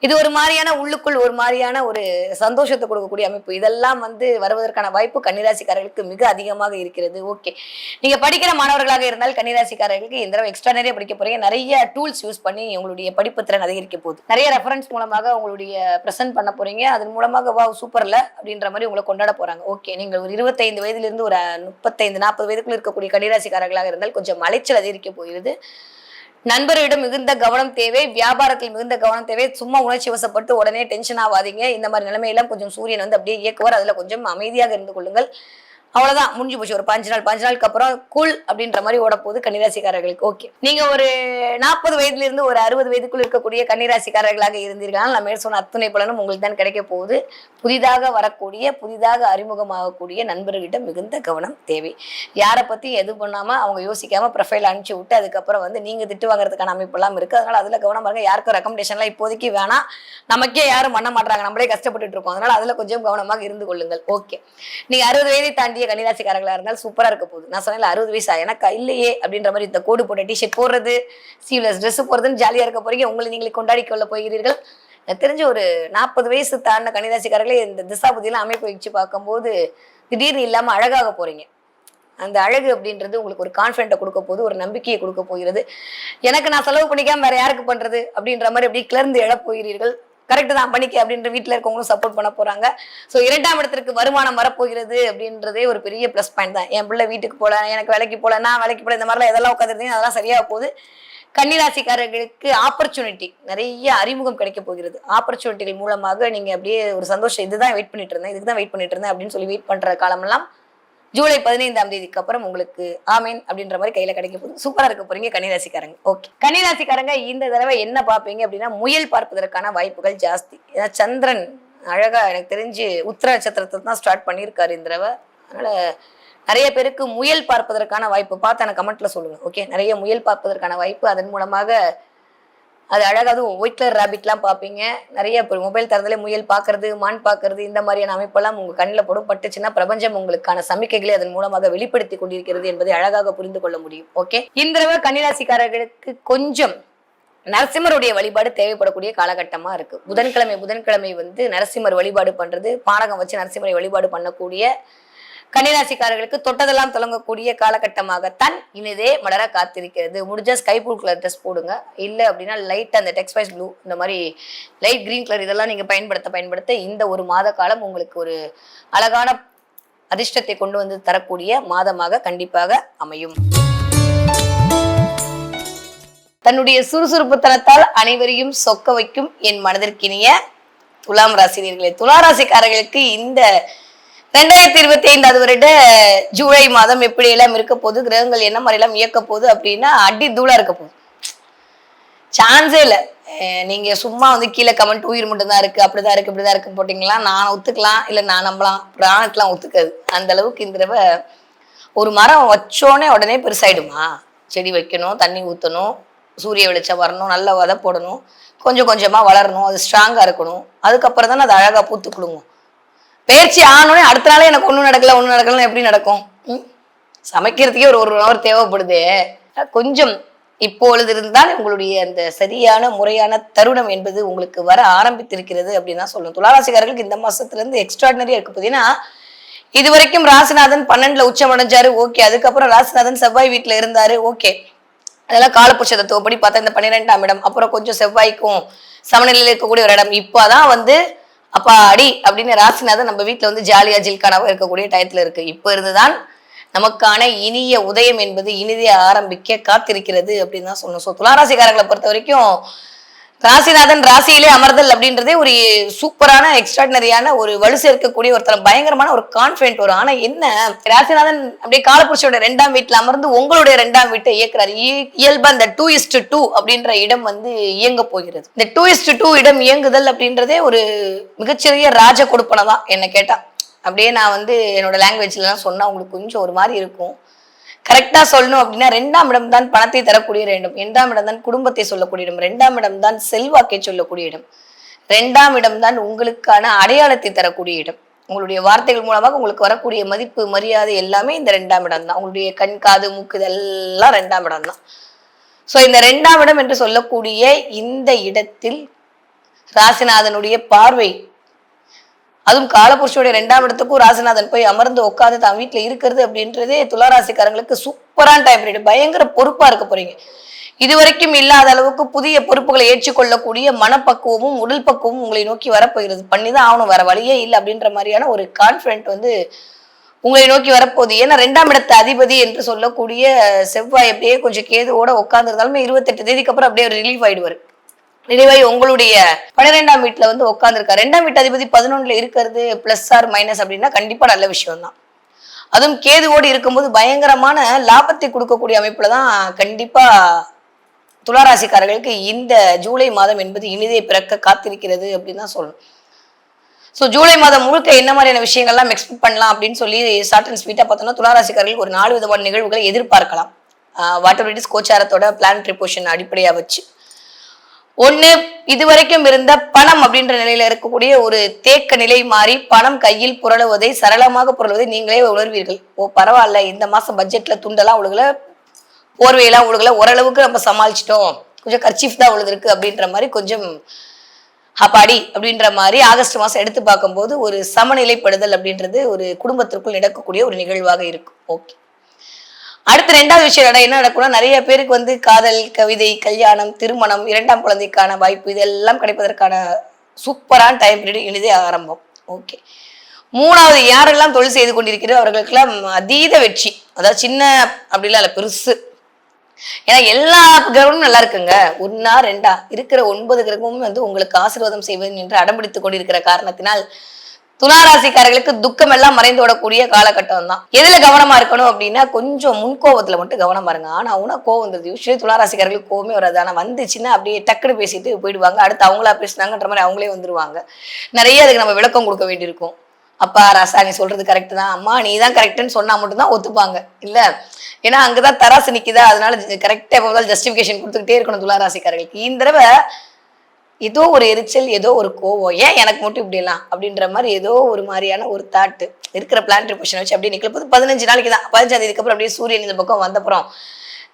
இது ஒரு மாதிரியான உள்ளுக்குள் ஒரு மாதிரியான ஒரு சந்தோஷத்தை கொடுக்கக்கூடிய அமைப்பு. இதெல்லாம் வந்து வருவதற்கான வாய்ப்பு கன்னிராசிக்காரர்களுக்கு மிக அதிகமாக இருக்கிறது. ஓகே, நீங்க படிக்கிற மாணவர்களாக இருந்தால் கன்னிராசிக்காரர்களுக்கு இந்த தடவை எக்ஸ்ட்ரா நிறைய படிக்க போறீங்க. நிறைய டூல்ஸ் யூஸ் பண்ணி உங்களுடைய படிப்பு திறன் அதிகரிக்க போகுது. நிறைய ரெஃபரன்ஸ் மூலமாக உங்களுடைய பிரசன்ட் பண்ண போறீங்க. அதன் மூலமாக வா சூப்பர்ல அப்படின்ற மாதிரி உங்களை கொண்டாட போறாங்க. ஓகே, நீங்கள் ஒரு 25 வயதிலிருந்து ஒரு 35, 40 வயதுக்குள்ள இருக்கக்கூடிய கன்னிராசிக்காரர்களாக இருந்தால் கொஞ்சம் அலைச்சல் அதிகரிக்க போகிறது. நண்பர்களிடம் மிகுந்த கவனம் தேவை, வியாபாரத்தில் மிகுந்த கவனம் தேவை. சும்மா உணர்ச்சி வசப்பட்டு உடனே டென்ஷன் ஆகாதீங்க. இந்த மாதிரி நிலைமையெல்லாம் கொஞ்சம் சூரியன் வந்து அப்படியே இயக்குவார். அதுல கொஞ்சம் அமைதியாக இருந்து கொள்ளுங்கள். அவ்வளவுதான், முடிஞ்சு போச்சு. ஒரு 5 நாளுக்கு அப்புறம் கூல் அப்படின்ற மாதிரி ஓட போகுது கன்னிராசிக்காரர்களுக்கு. ஓகே, நீங்க ஒரு 40 வயதுல இருந்து ஒரு 60 வயதுக்குள் இருக்கக்கூடிய கன்னிராசிக்காரர்களாக இருந்தீர்கள், நான் மேல் சொன்ன அத்துணை பலனும் உங்களுக்கு தான் கிடைக்க போகுது. புதிதாக வரக்கூடிய, புதிதாக அறிமுகமாகக்கூடிய நண்பர்களிடம் மிகுந்த கவனம் தேவை. யாரை பத்தி எது பண்ணாம அவங்க யோசிக்காம ப்ரொஃபைல் அனுப்பிச்சு விட்டு அதுக்கப்புறம் வந்து நீங்க திட்டு வாங்குறதுக்கான அமைப்பெல்லாம் இருக்கு. அதனால அதுல கவனம் பாருங்க. யாருக்கும் ரெக்கமெண்டேஷன்லாம் இப்போதைக்கு வேணாம், நமக்கே யாரும் பண்ண மாட்டாங்க, நம்மளே கஷ்டப்பட்டு இருக்கோம். அதனால அதுல கொஞ்சம் கவனமாக இருந்து கொள்ளுங்கள். ஓகே, நீங்க 60 வயதை தாண்டி கன்னிராசிக்காரர்களா இருந்தால் சூப்பரா இருக்க போகுது. நான் சொன்னேன் 60 வயசா எனக்கு இல்லையே அப்படின்ற மாதிரி இந்த கோடு போட்ட டிஷர்ட் போடுறது, சீவ்லெஸ் ட்ரெஸ் போடுறதுன்னு ஜாலியா இருக்க போறீங்க. உங்களை நீங்களே கொண்டாடி கொள்ள போகிறீர்கள். தெரிஞ்ச ஒரு 40 வயசு தாண்டின கன்னிராசிக்காரர்களே இந்த திசாபுதியெல்லாம் அமைப்பு வச்சு பார்க்கும்போது திடீர்னு இல்லாம அழகாக போறீங்க. அந்த அழகு அப்படின்றது உங்களுக்கு ஒரு கான்ஃபிடென்ட்டை கொடுக்க போது, ஒரு நம்பிக்கையை கொடுக்க போகிறது. எனக்கு நான் செலவு பண்ணிக்காம வேற யாருக்கு பண்றது அப்படின்ற மாதிரி அப்படி கிளர்ந்து எழப் போகிறீர்கள். கரெக்ட் தான், பண்ணிக்க அப்படின்ற வீட்டுல இருக்கவங்களும் சப்போர்ட் பண்ண போறாங்க. ஸோ 2ஆம் இடத்திற்கு வருமானம் வரப்போகிறது அப்படின்றதே ஒரு பெரிய பிளஸ் பாயிண்ட் தான். என் பிள்ளை வீட்டுக்கு போல, எனக்கு வேலைக்கு போல, நான் வேலைக்கு போல, இந்த மாதிரிலாம் எதெல்லாம் உட்காந்துருந்தீங்க அதெல்லாம் சரியாக போகுது. கன்னிராசிக்காரர்களுக்கு ஆப்பர்ச்சுனிட்டி, நிறைய அறிமுகம் கிடைக்க போகிறது. ஆப்பர்ச்சுனிட்டிகள் மூலமாக நீங்க அப்படியே ஒரு சந்தோஷம், இதுதான் வெயிட் பண்ணிட்டு இருந்தேன், இதுக்கு தான் வெயிட் பண்ணிட்டு இருந்தேன் அப்படின்னு சொல்லி வெயிட் பண்ற காலமெல்லாம் ஜூலை 15ஆம் தேதிக்கு அப்புறம் உங்களுக்கு ஆமீன் அப்படின்ற மாதிரி கையில கிடைக்க போகுது. சூப்பரா இருக்க போறீங்க கன்னிராசிக்காரங்க. ஓகே, கன்னிராசிக்காரங்க இந்த தடவை என்ன பார்ப்பீங்க அப்படின்னா முயல் பார்ப்பதற்கான வாய்ப்புகள் ஜாஸ்தி. ஏன்னா சந்திரன் அழகா எனக்கு தெரிஞ்சு உத்திர நட்சத்திரத்தை தான் ஸ்டார்ட் பண்ணியிருக்காரு இந்த தடவை. அதனால நிறைய பேருக்கு முயல் பார்ப்பதற்கான வாய்ப்பு பார்த்து எனக்கு கமெண்ட்ல சொல்லுங்க. ஓகே, நிறைய முயல் பார்ப்பதற்கான வாய்ப்பு. அதன் மூலமாக அது அழகாக அதுவும் ஒயிட் கலர் ரேபிட்லாம் பார்ப்பீங்க. நிறைய மொபைல் திறந்தாலே முயல் பார்க்கறது, மான் பார்க்கறது, இந்த மாதிரியான அமைப்பெல்லாம் உங்க கண்ணில் படும் பட்டுச்சுன்னா பிரபஞ்சம் உங்களுக்கான சமிக்கைகளை அதன் மூலமாக வெளிப்படுத்தி கொண்டிருக்கிறது என்பதை அழகாக புரிந்து கொள்ள முடியும். ஓகே, இந்த தடவை கன்னிராசிக்காரர்களுக்கு கொஞ்சம் நரசிம்மருடைய வழிபாடு தேவைப்படக்கூடிய காலகட்டமா இருக்கு. புதன்கிழமை வந்து நரசிம்மர் வழிபாடு பண்றது, பானகம் வச்சு நரசிம்மரை வழிபாடு பண்ணக்கூடிய கன்னிராசிக்காரர்களுக்கு தொட்டதெல்லாம் தொடங்கக்கூடிய காலகட்டமாகத்தான் இனிதே மலர காத்திருக்கிறது. முடிஞ்சா ஸ்கை ப்ளூ கலர் ட்ரெஸ் போடுங்க, இல்லை அப்படின்னா லைட் அந்த டெக்ஸ்டைல்ஸ் ப்ளூ, இந்த மாதிரி லைட் கிரீன் கலர் இதெல்லாம் நீங்க பயன்படுத்த இந்த ஒரு மாத காலம் உங்களுக்கு ஒரு அழகான அதிர்ஷ்டத்தை கொண்டு வந்து தரக்கூடிய மாதமாக கண்டிப்பாக அமையும். தன்னுடைய சுறுசுறுப்புத்தனத்தால் அனைவரையும் சொக்க வைக்கும் என் மனதிற்கினிய துலாம் ராசினியர்களே, துலா ராசிக்காரர்களுக்கு இந்த 2025 வருட ஜூலை மாதம் எப்படி எல்லாம் இருக்க போகுது, கிரகங்கள் என்ன மாதிரி எல்லாம் இயக்க போகுது அப்படின்னா அடி தூளா இருக்க போகுது. சான்ஸே இல்லை. நீங்க சும்மா வந்து கீழே கமெண்ட் உயிர் மட்டும் தான் இருக்கு, அப்படிதான் இருக்கு, இப்படிதான் இருக்கு போட்டீங்களா, நான் ஒத்துக்கலாம், இல்லை நான் நம்பலாம், பிராணத்துலாம் ஒத்துக்காது. அந்த அளவுக்கு இந்த தடவை ஒரு மரம் வச்சோடனே உடனே பெருசாயிடுமா? செடி வைக்கணும், தண்ணி ஊற்றணும், சூரிய வெளிச்சம் வரணும், நல்ல விதை போடணும், கொஞ்சம் கொஞ்சமா வளரணும், அது ஸ்ட்ராங்கா இருக்கணும், அதுக்கப்புறம் தானே அது அழகா பூத்து குடுங்கும். பயிற்சி ஆனோடனே அடுத்த நாளே எனக்கு ஒன்றும் நடக்கலன்னு எப்படி நடக்கும்? சமைக்கிறதுக்கே ஒரு ஹவர் தேவைப்படுது. கொஞ்சம் இப்பொழுது இருந்தால் உங்களுடைய அந்த சரியான முறையான தருணம் என்பது உங்களுக்கு வர ஆரம்பித்திருக்கிறது அப்படின்னு தான் சொல்லணும். துளாராசிக்காரர்களுக்கு இந்த மாசத்துல இருந்து எக்ஸ்ட்ராடினரியா இருக்கு. பார்த்தீங்கன்னா இது வரைக்கும் ராசிநாதன் 12ல உச்சம் அடைஞ்சாரு, ஓகே. அதுக்கப்புறம் ராசிநாதன் செவ்வாய் வீட்டுல இருந்தாரு, ஓகே. அதெல்லாம் காலப்புருஷ தத்துவப்படி பார்த்தா இந்த 12ஆம் இடம், அப்புறம் கொஞ்சம் செவ்வாய்க்கும் சமநிலையில் இருக்கக்கூடிய ஒரு இடம். இப்பதான் வந்து அப்பா அடி அப்படின்னு ராசிநாதன் நம்ம வீட்டுல வந்து ஜாலியா ஜில்கானாவா இருக்கக்கூடிய டயத்துல இருக்கு. இப்ப இருந்துதான் நமக்கான இனிய உதயம் என்பது இனிதே ஆரம்பிக்க காத்திருக்கிறது அப்படின்னு தான் சொல்லணும். ஸோ துளாராசிக்காரர்களை பொறுத்த வரைக்கும் ராசிநாதன் ராசியிலே அமர்தல் அப்படின்றதே ஒரு சூப்பரான எக்ஸ்ட்ராடினரியான ஒரு வலு சேர்க்கக்கூடிய ஒருத்தர், பயங்கரமான ஒரு கான்பிடென்ட் வரும். ஆனா என்ன, ராசிநாதன் அப்படியே காலப்புருஷோட 2ஆம் வீட்டுல அமர்ந்து உங்களுடைய 2ஆம் வீட்டை இயக்குறாரு. இயல்பா இந்த 2:2 அப்படின்ற இடம் வந்து இயங்க போகிறது. இந்த 2:2 இடம் இயங்குதல் அப்படின்றதே ஒரு மிகச்சிறிய ராஜ கொடுப்பனை தான் என்ன கேட்டா. அப்படியே நான் வந்து என்னோட லாங்குவேஜ்லாம் சொன்னா உங்களுக்கு கொஞ்சம் ஒரு மாதிரி இருக்கும். கரெக்டா சொல்லணும் அப்படின்னா 2ஆம் இடம் தான் பணத்தை தரக்கூடிய இடம், 2ஆம் இடம் தான் குடும்பத்தை சொல்லக்கூடிய இடம், 2ஆம் இடம் தான் செல்வாக்கை சொல்லக்கூடிய இடம், 2ஆம் இடம் தான் உங்களுக்கான அடையாளத்தை தரக்கூடிய இடம். உங்களுடைய வார்த்தைகள் மூலமாக உங்களுக்கு வரக்கூடிய மதிப்பு மரியாதை எல்லாமே இந்த 2ஆம் இடம் தான். உங்களுடைய கண் காது மூக்கு இதெல்லாம் 2ஆம் இடம் தான். ஸோ இந்த 2ஆம் இடம் என்று சொல்லக்கூடிய இந்த இடத்தில் ராசிநாதனுடைய பார்வை, அதுவும் காலபுருஷனுடைய 2ஆம் இடத்துக்கும் ராசிநாதன் போய் அமர்ந்து உட்காந்து தான் வீட்டுல இருக்கிறது அப்படின்றதே துளாராசிக்காரங்களுக்கு சூப்பரான டைம் பீரியட். பயங்கர பொறுப்பா இருக்க போறீங்க. இதுவரைக்கும் இல்லாத அளவுக்கு புதிய பொறுப்புகளை ஏற்றுக்கொள்ளக்கூடிய மனப்பக்குவமும் உடல் பக்குவமும் உங்களை நோக்கி வரப்போகிறது. பண்ணிதான் ஆகணும், வேற வழியே இல்லை அப்படின்ற மாதிரியான ஒரு கான்பிடென்ட் வந்து உங்களை நோக்கி வரப்போகுது. ஏன்னா 2ஆம் இடத்து அதிபதி என்று சொல்லக்கூடிய செவ்வாய் அப்படியே கொஞ்சம் கேதுவோட உட்காந்துருந்தாலுமே 28 தேதிக்கு அப்புறம் அப்படியே ரிலீவ் ஆயிடுவாரு. நினைவாய் உங்களுடைய 12ஆம் வீட்டுல வந்து உட்காந்துருக்காரு. 2ஆம் வீட்டு அதிபதி 11ல இருக்கிறது பிளஸ் ஆர் மைனஸ் அப்படின்னா கண்டிப்பா நல்ல விஷயம் தான். அதுவும் கேதுவோடு இருக்கும்போது பயங்கரமான லாபத்தை கொடுக்கக்கூடிய அமைப்புல தான் கண்டிப்பா துளாராசிக்காரர்களுக்கு இந்த ஜூலை மாதம் என்பது இனிதே பிறக்க காத்திருக்கிறது அப்படின்னு தான் சொல்லணும். ஸோ ஜூலை மாதம் முழுக்க என்ன மாதிரியான விஷயங்கள்லாம் எக்ஸ்பெக்ட் பண்ணலாம் அப்படின்னு சொல்லி ஷார்ட் அண்ட் ஸ்வீட்டா பார்த்தோம்னா துளாராசிக்காரர்களுக்கு ஒரு 4 விதமான நிகழ்வுகளை எதிர்பார்க்கலாம். வாட்டர் இட் இஸ் கோச்சாரத்தோட பிளானட்டரி பொசிஷன் அடிப்படையா வச்சு. ஒண்ணு, இதுவரைக்கும் இருந்த பணம் அப்படின்ற நிலையில இருக்கக்கூடிய ஒரு தேக்க நிலை மாறி பணம் கையில் புரளுவதை, சரளமாக புரளுவதை நீங்களே உணர்வீர்கள். ஓ பரவாயில்ல, இந்த மாசம் பட்ஜெட்ல துண்டெல்லாம் உழுகல, போர்வையெல்லாம் உழுகல, ஓரளவுக்கு நம்ம சமாளிச்சிட்டோம், கொஞ்சம் கர்ச்சீஃப் தான் உழுதுருக்கு அப்படின்ற மாதிரி கொஞ்சம் அப்பாடி அப்படின்ற மாதிரி ஆகஸ்ட் மாசம் எடுத்து பார்க்கும்போது ஒரு சமநிலைப்படுதல் அப்படின்றது ஒரு குடும்பத்திற்குள் நடக்கக்கூடிய ஒரு நிகழ்வாக இருக்கும். ஓகே. அடுத்த 2வது விஷயம் என்ன நடக்கும்னா, நிறைய பேருக்கு வந்து காதல், கவிதை, கல்யாணம், திருமணம், 2ஆம் குழந்தைக்கான வாய்ப்பு இதெல்லாம் கிடைப்பதற்கான சூப்பரான டைம் பீரியட் இனிதே ஆரம்பம். ஓகே. 3வது, யாரெல்லாம் தொழில் செய்து கொண்டிருக்கிறோம் அவர்களுக்கெல்லாம் அதீத வெற்றி. அதாவது சின்ன அப்படிலாம் இல்லை, பெருசு. ஏன்னா எல்லா கிரகமும் நல்லா இருக்குங்க. 1ஆ 2ஆ இருக்கிற 9 கிரகமும் வந்து உங்களுக்கு ஆசீர்வாதம் செய்வது என்று அடம்பிடித்துக் கொண்டிருக்கிற காரணத்தினால் துளாராசிக்காரர்களுக்கு துக்கம் எல்லாம் மறைந்து விடக்கூடிய காலகட்டம் தான். எதுல கவனமா இருக்கணும் அப்படின்னா, கொஞ்சம் முன்கோபத்துல மட்டும் கவனமா இருங்க. ஆனா கோவம் வந்தது யூஸ்வலி துளாராசிக்காரர்களுக்கு கோவமே வராது. ஆனா வந்துச்சுன்னா அப்படியே டக்குன்னு பேசிட்டு போயிடுவாங்க. அடுத்து அவங்களா பேசினாங்கன்ற மாதிரி அவங்களே வந்துருவாங்க. நிறைய அதுக்கு நம்ம விளக்கம் கொடுக்க வேண்டியிருக்கும். அப்பா ராசா நீ சொல்றது கரெக்ட் தான், அம்மா நீ தான் கரெக்ட்னு சொன்னா மட்டும்தான் ஒத்துப்பாங்க. இல்ல ஏன்னா அங்கதான் தராசு நிக்குதா, அதனால கரெக்டா எப்ப ஜஸ்டிபிகேஷன் கொடுத்துக்கிட்டே இருக்கணும் துளாராசிக்காரர்களுக்கு. இந்த தடவை ஏதோ ஒரு எரிச்சல், ஏதோ ஒரு கோவம், ஏன் எனக்கு மட்டும் இப்படி எல்லாம் அப்படின்ற மாதிரி ஏதோ ஒரு மாதிரியான ஒரு தாட்டு இருக்கிற பிளானட்டரி பொசிஷன் வச்சு அப்படியே நிக்கல. 15 நாளைக்கு தான், 15ஆம் தேதிக்கு அப்புறம் அப்படியே சூரியன் இந்த பக்கம் வந்தப்புறம்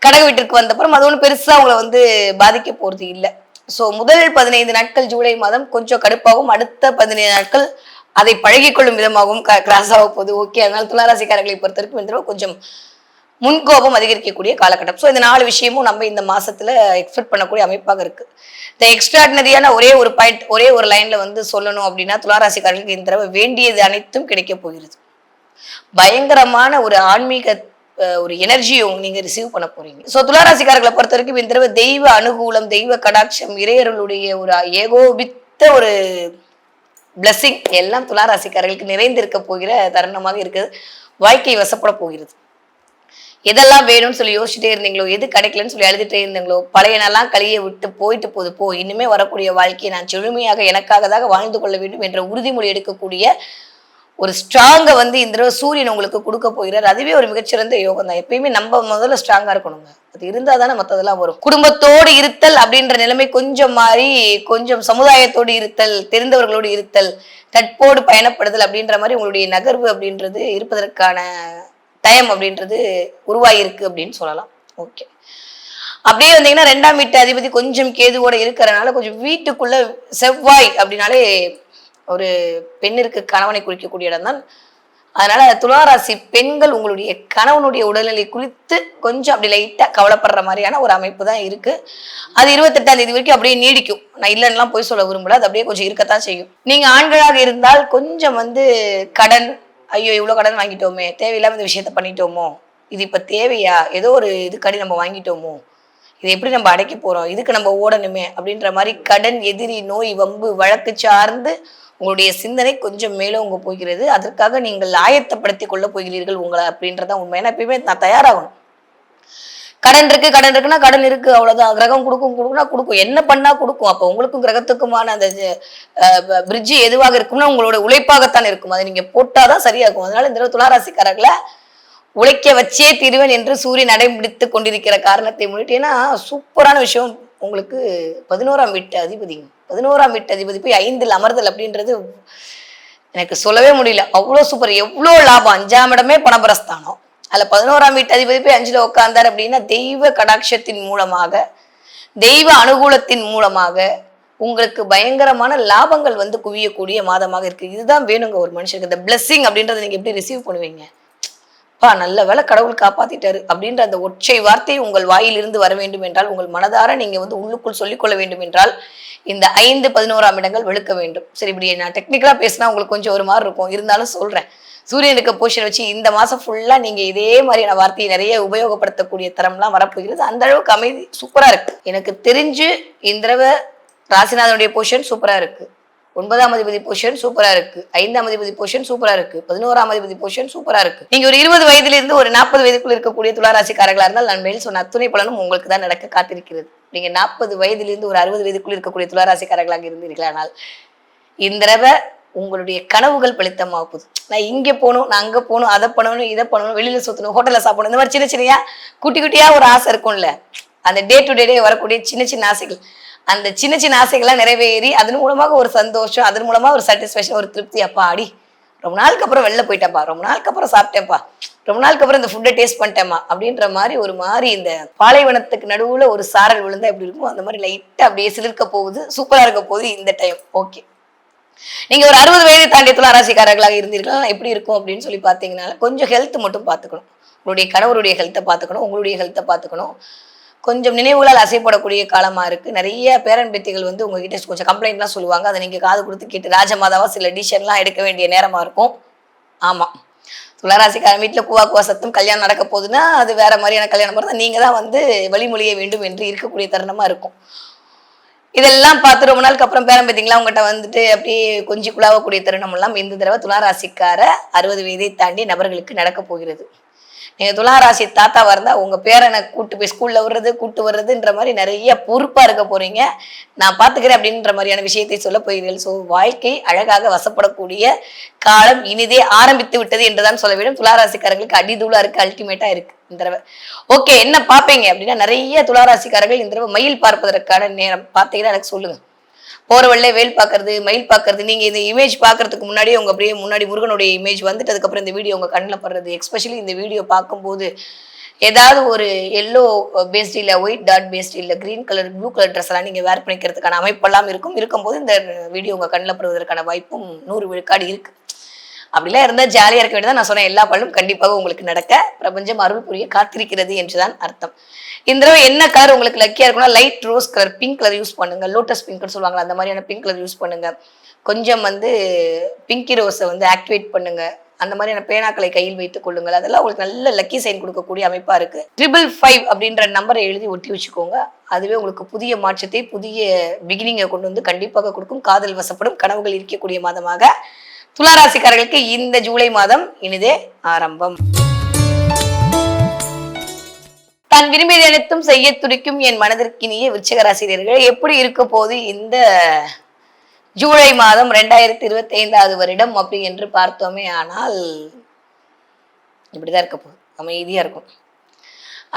கடக வீட்டிற்கு வந்தப்புறம் அது ஒன்றும் பெருசா அவங்களை வந்து பாதிக்க போறது இல்லை. ஸோ முதல் 15 நாட்கள் ஜூலை மாதம் கொஞ்சம் கடுப்பாகவும், அடுத்த 15 நாட்கள் அதை பழகிக்கொள்ளும் விதமாகவும் கிராஸ் ஆக போகுது. ஓகே. அதனால துளாராசிக்காரர்களை பொறுத்த வரைக்கும் இந்த கொஞ்சம் முன்கோபம் அதிகரிக்கக்கூடிய காலகட்டம். ஸோ இந்த 4 விஷயமும் நம்ம இந்த மாசத்துல எக்ஸ்பெக்ட் பண்ணக்கூடிய அமைப்பாக இருக்கு. இந்த எக்ஸ்ட்ராடினரியான ஒரே ஒரு பாயிண்ட், ஒரே ஒரு லைன்ல வந்து சொல்லணும் அப்படின்னா, துளாராசிக்காரர்களுக்கு இந்த தடவை வேண்டியது அனைத்தும் கிடைக்க போகிறது. பயங்கரமான ஒரு ஆன்மீக ஒரு எனர்ஜியை நீங்க ரிசீவ் பண்ண போறீங்க. ஸோ துளாராசிக்காரர்களை பொறுத்த வரைக்கும் இந்த தடவை தெய்வ அனுகூலம், தெய்வ கடாட்சம், இறையர்களுடைய ஒரு ஏகோபித்த ஒரு பிளஸிங் எல்லாம் துளாராசிக்காரர்களுக்கு நிறைந்திருக்க போகிற தருணமாக இருக்குது. வாழ்க்கை வசப்பட போகிறது. எதெல்லாம் வேணும்னு சொல்லி யோசிச்சுட்டே இருந்தீங்களோ, எது கிடைக்கலன்னு சொல்லி அழுதுட்டே இருந்தீங்களோ, பழைய நாளாம் கழிய விட்டு போயிட்டு போகுது. இனிமே வரக்கூடிய வாழ்க்கையை நான் செழுமையாக எனக்காகதாக வாழ்ந்து கொள்ள வேண்டும் என்ற உறுதிமொழி எடுக்கக்கூடிய ஒரு ஸ்ட்ராங்கை வந்து இந்த தடவை சூரியன் உங்களுக்கு கொடுக்க போகிறார். அதுவே ஒரு மிகச்சிறந்த யோகம் தான். எப்பயுமே நம்ம முதல்ல ஸ்ட்ராங்கா இருக்கணுங்க. அது இருந்தா தானே மற்றதெல்லாம் வரும். குடும்பத்தோடு இருத்தல் அப்படின்ற நிலைமை கொஞ்சம் மாறி, கொஞ்சம் சமுதாயத்தோடு இருத்தல், தெரிந்தவர்களோடு இருத்தல், தட்போடு பயணப்படுதல் அப்படின்ற மாதிரி உங்களுடைய நகர்வு அப்படின்றது இருப்பதற்கான டைம் அப்படின்றது உருவாயிருக்கு அப்படின்னு சொல்லலாம். ஓகே, அப்படியே வந்தீங்கன்னா 2ஆம் வீட்டு அதிபதி கொஞ்சம் கேதுவோட இருக்கிறனால கொஞ்சம் வீட்டுக்குள்ள செவ்வாய் அப்படின்னாலே ஒரு பெண்ணிற்கு கணவனை குறிக்கக்கூடிய இடம் தான். அதனால துளாராசி பெண்கள் உங்களுடைய கணவனுடைய உடல்நிலை குறித்து கொஞ்சம் அப்படி லைட்டா கவலைப்படுற மாதிரியான ஒரு அமைப்பு தான் இருக்கு. அது 28ஆம் தேதி வரைக்கும் அப்படியே நீடிக்கும். நான் இல்லைன்னா போய் சொல்ல விரும்பல, அது அப்படியே கொஞ்சம் இருக்கத்தான் செய்யும். நீங்க ஆண்களாக இருந்தால் கொஞ்சம் வந்து கடன், ஐயோ இவ்வளவு கடன் வாங்கிட்டோமே, தேவையில்லாம இந்த விஷயத்த பண்ணிட்டோமோ, இது இப்ப தேவையா, ஏதோ ஒரு இதுக்கடி நம்ம வாங்கிட்டோமோ, இதை எப்படி நம்ம அடைக்க போறோம், இதுக்கு நம்ம ஓடணுமே அப்படின்ற மாதிரி கடன், எதிரி, நோய், வம்பு, வழக்கு சார்ந்து உங்களுடைய சிந்தனை கொஞ்சம் மேலோங்க போகிறது. அதற்காக நீங்கள் ஆயத்தப்படுத்திக் கொள்ள போகிறீர்கள் உங்களை அப்படின்றதான் உண்மை. ஏன்னா எப்பயுமே நான் தயாராகணும். கடன் இருக்குன்னா கடன் இருக்கு, அவ்வளவுதான். கிரகம் கொடுக்கும், என்ன பண்ணா கொடுக்கும். அப்ப உங்களுக்கும் கிரகத்துக்குமான அந்த பிரிட்ஜ் எதுவாக இருக்கும்னா உங்களோட உழைப்பாகத்தான் இருக்கும். அதை நீங்க போட்டாதான் சரியாகும். அதனால இந்த துளாராசிக்காரர்களை உழைக்க வச்சே தீருவேன் என்று சூரியன் அடைபிடித்து கொண்டிருக்கிற காரணத்தை முன்னிட்டு, ஏன்னா சூப்பரான விஷயம் உங்களுக்கு 11ஆம் வீட்டு அதிபதி. 11ஆம் வீட்டு அதிபதி போய் 5ல் அமர்தல் அப்படின்றது எனக்கு சொல்லவே முடியல. அவ்வளோ சூப்பர், எவ்வளோ லாபம். 5ஆம் இடமே பணபரஸ்தானம், அதுல 11ஆம் வீட்டு அதிபதி போய் 5ல் உட்கார்ந்தார் அப்படின்னா தெய்வ கடாட்சத்தின் மூலமாக, தெய்வ அனுகூலத்தின் மூலமாக உங்களுக்கு பயங்கரமான லாபங்கள் வந்து குவியக்கூடிய மாதமாக இருக்கு. இதுதான் வேணுங்க ஒரு மனுஷனுக்கு. இந்த பிளெஸிங் அப்படின்றத நீங்க எப்படி ரிசீவ் பண்ணுவீங்க? நல்ல வேலை கடவுள் காப்பாத்திட்டாரு அப்படின்ற அந்த ஒற்றை வார்த்தை உங்கள் வாயிலிருந்து வர வேண்டும் என்றால், உங்கள் மனதார நீங்க வந்து உள்ளுக்குள் சொல்லிக்கொள்ள வேண்டும் என்றால், இந்த 5, 11ஆம் இடங்கள் வெளுக்க வேண்டும். சரி, இப்படி நான் டெக்னிக்கலா பேசினா உங்களுக்கு கொஞ்சம் ஒரு மாதிரி இருக்கும், இருந்தாலும் சொல்றேன். சூரியனுக்கு போஷன் வச்சு இந்த மாசம் ஃபுல்லா நீங்க இதே மாதிரியான வார்த்தையை நிறைய உபயோகப்படுத்தக்கூடிய தரம்லாம் வரப்போகிறது. அந்த அளவுக்கு அமைதி சூப்பரா இருக்கு. எனக்கு தெரிஞ்சு இந்த தடவை ராசிநாதனுடைய போஷன் சூப்பரா இருக்கு, 9ஆம் அதிபதி போஷன் சூப்பரா இருக்கு, 5ஆம் அதிபதி போஷன் சூப்பரா இருக்கு, 11ஆம் அதிபதி போஷன் சூப்பரா இருக்கு. நீங்க ஒரு 20 வயதிலிருந்து ஒரு 40 வயதுக்குள்ள இருக்கக்கூடிய துளாராசிக்காரர்களா இருந்தால் நான் மேல் சொன்ன அத்துணை பலனும் உங்களுக்கு தான் நடக்க காத்திருக்கிறது. நீங்க 40 வயதிலிருந்து ஒரு 60 வயதுக்குள்ள இருக்கக்கூடிய துளாராசிக்காரர்களாக இருந்தீர்களானால் இந்த தடவை உங்களுடைய கனவுகள் பலித்தமாக போகுது. நான் இங்க போகணும், நான் அங்க போகணும், அதை பண்ணணும், இதை பண்ணணும், வெளியில சுத்தணும், ஹோட்டல்ல சாப்பிடணும், இந்த மாதிரி சின்ன குட்டியா ஒரு ஆசை இருக்கும்ல. அந்த டே டு டே வரக்கூடிய சின்ன ஆசைகள், அந்த சின்ன ஆசைகள்லாம் நிறைவேறி அதன் மூலமாக ஒரு சந்தோஷம், அதன் மூலமா ஒரு சாட்டிஸ்பேக்ஷன், ஒரு திருப்தி. அப்பா அடி ரொம்ப நாளுக்கு அப்புறம் வெளில போயிட்டேன்ப்பா, ரொம்ப நாளுக்கு அப்புறம் சாப்பிட்டேன்ப்பா, ரொம்ப நாளுக்கு அப்புறம் இந்த ஃபுட்டை டேஸ்ட் பண்ணிட்டேம்மா அப்படின்ற மாதிரி ஒரு மாதிரி இந்த பாலைவனத்துக்கு நடுவுல ஒரு சாரல் விழுந்தா எப்படி இருக்கும் அந்த மாதிரி லைட்டா அப்படியே சிலிர்க்க போகுது. சூப்பரா இருக்க போகுது இந்த டைம். ஓகே, நீங்க ஒரு 60 வயதை தாண்டிய துளாராசிக்காரர்களாக இருந்தீர்களா எப்படி இருக்கும் அப்படின்னு சொல்லி பாத்தீங்கன்னா, கொஞ்சம் ஹெல்த் மட்டும் பாத்துக்கணும். உங்களுடைய கணவருடைய ஹெல்த்தை பாத்துக்கணும், உங்களுடைய ஹெல்த்தை பாத்துக்கணும். கொஞ்சம் நினைவுகளால் அசைப்படக்கூடிய காலமா இருக்கு. நிறைய பேரன் பேத்திகள் வந்து உங்ககிட்ட கொஞ்சம் கம்ப்ளைண்ட்லாம் சொல்லுவாங்க. அதை நீங்க காது கொடுத்து கேட்டு ராஜமாதாவா சில டிசிஷன்லாம் எடுக்க வேண்டிய நேரமா இருக்கும். ஆமா, துளாராசிக்காரன் வீட்டுல கூவா சத்தம், கல்யாணம் நடக்க போகுதுன்னா அது வேற மாதிரியான கல்யாணம் இருந்தா நீங்க தான் வந்து வழிமொழிய வேண்டும் என்று இருக்கக்கூடிய தருணமா இருக்கும். இதெல்லாம் பார்த்து ரொம்ப நாளுக்கு அப்புறம் பேரம் பேத்திங்களா உங்ககிட்ட வந்துட்டு அப்படியே கொஞ்சி குழாவக்கூடிய தருணம் எல்லாம் இந்த தடவை துளாராசிக்கார 60 வயதை தாண்டி நபர்களுக்கு நடக்க போகிறது. நீங்க துளாராசி தாத்தாவா இருந்தா உங்க பேரனை கூட்டு போய் ஸ்கூல்ல கூட்டு வர்றதுன்ற மாதிரி நிறைய பொறுப்பா இருக்க போறீங்க. நான் பாத்துக்கிறேன் அப்படின்ற மாதிரியான விஷயத்தை சொல்ல போகிறீர்கள். ஸோ வாழ்க்கை அழகாக வசப்படக்கூடிய காலம் இனிதே ஆரம்பித்து விட்டது என்றுதான் சொல்ல வேண்டும். துளாராசிக்காரர்களுக்கு அடிதூளா இருக்கு, அல்டிமேட்டா இருக்கு இந்த தடவை. ஓகே, என்ன பாப்பீங்க அப்படின்னா, நிறைய துளாராசிக்காரர்கள் இந்த தடவை மயில் பார்ப்பதற்கான நேரம் பாத்தீங்கன்னா எனக்கு சொல்லுங்க. போற வழியில வேல் பாக்குறது, மயில் பாக்குறது, நீங்க இந்த இமேஜ் பாக்குறதுக்கு முன்னாடியே உங்க அப்படியே முன்னாடி முருகனுடைய இமேஜ் வந்துட்டு அதுக்கப்புறம் இந்த வீடியோ உங்க கண்ணில் படுறது, எஸ்பெஷலி இந்த வீடியோ பார்க்கும்போது ஏதாவது ஒரு எல்லோ பேஸ்ட் இல்ல ஒயிட் டாட் பேஸ்ட் இல்ல green colour blue colour dress எல்லாம் நீங்க வேர் பண்ணிக்கிறதுக்கான அமைப்பெல்லாம் இருக்கும்போது இந்த வீடியோ உங்க கண்ணில் படுவதற்கான வாய்ப்பும் 100 விழுக்காடு இருக்கு. அப்படிலாம் இருந்தா ஜாலியா இருக்க வேண்டியதான். நான் சொன்ன எல்லா பலனும் கண்டிப்பாக உங்களுக்கு நடக்க பிரபஞ்சம் அருள் புரிய காத்திருக்கிறது என்றுதான் அர்த்தம். இந்த தடவை என்ன கலர் உங்களுக்கு லக்கியா இருக்குன்னா, light rose colour, pink colour use பண்ணுங்க. லோட்டஸ் பிங்க்னு சொல்லுவாங்களா, அந்த மாதிரியான பிங்க் கலர் யூஸ் பண்ணுங்க. கொஞ்சம் வந்து பிங்கி ரோஸை வந்து ஆக்டிவேட் பண்ணுங்க. அந்த மாதிரியான பேனாக்களை கையில் வைத்துக் கொள்ளுங்கள். அதெல்லாம் உங்களுக்கு நல்ல லக்கி சைன் கொடுக்கக்கூடிய அமைப்பா இருக்கு. 555 அப்படின்ற நம்பரை எழுதி ஒட்டி வச்சுக்கோங்க. அதுவே உங்களுக்கு புதிய மாற்றத்தை, புதிய பிகினிங்கை கொண்டு வந்து கண்டிப்பாக கொடுக்கும். காதல் வசப்படும் கனவுகள் இருக்கக்கூடிய மாதமாக துளாராசிக்காரர்களுக்கு இந்த ஜூலை மாதம் இனிதே ஆரம்பம். தான் விரும்பியது அனைத்தும் செய்ய துடிக்கும் என் மனதிற்கினிய விருச்சிக ராசினியர்கள், எப்படி இருக்க போது இந்த ஜூலை மாதம் 2025 வருடம் அப்படி என்று பார்த்தோமே ஆனால் இப்படிதான் இருக்க போகுது. அமைதியா இருக்கும்.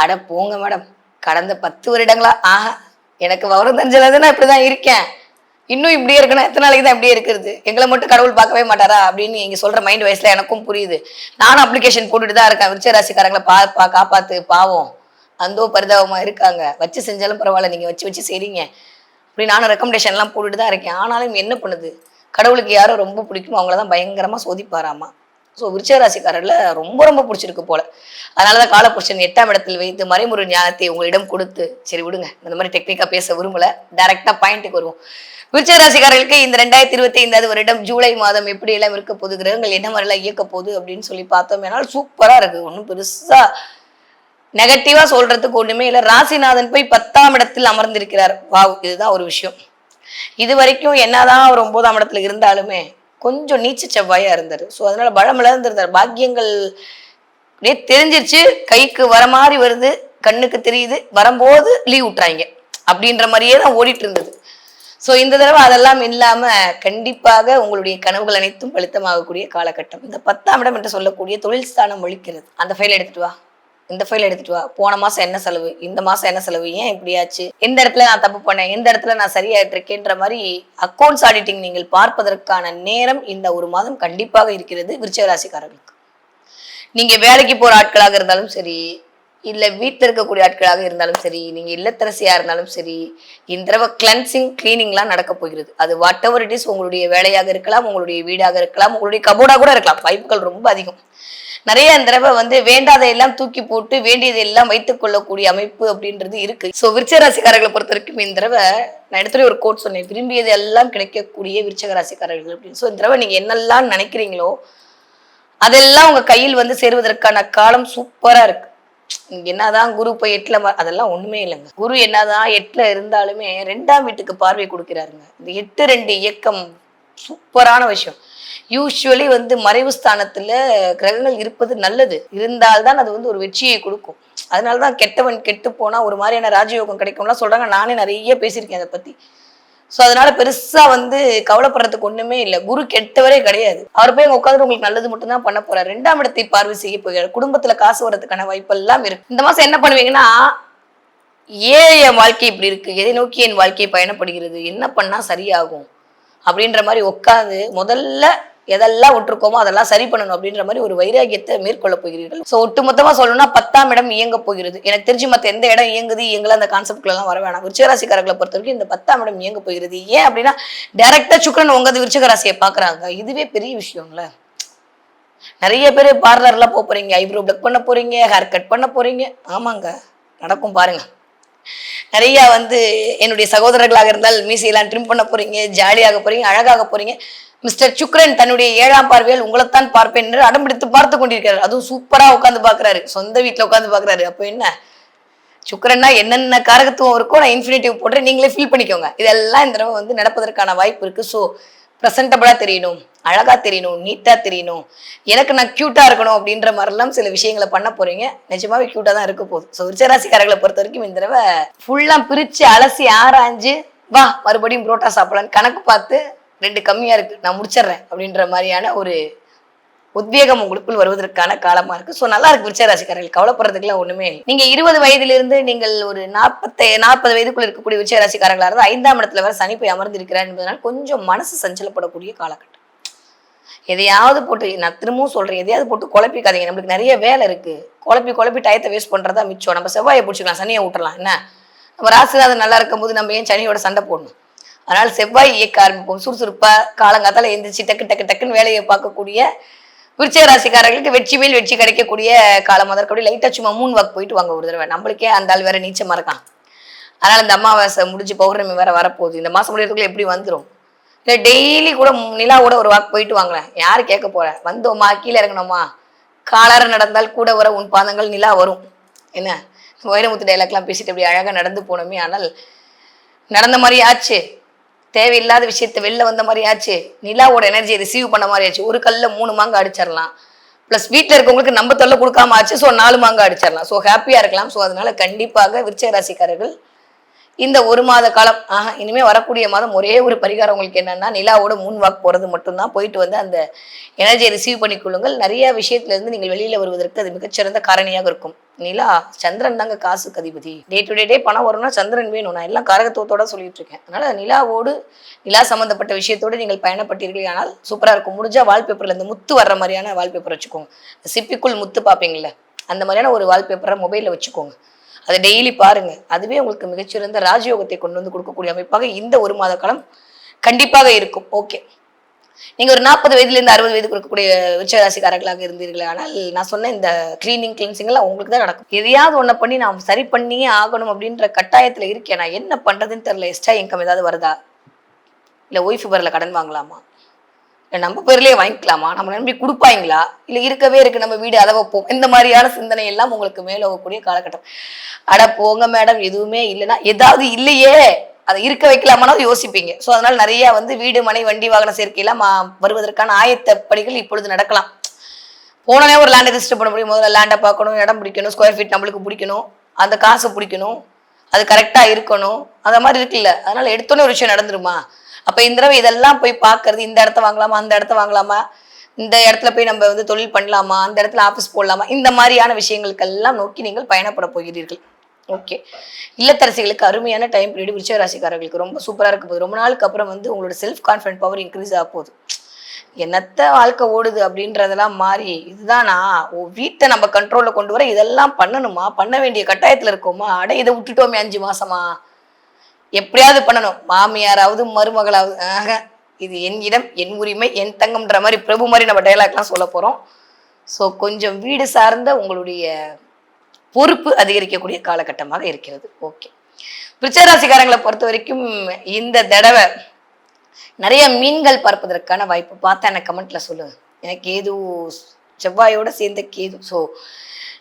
அட போங்க மேடம், கடந்த 10 வருடங்களா எனக்கு விவரம் தெரிஞ்சது நான் இப்படிதான் இருக்கேன், இன்னும் இப்படியே இருக்கணும், எத்தனை நாளைக்கு தான் இப்படியே இருக்கிறது, எங்களை மட்டும் கடவுள் பார்க்கவே மாட்டாரா அப்படின்னு நீங்க சொல்ற மைண்ட் வயசுல எனக்கும் புரியுது. நானும் அப்ளிகேஷன் போட்டுட்டு தான் இருக்கேன். விருச்சிக ராசிக்காரங்களை காப்பாத்து, பாவம் அந்தோ பரிதாபமா இருக்காங்க, வச்சு செஞ்சாலும் பரவாயில்ல, நீங்க வச்சு செய்றீங்க அப்படி நானும் ரெக்கமெண்டேஷன்லாம் போட்டுட்டு தான் இருக்கேன். ஆனாலும் என்ன பண்ணுது, கடவுளுக்கு யாரோ ரொம்ப பிடிக்கும் அவங்களதான் பயங்கரமா சோதிப்பாராமா. ஸோ விருச்சிக ராசிக்காரர்ல ரொம்ப பிடிச்சிருக்கு போல. அதனாலதான் காலபுருஷன் 8ஆம் இடத்தில் வைத்து மறைமுறை ஞானத்தை உங்களிடம் கொடுத்து, சரி விடுங்க இந்த மாதிரி டெக்னிக்கா பேச விரும்பல, டைரக்டா பாயிண்ட்டுக்கு வருவோம். விருச்சிக ராசிக்காரர்களுக்கு இந்த 2025 வருடம் ஜூலை மாதம் எப்படி எல்லாம் இருக்க போது, கிரகங்கள் என்ன மாதிரி எல்லாம் இயக்க போகுது அப்படின்னு சொல்லி பார்த்தோம். சூப்பரா இருக்கு. ஒன்றும் பெருசா நெகட்டிவா சொல்றதுக்கு ஒண்ணுமே இல்லை. ராசிநாதன் போய் 10ஆம் இடத்தில் அமர்ந்திருக்கிறார். வாவ், இதுதான் ஒரு விஷயம். இது வரைக்கும் என்னதான் அவர் 9ஆம் இடத்துல இருந்தாலுமே கொஞ்சம் நீச்ச செவ்வாயா இருந்தாரு. ஸோ அதனால பலம் இழந்திருந்தார். பாக்கியங்கள் தெரிஞ்சிருச்சு, கைக்கு வர மாதிரி வருது, கண்ணுக்கு தெரியுது, வரும்போது லீவ் விட்டுறாங்க அப்படின்ற மாதிரியே தான் ஓடிட்டு இருந்தது. ஸோ இந்த தடவை அதெல்லாம் இல்லாம கண்டிப்பாக உங்களுடைய கனவுகள் அனைத்தும் பலித்தமாகக்கூடிய காலகட்டம். இந்த 10ஆம் இடம் என்று சொல்லக்கூடிய தொழில் ஸ்தானம் ஒழிக்கிறது. அந்த ஃபைல் எடுத்துட்டு வா, இந்த ஃபைல் எடுத்துட்டு வா, போன மாசம் என்ன செலவு, இந்த மாசம் என்ன செலவு, ஏன் இப்படியாச்சு, எந்த இடத்துல நான் தப்பு பண்ணேன், எந்த இடத்துல நான் சரியாயிட்டு இருக்கேன்ற மாதிரி அக்கௌண்ட்ஸ் ஆடிட்டிங் நீங்கள் பார்ப்பதற்கான நேரம் இந்த ஒரு மாதம் கண்டிப்பாக இருக்கிறது விருச்சிக ராசிக்காரர்களுக்கு. நீங்க வேலைக்கு போற ஆட்களாக இருந்தாலும் சரி, இல்ல வீட்டில் இருக்கக்கூடிய ஆட்களாக இருந்தாலும் சரி, நீங்க இல்லத்தரசியா இருந்தாலும் சரி, இந்த தடவை கிளன்சிங் கிளீனிங்லாம் நடக்க போகிறது. அது வாட் எவர் இட் இஸ், உங்களுடைய வேலையாக இருக்கலாம், உங்களுடைய வீடாக இருக்கலாம், உங்களுடைய கபோர்டா கூட இருக்கலாம். வாய்ப்புகள் ரொம்ப அதிகம். நிறைய இந்த தடவை வேண்டாத எல்லாம் தூக்கி போட்டு வேண்டியதை எல்லாம் வைத்துக் கொள்ளக்கூடிய அமைப்பு அப்படின்றது இருக்கு. ஸோ விருச்சிக ராசிக்காரர்களை பொறுத்த வரைக்கும் இந்த தடவை நான் இடத்துல ஒரு கோட் சொன்னேன், விரும்பியது எல்லாம் கிடைக்கக்கூடிய விருச்சிக ராசிக்காரர்கள் அப்படின்னு. ஸோ இந்த தடவை நீங்க என்னெல்லாம் நினைக்கிறீங்களோ அதெல்லாம் உங்க கையில் சேருவதற்கான காலம் சூப்பரா இருக்கு. என்னதான் குரு போய் 8ல, அதெல்லாம் ஒண்ணுமே இல்லைங்க. குரு என்னதான் 8ல இருந்தாலுமே 2ஆம் வீட்டுக்கு பார்வை கொடுக்கிறாருங்க. இந்த 8-2 இயக்கம் சூப்பரான விஷயம். யூஸ்வலி மறைவு ஸ்தானத்துல கிரகங்கள் இருப்பது நல்லது, இருந்தால்தான் அது ஒரு வெற்றியை கொடுக்கும். அதனாலதான் கெட்டவன் கெட்டு போனா ஒரு மாதிரியான ராஜயோகம் கிடைக்கும்லாம் சொல்றாங்க. நானே நிறைய பேசியிருக்கேன் அதை பத்தி. ஸோ அதனால பெருசா கவலைப்படுறதுக்கு ஒண்ணுமே இல்லை. குரு கெட்டவரே கிடையாது. அவர் போய் உட்காந்து உங்களுக்கு நல்லது மட்டும் தான் பண்ண போறாரு. 2ஆம் இடத்தை பார்வை செய்ய போகிறார். குடும்பத்துல காசு வர்றதுக்கான வாய்ப்பு எல்லாம் இருக்கு. இந்த மாசம் என்ன பண்ணுவீங்கன்னா, என் வாழ்க்கை இப்படி இருக்கு, எதை நோக்கி என் வாழ்க்கை பயணப்படுகிறது, என்ன பண்ணா சரியாகும் அப்படின்ற மாதிரி உட்காந்து முதல்ல எதெல்லாம் விட்டுருக்கோமோ அதெல்லாம் சரி பண்ணணும் அப்படின்ற மாதிரி ஒரு வைராகியத்தை மேற்கொள்ள போகிறீர்கள். ஸோ ஒட்டுமொத்தமா சொல்லணும்னா 10ஆம் இடம் இயங்க போகிறது. எனக்கு தெரிஞ்சு மற்ற எந்த இடம் இயங்குது அந்த கான்செப்ட்ல எல்லாம் வர வேணாம். விருச்சிக ராசிக்காரர்களை பொறுத்த வரைக்கும் இந்த 10ஆம் இடம் இயங்க போகிறது. ஏன் அப்படின்னா டைரக்டா சுக்கிரன் உங்க விருச்சிக ராசியை பாக்குறாங்க. இதுவே பெரிய விஷயம்ல. நிறைய பேர் பார்லர்லாம் போறீங்க, ஐப்ரோ பிளக் பண்ண போறீங்க, ஹேர் கட் பண்ண போறீங்க. ஆமாங்க, நடக்கும் பாருங்க. நிறைய என்னுடைய சகோதரர்களாக இருந்தால் மீசையெல்லாம் ட்ரிம் பண்ண போறீங்க, ஜாலியாக போறீங்க, அழகாக போறீங்க. மிஸ்டர் சுக்ரன் தன்னுடைய 7ஆம் பார்வையால் உங்களைத்தான் பார்ப்பேன் என்று அடம்பிடித்து பார்த்து கொண்டிருக்கிறார். அதுவும் சூப்பரா உட்காந்து பாக்குறாரு, சொந்த வீட்டுல உட்காந்து பாக்குறாரு. அப்போ என்ன, சுக்ரன்னா என்னென்ன காரகத்துவம் இருக்கோ நான் இன்ஃபினிட்டிவ் போடுறேன், நீங்களே ஃபீல் பண்ணிக்கோங்க. இதெல்லாம் இந்த தடவை நடப்பதற்கான வாய்ப்பு இருக்கு. ஸோ ப்ரெசன்டபிளா தெரியணும், அழகா தெரியணும், நீட்டா தெரியணும், எனக்கு நான் கியூட்டா இருக்கணும் அப்படின்ற மாதிரிலாம் சில விஷயங்களை பண்ண போறீங்க. நிஜமாவே கியூட்டா தான் இருக்க போகுது. ஸோ விருச்சிக ராசிக்காரர்களை பொறுத்த வரைக்கும் இந்த தடவை ஃபுல்லா பிரிச்சு அலசி ஆராய்ஞ்சு வா மறுபடியும் புரோட்டா சாப்பிடலான்னு கணக்கு பார்த்து 2 கம்மியா இருக்கு நான் முடிச்சிடுறேன் அப்படின்ற மாதிரியான ஒரு உத்வேகம் உங்களுக்குள் வருவதற்கான காலமா இருக்கு. ஸோ நல்லா இருக்கு விருச்சிக ராசிக்காரர்கள், கவலைப்படுறதுக்குலாம் ஒண்ணுமே இல்லை. நீங்க 20 வயதிலிருந்து நீங்கள் ஒரு 40 வயதுக்குள்ள இருக்கக்கூடிய விருச்சிக ராசிக்காரர்களா இருந்தால் 5ஆம் இடத்துல வர சனி போய் அமர்ந்து இருக்கிறார் என்பதனால் கொஞ்சம் மனசு சஞ்சலப்படக்கூடிய காலகட்டம். எதையாவது போட்டு, நான் திரும்பவும் சொல்றேன், எதையாவது போட்டு குழப்பிக்காதீங்க. நம்மளுக்கு நிறைய வேலை இருக்கு. குழப்பி டயத்தை வேஸ்ட் பண்றதா மிச்சம். நம்ம செவ்வாயை பிடிச்சிக்கலாம், சனியை விட்டுறலாம். என்ன, நம்ம ராசிநாதன் நல்லா இருக்கும் போது நம்ம ஏன் சனியோட சண்டை போடணும்? அதனால செவ்வாய் இயக்க ஆரம்பிப்போம். சுறுசுறுப்பா காலங்காத்தால எந்திரிச்சு டக்குன்னு வேலையை பார்க்கக்கூடிய விருச்சிக ராசிக்காரர்களுக்கு வெற்றி மேல் வெற்றி கிடைக்கக்கூடிய காலம். அதற்கப்படி லைட்டா சும்மா 3 வாக் போயிட்டு வாங்க ஒரு தடவை. நம்மளுக்கே அந்த ஆள் வேற நீச்சமா இருக்கான். அதனால இந்த அமாவாசை முடிஞ்சு பௌர்ணமி வேற வரப்போகுது. இந்த மாசம் முடியறதுக்குள்ள எப்படி வந்துடும். இல்லை டெய்லி கூட நிலாவோட ஒரு வாக் போயிட்டு வாங்களேன். யாரு கேட்க போற? வந்தோமா கீழே இறங்கணுமா, காலார நடந்தால் கூட வர உன் பாதங்கள் நிலா வரும். என்ன வைரமுத்து டைலாக்லாம் பேசிட்டு அப்படி அழகா நடந்து போனோமே. ஆனால் நடந்த மாதிரி ஆச்சு, தேவையில்லாத விஷயத்த வெளில வந்த மாதிரி ஆச்சு, நிலாவோட எனர்ஜியை ரிசீவ் பண்ண மாதிரி ஆச்சு. ஒரு கல்ல 3 மாங்காய் அடிச்சிடலாம். ப்ளஸ் வீட்டில் இருக்கவங்களுக்கு நம்ம தொல்லை கொடுக்காம ஆச்சு. ஸோ 4 மாங்காய் அடிச்சிடலாம். ஸோ ஹாப்பியா இருக்கலாம். ஸோ அதனால கண்டிப்பாக விருச்சிக ராசிக்காரர்கள் இந்த 1 மாத காலம் இனிமே வரக்கூடிய மாதம் ஒரே ஒரு பரிகாரம் உங்களுக்கு என்னன்னா, நிலாவோட மூன் வாக் போறது மட்டும்தான். போயிட்டு வந்து அந்த எனர்ஜியை ரிசீவ் பண்ணிக்கொள்ளுங்கள். நிறைய விஷயத்துல இருந்து நீங்கள் வெளியில வருவதற்கு அது மிகச்சிறந்த காரணியாக இருக்கும். நிலா சந்திரன் தாங்க காசுக்கு அதிபதி. டே டு டே பணம் வரும்னா சந்திரன் வேணும். நான் எல்லாம் காரகத்துவத்தோட சொல்லிட்டு இருக்கேன். அதனால நிலாவோடு நிலா சம்பந்தப்பட்ட விஷயத்தோடு நீங்கள் பயணப்பட்டீர்கள் ஆனால் சூப்பரா இருக்கும். முடிஞ்சா வால்பேப்பர்ல இந்த முத்து வர்ற மாதிரியான வால்பேப்பர் வச்சுக்கோங்க. சிப்பிக்குள் முத்து பார்ப்பீங்கல்ல, அந்த மாதிரியான ஒரு வால்பேப்பரை மொபைல்ல வச்சுக்கோங்க. அதை டெய்லி பாருங்க. அதுவே உங்களுக்கு மிகச்சிறந்த ராஜயோகத்தை கொண்டு வந்து கொடுக்கக்கூடிய அமைப்பாக இந்த 1 மாத காலம் கண்டிப்பாக இருக்கும். ஓகே, நீங்க ஒரு 40 வயதுலேருந்து 60 வயதுக்கு இருக்கக்கூடிய உச்சராசிக்காரர்களாக இருந்தீர்களே ஆனால் நான் சொன்ன இந்த கிளீனிங் எல்லாம் உங்களுக்கு தான் நடக்கும். எதையாவது ஒன்றை பண்ணி நான் சரி பண்ணியே ஆகணும் அப்படின்ற கட்டாயத்துல இருக்கேன். நான் என்ன பண்றதுன்னு தெரியல. எக்ஸ்ட்ரா இன்கம் ஏதாவது வருதா, இல்லை ஒய்ஃப் பேர்ல கடன் வாங்கலாமா, இல்லை நம்ம பேர்லயே வாங்கிக்கலாமா, நம்ம நம்பி கொடுப்பாங்களா, இல்லை இருக்கவே இருக்கு நம்ம வீடு அதை வைப்போம், இந்த மாதிரியான சிந்தனை எல்லாம் உங்களுக்கு மேல போகக்கூடிய காலகட்டம். அட போங்க மேடம், எதுவுமே இல்லைன்னா ஏதாவது இல்லையே அதை இருக்க வைக்கலாமான்னு யோசிப்பீங்க. ஸோ அதனால நிறைய வீடு மனை வண்டி வாகன சேர்க்கையெல்லாம் வருவதற்கான ஆயத்த பணிகள் இப்பொழுது நடக்கலாம். போனோடனே ஒரு லேண்டை ரிஜிஸ்டர் பண்ண முடியும். முதல்ல லேண்டை பார்க்கணும், இடம் பிடிக்கணும், ஸ்கொயர் ஃபீட் நம்மளுக்கு பிடிக்கணும், அந்த காசை பிடிக்கணும், அது கரெக்டா இருக்கணும், அந்த மாதிரி இருக்குல்ல. அதனால எடுத்தோன்னே ஒரு விஷயம் நடந்துருமா? அப்ப இந்த தடவை இதெல்லாம் போய் பார்க்கறது, இந்த இடத்த வாங்கலாமா, அந்த இடத்த வாங்கலாமா, இந்த இடத்துல போய் நம்ம தொழில் பண்ணலாமா, அந்த இடத்துல ஆஃபீஸ் போடலாமா, இந்த மாதிரியான விஷயங்களுக்கெல்லாம் நோக்கி நீங்கள் பயணப்பட போகிறீர்கள். ஓகே, இல்லத்தரசிகளுக்கு அருமையான டைம் பீரியட். விருச்சிக ராசிக்காரர்களுக்கு ரொம்ப சூப்பரா இருக்க போகுது. ரொம்ப நாளுக்கு அப்புறம் உங்களோட செல்ஃப் கான்ஃபிடன்ட் பவர் இன்க்ரீஸ் ஆக போகுது. என்னத்த வாழ்க்கை ஓடுது அப்படின்றதெல்லாம் மாறி, இதுதானா வீட்டை நம்ம கண்ட்ரோல்ல கொண்டு வர இதெல்லாம் பண்ணணுமா, பண்ண வேண்டிய கட்டாயத்துல இருக்கோமா, அட இதை விட்டுட்டோமே 5 மாசமா, எப்படியாவது பண்ணணும், மாமியாராவது மருமகளாவது இது என் இடம், என் உரிமை, என் தங்கம்ன்ற மாதிரி பிரபு மாதிரி நம்ம டைலாக்லாம் சொல்ல போறோம். ஸோ கொஞ்சம் வீடு சார்ந்த உங்களுடைய பொறுப்பு அதிகரிக்கக்கூடிய காலகட்டமாக இருக்கிறது. ஓகே, விருச்சிக ராசிக்காரங்களை பொறுத்த வரைக்கும் இந்த தடவை நிறைய மீன்கள் பார்ப்பதற்கான வாய்ப்பு. பார்த்தா எனக்கு கமெண்ட்ல சொல்லுங்க. எனக்கு கேது செவ்வாயோட சேர்ந்த கேது. ஸோ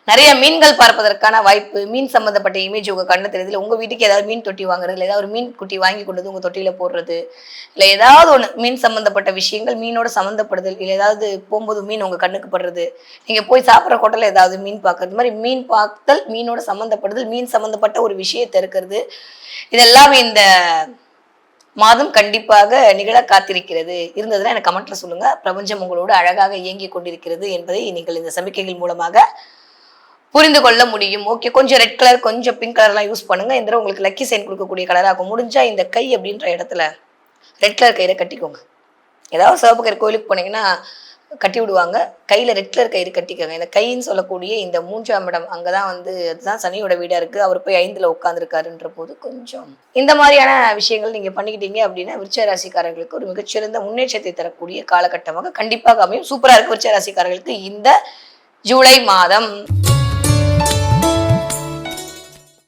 நிறைய மீன்கள் பார்ப்பதற்கான வாய்ப்பு. மீன் சம்பந்தப்பட்ட இமேஜ் உங்க கண்ணு தெரியுது. உங்க வீட்டுக்கு ஏதாவது மீன் தொட்டி வாங்குறது, இல்லை ஏதாவது ஒரு மீன் குட்டி வாங்கி கொண்டு வந்து உங்க தொட்டியில போடுறது, இல்லை ஏதாவது ஒன்று மீன் சம்பந்தப்பட்ட விஷயங்கள், மீனோட சம்மந்தப்படுதல், இல்லை ஏதாவது போகும்போது மீன் உங்க கண்ணுக்கு படுறது, நீங்க போய் சாப்பிட்ற ஹோட்டல்ல ஏதாவது மீன் பார்க்கறது, மாதிரி மீன் பார்த்தல், மீனோட சம்மந்தப்படுதல், மீன் சம்பந்தப்பட்ட ஒரு விஷயத்தை இருக்கிறது, இதெல்லாம் இந்த மாதம் கண்டிப்பாக நிகழ காத்திருக்கிறது. இருந்ததுன்னா எனக்கு கமெண்ட்ல சொல்லுங்க. பிரபஞ்சம் உங்களோடு அழகாக இயங்கி கொண்டிருக்கிறது என்பதை நீங்கள் இந்த சமிக்கைகள் மூலமாக புரிந்து கொள்ள முடியும். ஓகே, கொஞ்சம் ரெட் கலர், கொஞ்சம் பிங்க் கலர்லாம் யூஸ் பண்ணுங்க. இந்த உங்களுக்கு லக்கி சைன் கொடுக்கக்கூடிய கலராகும். முடிஞ்சா இந்த கை அப்படின்ற இடத்துல ரெட் கலர் கயிறை கட்டிக்கோங்க. ஏதாவது சிவப்பு கயிறு கோயிலுக்கு போனீங்கன்னா கட்டி விடுவாங்க. கையில ரெட் கலர் கயிறு கட்டிக்கோங்க. இந்த கைன்னு சொல்லக்கூடிய இந்த 3ஆம் இடம், அங்கதான் அதுதான் சனியோட வீடா இருக்கு. அவர் போய் 5ல உட்காந்துருக்காருன்ற போது கொஞ்சம் இந்த மாதிரியான விஷயங்கள் நீங்க பண்ணிக்கிட்டீங்க அப்படின்னா விருச்சிக ராசிக்காரர்களுக்கு ஒரு மிகச்சிறந்த முன்னேற்றத்தை தரக்கூடிய காலகட்டமாக கண்டிப்பாக அமையும். சூப்பரா இருக்கு விருச்சிக ராசிக்காரர்களுக்கு இந்த ஜூலை மாதம்.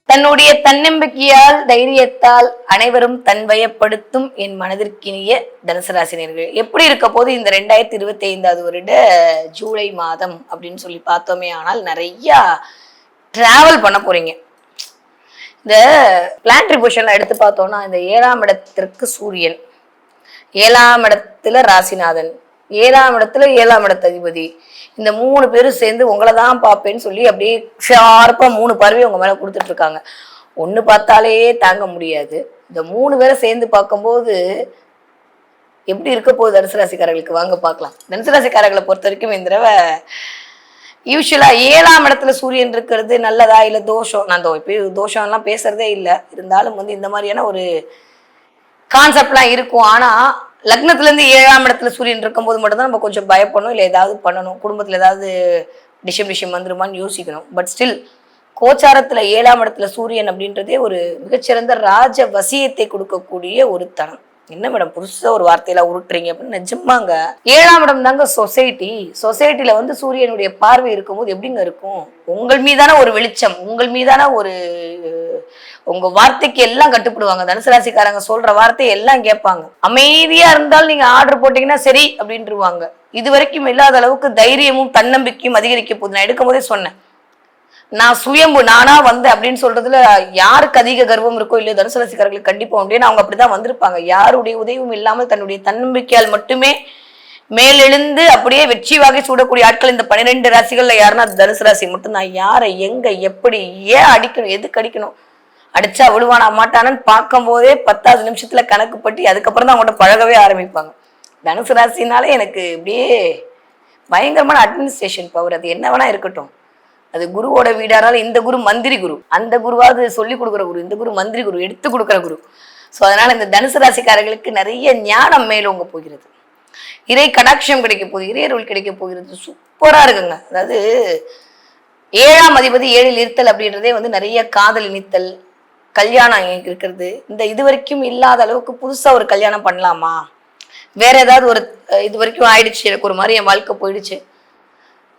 தன்னுடைய தன்னம்பிக்கையால், தைரியத்தால் அனைவரும் தன்வயப்படுத்தும் என் மனதிற்கினிய தனுசு ராசினியர்கள் எப்படி இருக்க போது இந்த 2025 வருட ஜூலை மாதம் அப்படின்னு சொல்லி பார்த்தோமே ஆனால் நிறைய டிராவல் பண்ண போறீங்க. இந்த பிளானட்டரி பொசிஷன்ல எடுத்து பார்த்தோம்னா இந்த 7ஆம் இடத்திற்கு சூரியன், 7ஆம் இடத்துல ராசிநாதன், 7ஆம் இடத்துல 7ஆம் இடத்து அதிபதி, இந்த 3 பேரும் சேர்ந்து உங்களை தான் பார்ப்பேன்னு சொல்லி அப்படியே ஷார்ப்பா 3 பார்வையை உங்க மேல கொடுத்துட்டு இருக்காங்க. ஒண்ணு பார்த்தாலே தாங்க முடியாது. இந்த 3 பேரை சேர்ந்து பார்க்கும்போது எப்படி இருக்க போகுது தனுசு ராசிக்காரர்களுக்கு வாங்க பார்க்கலாம். தனுசு ராசிக்காரர்களை பொறுத்த வரைக்கும் இந்த தடவை யூஸ்வலா 7ஆம் இடத்துல சூரியன் இருக்கிறது நல்லதா இல்லை தோஷம்? நான் இப்போ தோஷம் எல்லாம் பேசுறதே இல்லை. இருந்தாலும் இந்த மாதிரியான ஒரு கான்செப்ட்லாம் இருக்கும். ஆனா லக்னத்துல இருந்து 7ஆம் இடத்துல சூரியன் இருக்கும்போது மட்டும்தான் நம்ம கொஞ்சம் பயப்படணும், இல்லை ஏதாவது பண்ணணும், குடும்பத்துல ஏதாவது டிஷம் வந்துருமான்னு யோசிக்கணும். பட் ஸ்டில் கோச்சாரத்துல 7ஆம் இடத்துல சூரியன் அப்படின்றதே ஒரு மிகச்சிறந்த ராஜ வசியத்தை கொடுக்கக்கூடிய ஒரு தனம். என்ன மேடம் புதுசா ஒரு வார்த்தையில உருட்டுறீங்க அப்படின்னு? நிஜமாங்க 7ஆம் இடம் தாங்க சொசைட்டி. சொசைட்டில சூரியனுடைய பார்வை இருக்கும்போது எப்படிங்க இருக்கும்? உங்கள் மீதான ஒரு வெளிச்சம், உங்கள் மீதான ஒரு உங்க வார்த்தைக்கு எல்லாம் கட்டுப்படுவாங்க. தனுசு ராசிக்காரங்க சொல்ற வார்த்தையை எல்லாம் கேட்பாங்க. அமைதியா இருந்தாலும் நீங்க ஆர்டர் போட்டீங்கன்னா சரி அப்படின்ட்டுருவாங்க. இது வரைக்கும் இல்லாத அளவுக்கு தைரியமும் தன்னம்பிக்கையும் அதிகரிக்க போகுது. நான் எடுக்கும் போதே சொன்னேன், நான் சுயம்பு நானா வந்தேன் அப்படின்னு சொல்றதுல யாருக்கு அதிக கர்வம் இருக்கோ இல்லையோ தனுசு ராசிக்காரர்களுக்கு கண்டிப்பா உண்டு. அவங்க அப்படிதான் வந்திருப்பாங்க. யாருடைய உதவியும் இல்லாமல் தன்னுடைய தன்னம்பிக்கையால் மட்டுமே மேலெழுந்து அப்படியே வெற்றி வாகை சூடக்கூடிய ஆட்கள் இந்த 12 ராசிகள்ல யாருன்னா தனுசு ராசி மட்டும்தான். யாரை எங்க எப்படி ஏன் அடிக்கணும், எதுக்கு அடிக்கணும், அடிச்சா விழுவானா மாட்டானன்னு பார்க்கும் போதே 10வது நிமிஷத்துல கணக்கு பட்டி அதுக்கப்புறம் தான் அவங்கள்ட்ட பழகவே ஆரம்பிப்பாங்க. தனுசு ராசினாலே எனக்கு இப்படியே பயங்கரமான அட்மினிஸ்ட்ரேஷன் பவர். அது என்ன வேணா இருக்கட்டும். அது குருவோட வீடானாலும் இந்த குரு மந்திரி குரு, அந்த குருவாவது சொல்லி கொடுக்குற குரு, இந்த குரு மந்திரி குரு, எடுத்து கொடுக்குற குரு. ஸோ அதனால இந்த தனுசு ராசிக்காரர்களுக்கு நிறைய ஞானம் மேலோங்க போகிறது. இறை கடாட்சியம் கிடைக்க போகுது, இறையருள் கிடைக்க போகிறது. சூப்பரா இருக்குங்க. அதாவது 7ஆம் அதிபதி 7இல் இருத்தல் அப்படின்றதே நிறைய காதல் இனித்தல், கல்யாணம் இருக்கிறது. இந்த இது வரைக்கும் இல்லாத அளவுக்கு புதுசா ஒரு கல்யாணம் பண்ணலாமா, வேற ஏதாவது ஒரு இது வரைக்கும் ஆயிடுச்சு, எனக்கு ஒரு மாதிரி என் வாழ்க்கை போயிடுச்சு,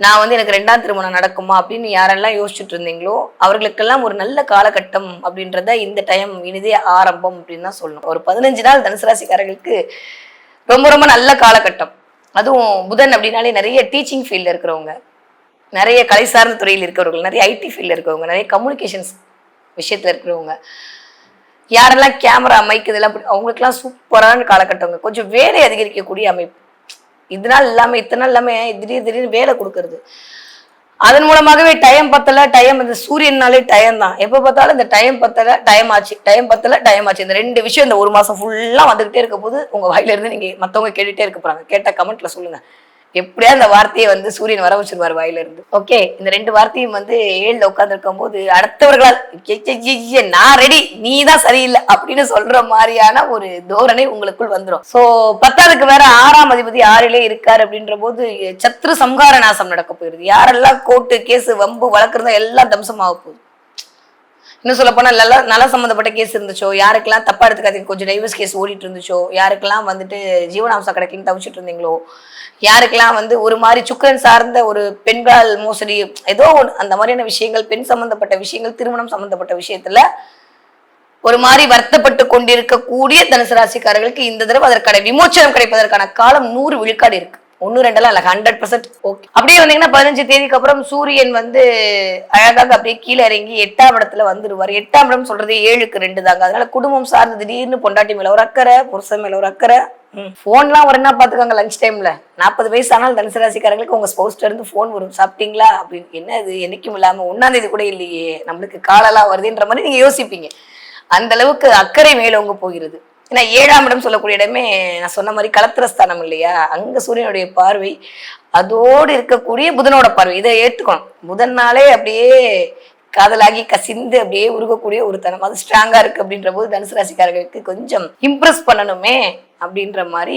நான் எனக்கு 2ஆம் திருமணம் நடக்குமா அப்படின்னு யாரெல்லாம் யோசிச்சுட்டு இருந்தீங்களோ அவர்களுக்கெல்லாம் ஒரு நல்ல காலகட்டம் அப்படின்றத இந்த டைம் இனிதே ஆரம்பம் அப்படின்னு தான் சொல்லணும். ஒரு 15 நாள் தனுசு ராசிக்காரர்களுக்கு ரொம்ப ரொம்ப நல்ல காலகட்டம். அதுவும் புதன் அப்படின்னாலே நிறைய டீச்சிங் ஃபீல்டில் இருக்கிறவங்க, நிறைய கலை சார்ந்த துறையில் இருக்கிறவர்கள், நிறைய ஐடி ஃபீல்டில் இருக்கிறவங்க, நிறைய கம்யூனிகேஷன்ஸ் விஷயத்தில் இருக்கிறவங்க, யாரெல்லாம் கேமரா மைக் இதெல்லாம் அவங்களுக்குலாம் சூப்பரான காலகட்டங்க. கொஞ்சம் வேலை அதிகரிக்கக்கூடிய அமைப்பு. இதனால் இல்லாமல் இத்தனை நாள் இல்லாமல் திடீர்னு வேலை கொடுக்கறது, அதன் மூலமாகவே டைம் பத்தல, டைம் இந்த சூரியனாலே டைம் தான். எப்போ பார்த்தாலும் இந்த டைம் பத்தல, டைம் ஆச்சு, டைம் பத்தல, டைம் ஆச்சு. இந்த 2 விஷயம் இந்த 1 மாசம் ஃபுல்லா வந்துகிட்டே இருக்க போது உங்க வாயில இருந்து நீங்க மத்தவங்க கேட்டுட்டே இருக்க போறாங்க. கேட்ட கமெண்ட்ல சொல்லுங்க, எப்படியா அந்த வார்த்தையை சூரியன் வர வச்சிருவார் வாயில இருந்து. ஓகே, இந்த 2 வார்த்தையும் 7ல உட்கார்ந்து இருக்கும் போது அடுத்தவர்களால் நான் ரெடி, நீ தான் சரியில்லை அப்படின்னு சொல்ற மாதிரியான ஒரு தோரணை உங்களுக்குள் வந்துடும். சோ 10க்கு வேற 6ஆம் அதிபதி 6லே இருக்காரு அப்படின்ற போது சத்ரு சம்ஹார நாசம் நடக்க போயிருது. யாரெல்லாம் கோர்ட்டு கேஸ் வம்பு வளர்க்குறதோ எல்லாம் தம்சமாக போகுது. இன்னும் சொல்ல போனா நல சம்பந்தப்பட்ட கேஸ் இருந்துச்சோ, யாருக்கெல்லாம் தப்பா எடுத்துக்காதீங்க, கொஞ்சம் டைவர்ஸ் கேஸ் ஓடிட்டு இருந்துச்சோ, யாருக்கெல்லாம் ஜீவனாம்சம் கிடைக்கலன்னு தவிச்சிட்டு இருந்தீங்களோ, யாருக்கெல்லாம் ஒரு மாதிரி சுக்கரன் சார்ந்த ஒரு பெண்கள் மோசடி ஏதோ ஒன்று அந்த மாதிரியான விஷயங்கள், பெண் சம்பந்தப்பட்ட விஷயங்கள், திருமணம் சம்பந்தப்பட்ட விஷயத்துல ஒரு மாதிரி வருத்தப்பட்டு கொண்டிருக்கக்கூடிய தனுசு ராசிக்காரர்களுக்கு இந்த தடவை அதற்கான விமோச்சனம் கிடைப்பதற்கான காலம் 100 விழுக்காடு இருக்கு. 1 2 இல்ல 100%. ஓகே, அப்படியே வந்தீங்கன்னா 15 தேதிக்கு அப்புறம் சூரியன் அழகாக அப்படியே கீழே இறங்கி 8ஆம் இடத்துல வந்துருவார். 8ஆம் இடம் சொல்றது 7க்கு 2 தாங்க. அதனால குடும்பம் சார்ந்து திடீர்னு பொண்டாட்டி மேல ஒரு அக்கறை, புருஷன் மேல ஒரு அக்கறை. போன்லாம் வரனா பாத்துக்காங்க. லஞ்ச் டைம்ல 40 வயசு ஆனால் தனுசு ராசிக்காரங்களுக்கு உங்க ஸ்பௌஸ்ல இருந்து போன் வரும், சாப்பிட்டீங்களா அப்படின்னு. என்ன இது என்னைக்கும் இல்லாம 1ஆம் தேதி கூட இல்லையே, நம்மளுக்கு காலெல்லாம் வருதுன்ற மாதிரி நீங்க யோசிப்பீங்க. அந்த அளவுக்கு அக்கறை மேலோங்க போகிறது. ஏன்னா 7ஆம் இடம் சொல்லக்கூடிய இடமே நான் சொன்ன மாதிரி கலத்திரஸ்தானம் இல்லையா, அங்க சூரியனுடைய பார்வை, அதோடு இருக்கக்கூடிய புதனோட பார்வை. இதை ஏற்றுக்கணும். புதன்னாலே அப்படியே காதலாகி கசிந்து அப்படியே உருகக்கூடிய ஒரு தனம், அது ஸ்ட்ராங்கா இருக்கு. அப்படின்ற போது தனுசு ராசிக்காரர்களுக்கு கொஞ்சம் இம்ப்ரெஸ் பண்ணணுமே அப்படின்ற மாதிரி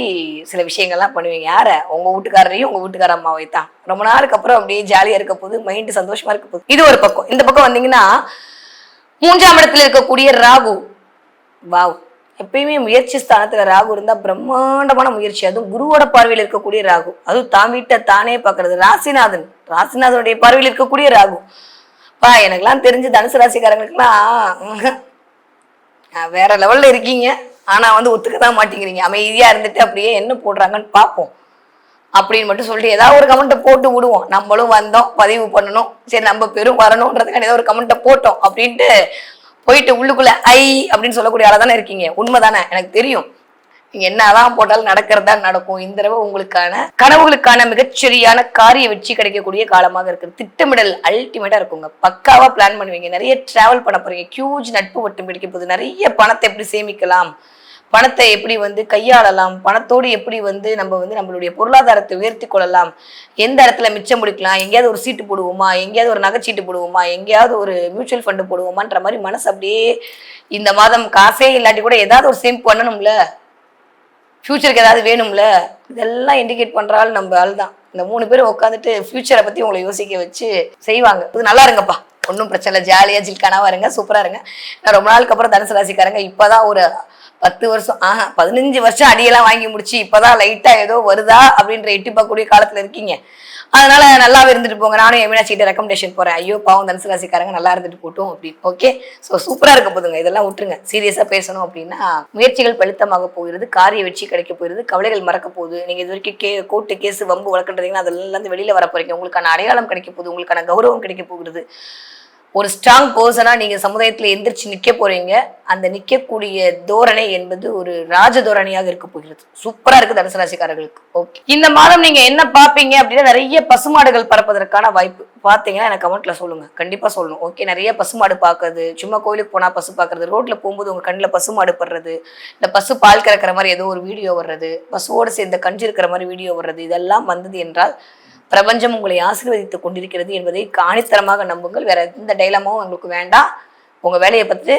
சில விஷயங்கள்லாம் பண்ணுவீங்க. யார? உங்க வீட்டுக்காரரையும் உங்க வீட்டுக்கார அம்மாவை தான். ரொம்ப நாளுக்கு அப்புறம் அப்படியே ஜாலியா இருக்க போது, மைண்ட் சந்தோஷமா இருக்க போது. இது ஒரு பக்கம். இந்த பக்கம் வந்தீங்கன்னா 3ஆம் இடத்துல இருக்கக்கூடிய ராகு. வாவ், எப்பயுமே முயற்சி ஸ்தானத்துல ராகு இருந்தா பிரம்மாண்டமான முயற்சி. அதுவும் குருவோட பார்வையில் இருக்கக்கூடிய ராகு, அதுவும் தான் வீட்டை தானே பாக்குறது. ராசிநாதனுடைய பார்வையில் இருக்கக்கூடிய ராகு. எனக்கெல்லாம் தெரிஞ்சு தனுசு ராசிக்காரங்களுக்குலாம் வேற லெவல்ல இருக்கீங்க. ஆனா ஒத்துக்கதான் மாட்டேங்கிறீங்க. அமைதியா இருந்துட்டு அப்படியே என்ன போடுறாங்கன்னு பார்ப்போம் அப்படின்னு மட்டும் சொல்லிட்டு ஏதாவது ஒரு கமெண்ட்டை போட்டு விடுவோம். நம்மளும் வந்தோம், பதிவு பண்ணணும், சரி நம்ம பெரும் வரணும்ன்றதுக்கான ஏதாவது ஒரு கமெண்ட்டை போட்டோம் அப்படின்ட்டு போயிட்டு உள்ளுக்குள்ள அப்படின்னு சொல்லக்கூடிய ஆளா தானே இருக்கீங்க. உண்மைதானே, எனக்கு தெரியும். நீங்க என்னதான் போட்டாலும் நடக்கிறதா நடக்கும். இந்த தடவை உங்களுக்கான கனவுகளுக்கான மிகச்சரியான காரிய வெற்றி கிடைக்கக்கூடிய காலமாக இருக்கு. திட்டமிடல் அல்டிமேட்டா இருக்குங்க. பக்காவா பிளான் பண்ணுவீங்க. நிறைய டிராவல் பண்ண போறீங்க. ஹியூஜ் நட்பு வட்டம் பிடிக்க போகுது. நிறைய பணத்தை எப்படி சேமிக்கலாம், பணத்தை எப்படி கையாளலாம், பணத்தோடு எப்படி நம்ம நம்மளுடைய பொருளாதாரத்தை உயர்த்தி கொள்ளலாம், எந்த இடத்துல மிச்சம் முடிக்கலாம், எங்கேயாவது ஒரு சீட்டு போடுவோமா, எங்கேயாவது ஒரு நகைச்சீட்டு போடுவோமா, எங்கேயாவது ஒரு மியூச்சுவல் ஃபண்டு போடுவோமான்ற மாதிரி மனசு அப்படியே இந்த மாதம் காசே இல்லாட்டி கூட ஏதாவது ஒரு சேமிப்பு பண்ணணும்ல, ஃபியூச்சருக்கு ஏதாவது வேணும்ல, இதெல்லாம் இண்டிகேட் பண்றாள் நம்ம ஆள் தான். இந்த 3 பேரும் உட்காந்துட்டு ஃபியூச்சரை பத்தி உங்களை யோசிக்க வச்சு செய்வாங்க. இது நல்லா இருங்கப்பா, ஒன்றும் பிரச்சனை இல்லை, ஜாலியா ஜில்கானாவா இருங்க, சூப்பரா இருங்க. நான் ரொம்ப நாளுக்கு அப்புறம் தனுசு ராசிக்காரங்க இப்பதான் ஒரு 10 வருஷம் 15 வருஷம் அடியெல்லாம் வாங்கி முடிச்சு இப்பதான் லைட்டா ஏதோ வருதா அப்படின்ற எட்டி பார்க்கக்கூடிய காலத்துல இருக்கீங்க. அதனால நல்லாவே இருந்துட்டு போங்க. நானும் மீனாட்சி கிட்ட ரெக்கமெண்டேஷன் போறேன். ஐயோ பாவம் தனுசு ராசிக்காரங்க நல்லா இருந்துட்டு போட்டும் அப்படின்னு. ஓகே, ஸோ சூப்பரா இருக்க போதுங்க. இதெல்லாம் விட்டுருங்க. சீரியஸா பேசணும் அப்படின்னா, முயற்சிகள் பலித்தமாக போகிறது, காரிய வெற்றி கிடைக்க போகிறது, கவலைகள் மறக்க போகுது. நீங்க இது வரைக்கும் கோர்ட்டு கேஸ் வம்பு வழக்குன்றீங்கன்னா அதெல்லாம் இருந்து வெளியில வர போறீங்க. உங்களுக்கான அடையாளம் கிடைக்க போகுது, உங்களுக்கான கௌரவம் கிடைக்க போகிறது. ஒரு ஸ்ட்ராங் பர்சனா நீங்க சமுதாயத்துல எந்திரிச்சு நிக்க போறீங்க. அந்த நிக்கக்கூடிய தோரணை என்பது ஒரு ராஜ தோரணையாக இருக்க போகிறது. சூப்பரா இருக்கு தனுசு ராசிக்காரர்களுக்கு. ஓகே, இந்த மாதம் நீங்க என்ன பாப்பீங்க அப்படின்னா, நிறைய பசுமாடுகள் பறப்பதற்கான வாய்ப்பு பாத்தீங்கன்னா எனக்கு கமெண்ட்ல சொல்லுங்க. கண்டிப்பா சொல்லணும். ஓகே, நிறைய பசுமாடு பாக்குறது, சும்மா கோயிலுக்கு போனா பசு பாக்குறது, ரோட்ல போகும்போது உங்க கண்ணுல பசுமாடு படுறது, இந்த பசு பால் கறக்கிற மாதிரி ஏதோ ஒரு வீடியோ வர்றது, பசுவோடு சேர்ந்த கஞ்சி இருக்கிற மாதிரி வீடியோ வர்றது, இதெல்லாம் வந்தது என்றால் பிரபஞ்சம் உங்களை ஆசீர்வதித்துக் கொண்டிருக்கிறது என்பதை காணித்தரமாக நம்புங்கள். வேற எந்த டைலமும் உங்களுக்கு வேண்டாம். உங்க வேலையை பற்றி